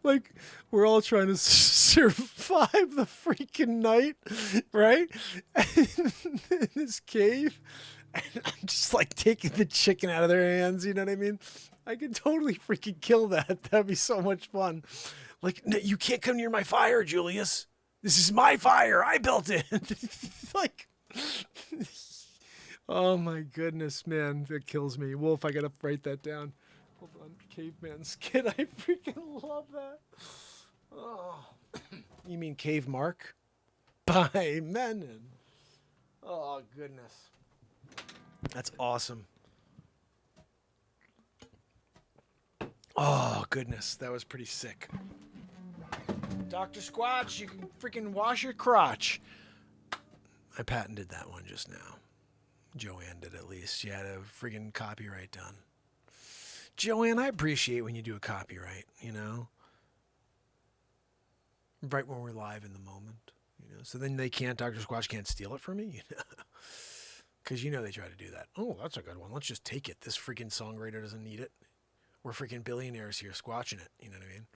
Like we're all trying to survive the freaking night, right? In this cave, and I'm just like taking the chicken out of their hands. You know what I mean? I could totally freaking kill that. That'd be so much fun. Like, no, you can't come near my fire, Julius. This is my fire. I built it. Like. Oh my goodness, man, that kills me. Wolf, I gotta write that down. Hold on, caveman skit. I freaking love that. Oh, you mean Cave Mark? By Menon. Oh goodness, that's awesome. Oh goodness, that was pretty sick. Dr. Squatch, you can freaking wash your crotch. I patented that one just now. Joanne did, at least. She had a friggin' copyright done. Joanne, I appreciate when you do a copyright, you know? Right when we're live in the moment, you know? So then Dr. Squatch can't steal it from me, you know? Because you know they try to do that. Oh, that's a good one. Let's just take it. This freaking songwriter doesn't need it. We're freaking billionaires here squatching it, you know what I mean?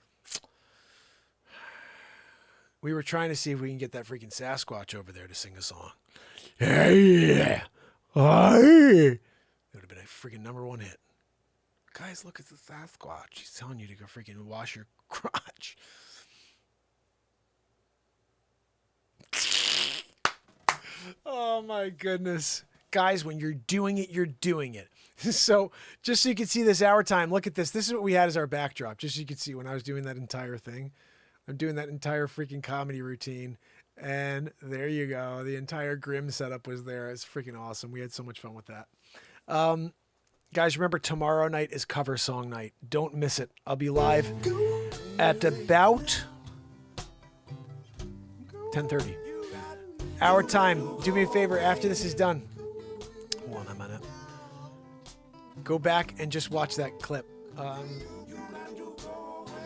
We were trying to see if we can get that freaking Sasquatch over there to sing a song. Hey! It would have been a freaking #1 hit. Guys, look at the Sasquatch. He's telling you to go freaking wash your crotch. Oh my goodness. Guys, when you're doing it, you're doing it. So just so you can see this hour time, look at this. This is what we had as our backdrop. Just so you can see when I was doing that entire thing. I'm doing that entire freaking comedy routine. And there you go. The entire Grimm setup was there. It's freaking awesome. We had so much fun with that. Guys, remember tomorrow night is cover song night. Don't miss it. I'll be live at about 10:30. Our time. Do me a favor after this is done. Hold on a minute. Go back and just watch that clip.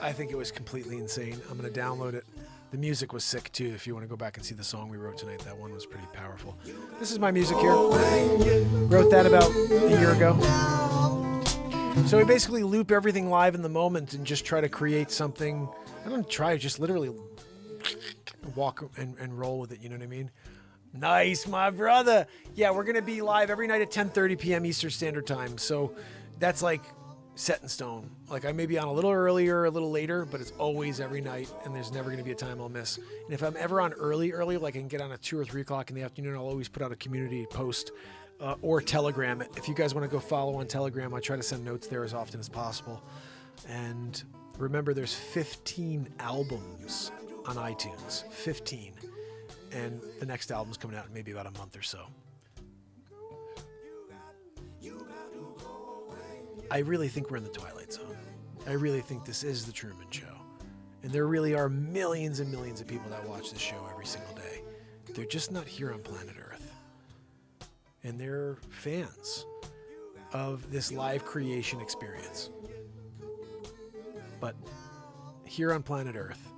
I think it was completely insane. I'm going to download it. The music was sick too. If you want to go back and see the song we wrote tonight, that one was pretty powerful. This is my music here. Wrote that about a year ago. So we basically loop everything live in the moment and just try to create something. I don't try, just literally walk and roll with it. You know what I mean? Nice, my brother. Yeah, we're going to be live every night at 10:30 p.m. Eastern Standard Time. So that's like set in stone. Like I may be on a little earlier, a little later, but it's always every night, and there's never going to be a time I'll miss. And if I'm ever on early, like I can get on at 2 or 3 o'clock in the afternoon, I'll always put out a community post or Telegram. If you guys want to go follow on Telegram, I try to send notes there as often as possible. And remember, there's 15 albums on iTunes. 15. And the next album's coming out in maybe about a month or so. I really think we're in the Twilight Zone. I really think this is the Truman Show. And there really are millions and millions of people that watch this show every single day. They're just not here on planet Earth. And they're fans of this live creation experience. But here on planet Earth,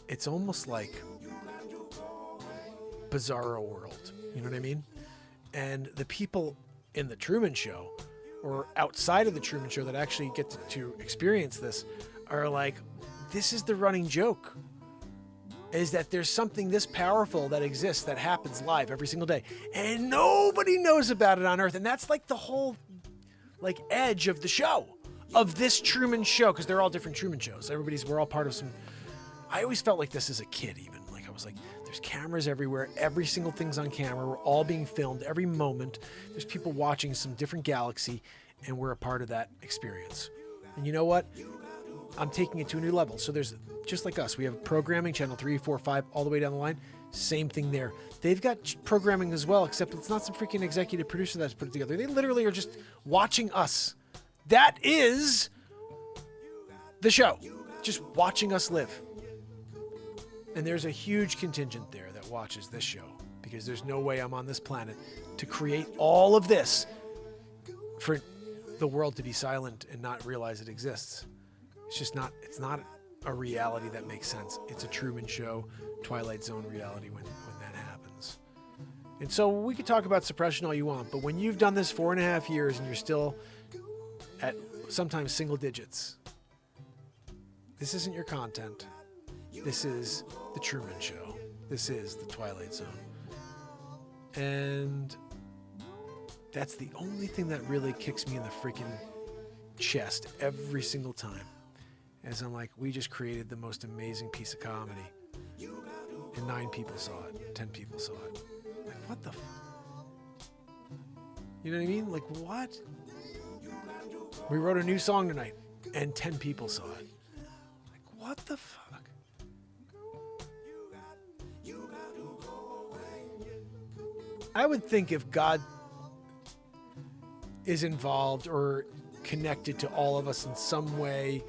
it's almost like Bizarro World. You know what I mean? And the people in the Truman Show or outside of the Truman Show that actually get to experience this are like, this is the running joke, is that there's something this powerful that exists that happens live every single day and nobody knows about it on Earth. And that's like the whole like edge of the show, of this Truman Show, because they're all different Truman shows. We're all part of some. I always felt like this as a kid, even. Like I was like, there's cameras everywhere. Every single thing's on camera. We're all being filmed every moment. There's people watching some different galaxy, and we're a part of that experience. And you know what? I'm taking it to a new level. So there's, just like us, we have programming, channel 3, 4, 5, all the way down the line. Same thing there. They've got programming as well, except it's not some freaking executive producer that's put it together. They literally are just watching us. That is the show. Just watching us live. And there's a huge contingent there that watches this show, because there's no way I'm on this planet to create all of this for the world to be silent and not realize it exists. It's just not, a reality that makes sense. It's a Truman Show, Twilight Zone reality when that happens. And so we could talk about suppression all you want, but when you've done this 4.5 years and you're still at sometimes single digits, this isn't your content. This is the Truman Show. This is the Twilight Zone. And that's the only thing that really kicks me in the freaking chest every single time. As I'm like, we just created the most amazing piece of comedy. And 9 people saw it. 10 people saw it. Like, what the You know what I mean? Like, what? We wrote a new song tonight, and 10 people saw it. Like, what the fuck? I would think if God is involved or connected to all of us in some way,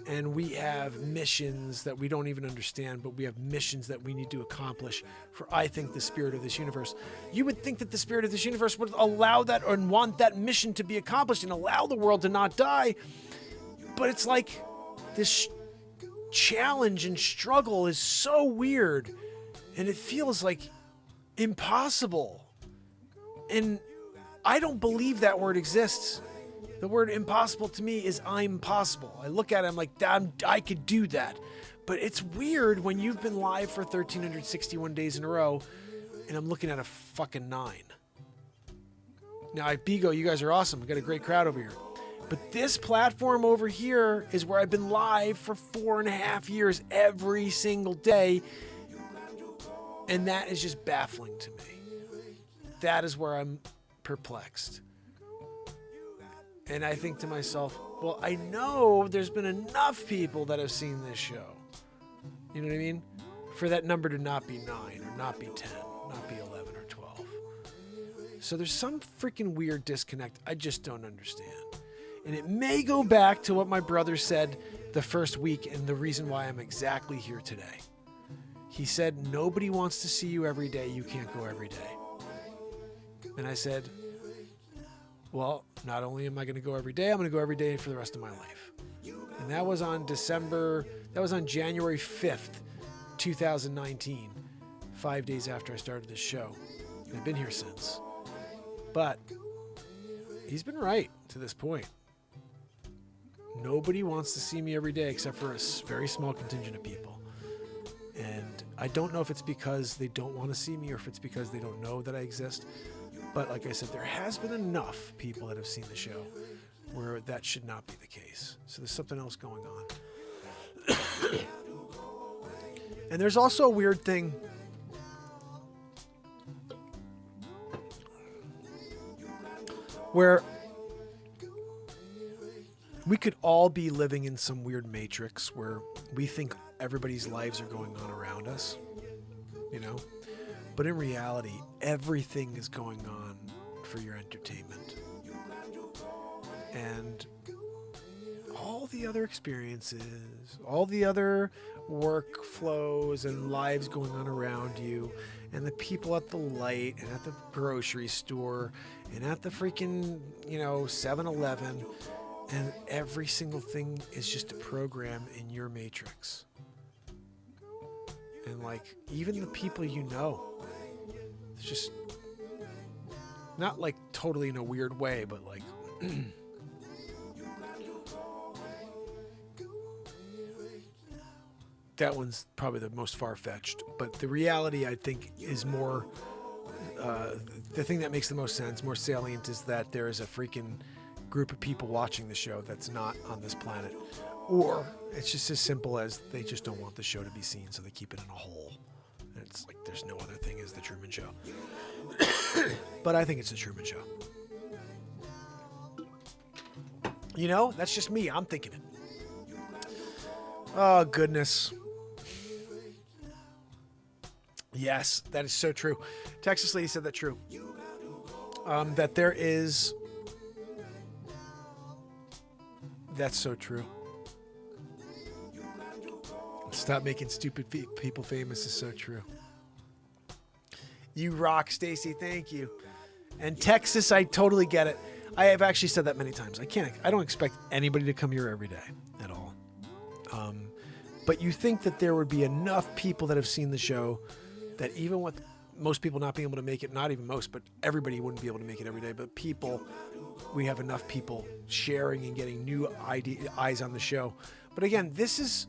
and we have missions that we don't even understand, but we have missions that we need to accomplish for, I think, the spirit of this universe. You would think that the spirit of this universe would allow that and want that mission to be accomplished and allow the world to not die. But it's like this challenge and struggle is so weird, and it feels like impossible. And I don't believe that word exists. The word impossible to me is I'm possible. I look at it, I'm like, I could do that. But it's weird when you've been live for 1,361 days in a row, and I'm looking at a fucking 9. Now, at Bigo, you guys are awesome. We've got a great crowd over here. But this platform over here is where I've been live for 4.5 years every single day. And that is just baffling to me. That is where I'm perplexed. And I think to myself, well, I know there's been enough people that have seen this show. You know what I mean? For that number to not be 9 or not be 10, not be 11 or 12. So there's some freaking weird disconnect I just don't understand. And it may go back to what my brother said the first week and the reason why I'm exactly here today. He said, nobody wants to see you every day. You can't go every day. And I said, well, not only am I going to go every day, I'm going to go every day for the rest of my life. And that was on January 5th, 2019, 5 days after I started this show. And I've been here since. But he's been right to this point. Nobody wants to see me every day except for a very small contingent of people. And I don't know if it's because they don't want to see me or if it's because they don't know that I exist. But like I said, there has been enough people that have seen the show where that should not be the case. So there's something else going on. And there's also a weird thing. Where we could all be living in some weird matrix where we think everybody's lives are going on around us, you know? But in reality, everything is going on for your entertainment. And all the other experiences, all the other workflows and lives going on around you, and the people at the light and at the grocery store and at the freaking, 7-Eleven, and every single thing is just a program in your matrix. And like, even the people you know, it's just not like totally in a weird way, but like that one's probably the most far-fetched. But the reality, I think, is more the thing that makes the most sense, more salient, is that there is a freaking group of people watching the show that's not on this planet. Or it's just as simple as they just don't want the show to be seen, so they keep it in a hole. And it's like there's no other thing as the Truman Show. But I think it's the Truman Show. That's just me. I'm thinking it. Oh, goodness. Yes, that is so true. Texas Lady said that true. That there is... That's so true. Stop making stupid people famous is so true. You rock, Stacy. Thank you. And Texas, I totally get it. I have actually said that many times. I don't expect anybody to come here every day at all. but you think that there would be enough people that have seen the show that even with most people not being able to make it, not even most, but everybody wouldn't be able to make it every day, but people, we have enough people sharing and getting new eyes on the show. But again, this is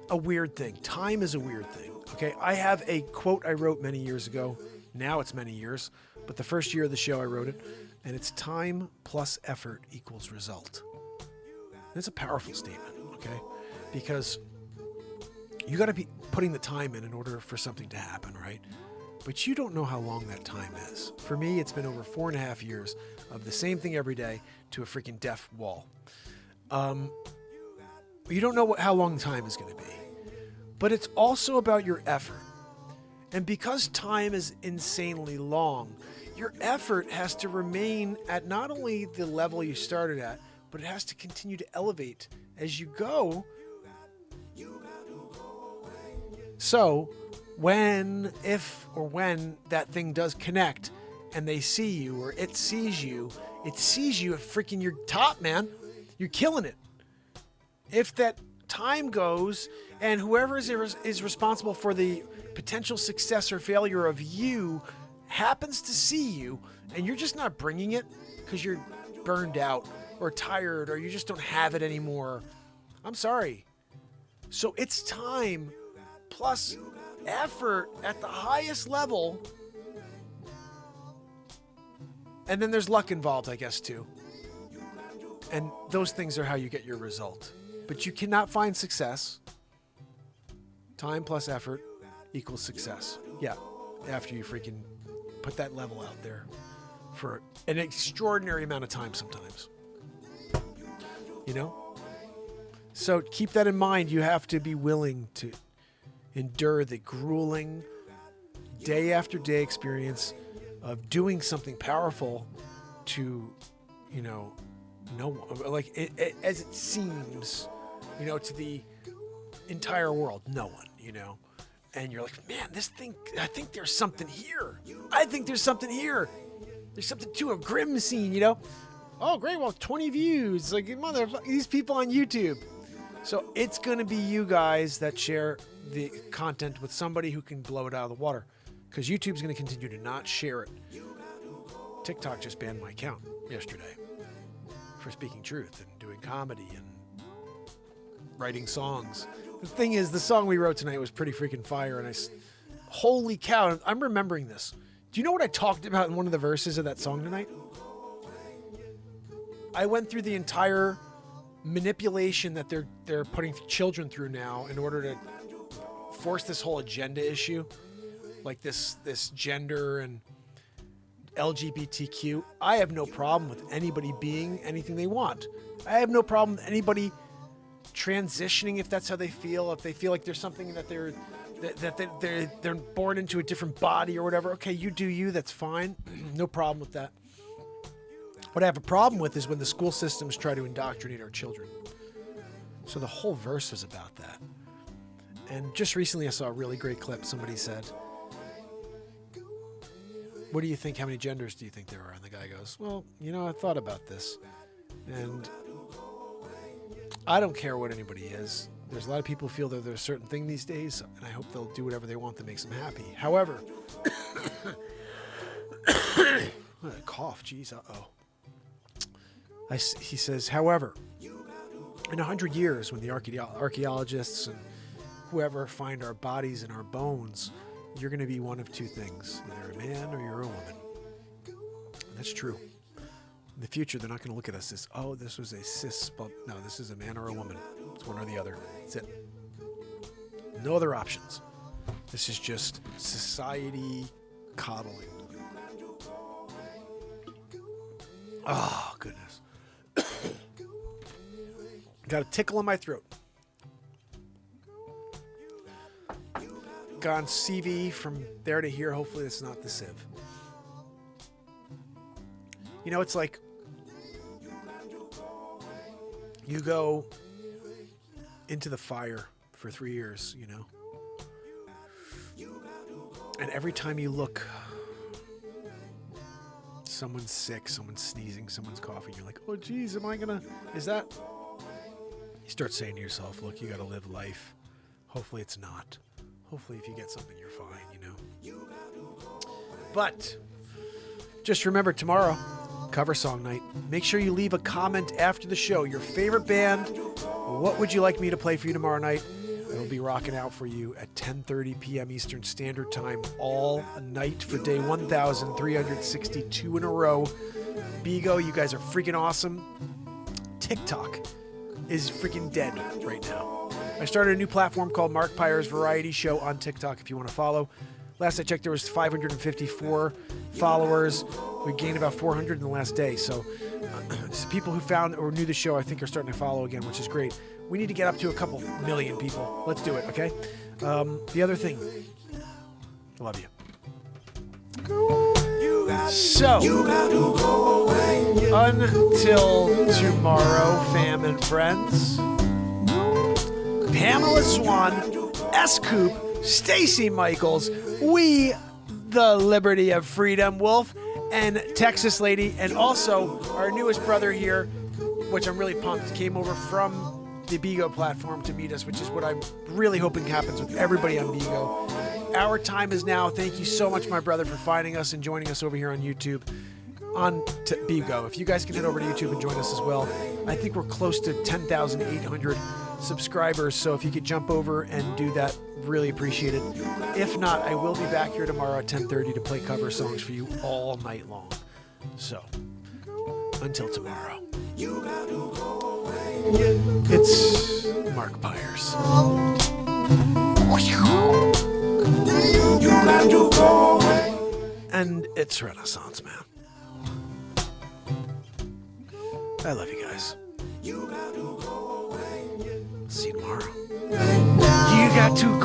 a weird thing. Time is a weird thing. Okay. I have a quote I wrote many years ago. Now it's many years, but the first year of the show I wrote it, and it's time plus effort equals result. And it's a powerful statement. Okay. Because you got to be putting the time in order for something to happen, right? But you don't know how long that time is. For me, it's been over 4.5 years of the same thing every day to a freaking deaf wall. You don't know how long the time is going to be. But it's also about your effort. And because time is insanely long, your effort has to remain at not only the level you started at, but it has to continue to elevate as you go. So when that thing does connect and they see you or it sees you at freaking your top, man. You're killing it. If that time goes and whoever is responsible for the potential success or failure of you happens to see you and you're just not bringing it because you're burned out or tired or you just don't have it anymore, I'm sorry. So it's time plus effort at the highest level. And then there's luck involved, I guess, too. And those things are how you get your result. But you cannot find success. Time plus effort equals success. Yeah, after you freaking put that level out there for an extraordinary amount of time sometimes. You know? So keep that in mind. You have to be willing to endure the grueling day after day experience of doing something powerful to, no one, like as it seems, to the entire world, no one, and you're like, man, this thing, I think there's something here. There's something to a grim scene, Oh, great. Well, 20 views, like these people on YouTube. So it's going to be you guys that share the content with somebody who can blow it out of the water, because YouTube's going to continue to not share it. TikTok just banned my account yesterday for speaking truth and doing comedy and writing songs. The thing is, the song we wrote tonight was pretty freaking fire, and holy cow, I'm remembering this. Do you know what I talked about in one of the verses of that song tonight? I went through the entire manipulation that they're putting children through now in order to force this whole agenda issue, like this gender and LGBTQ. I have no problem with anybody being anything they want. I have no problem with anybody transitioning if that's how they feel. If they feel like there's something that they're born into a different body or whatever. Okay, you do you. That's fine. No problem with that. What I have a problem with is when the school systems try to indoctrinate our children. So the whole verse was about that. And just recently I saw a really great clip. Somebody said, what do you think? How many genders do you think there are? And the guy goes, well, I thought about this. And I don't care what anybody is. There's a lot of people who feel that there's a certain thing these days, and I hope they'll do whatever they want that makes them happy. However, cough, geez, uh-oh. He says, however, in 100 years, when the archaeologists and whoever find our bodies and our bones, you're going to be one of two things. Either a man or you're a woman. And that's true. In the future, they're not going to look at us as, oh, this was a cis, but no, this is a man or a woman. It's one or the other. That's it. No other options. This is just society coddling. Oh, goodness. Got a tickle in my throat. Gone CV from there to here. Hopefully it's not the sieve. It's like you go into the fire for 3 years, and every time you look, someone's sick, someone's sneezing, someone's coughing. You're like, oh, geez, is that? You start saying to yourself, look, you got to live life Hopefully it's not. Hopefully if you get something, you're fine, you know. But just remember, tomorrow, cover song night. Make sure you leave a comment after the show. Your favorite band. What would you like me to play for you tomorrow night? I will be rocking out for you at 10:30 p.m. Eastern Standard Time all night for day 1,362 in a row. Bigo, you guys are freaking awesome. TikTok is freaking dead right now. I started a new platform called Mark Pires Variety Show on TikTok if you want to follow. Last I checked, there was 554 followers. We gained about 400 in the last day. So people who found or knew the show, I think, are starting to follow again, which is great. We need to get up to a couple million people. Let's do it, okay? The other thing, I love you. So, until tomorrow, fam and friends, Pamela Swan, S. Coop, Stacy Michaels, we, the Liberty of Freedom Wolf, and Texas Lady, and also our newest brother here, which I'm really pumped, came over from the Bigo platform to meet us, which is what I'm really hoping happens with everybody on Bigo. Our time is now. Thank you so much, my brother, for finding us and joining us over here on YouTube on Bigo. If you guys can head over to YouTube and join us as well. I think we're close to 10,800 subscribers, so if you could jump over and do that, really appreciate it. If not, I will be back here tomorrow at 10:30 to play cover songs for you all night long. So, until tomorrow, it's Mark Pires. And it's Renaissance Man. I love you guys. See you tomorrow. You got to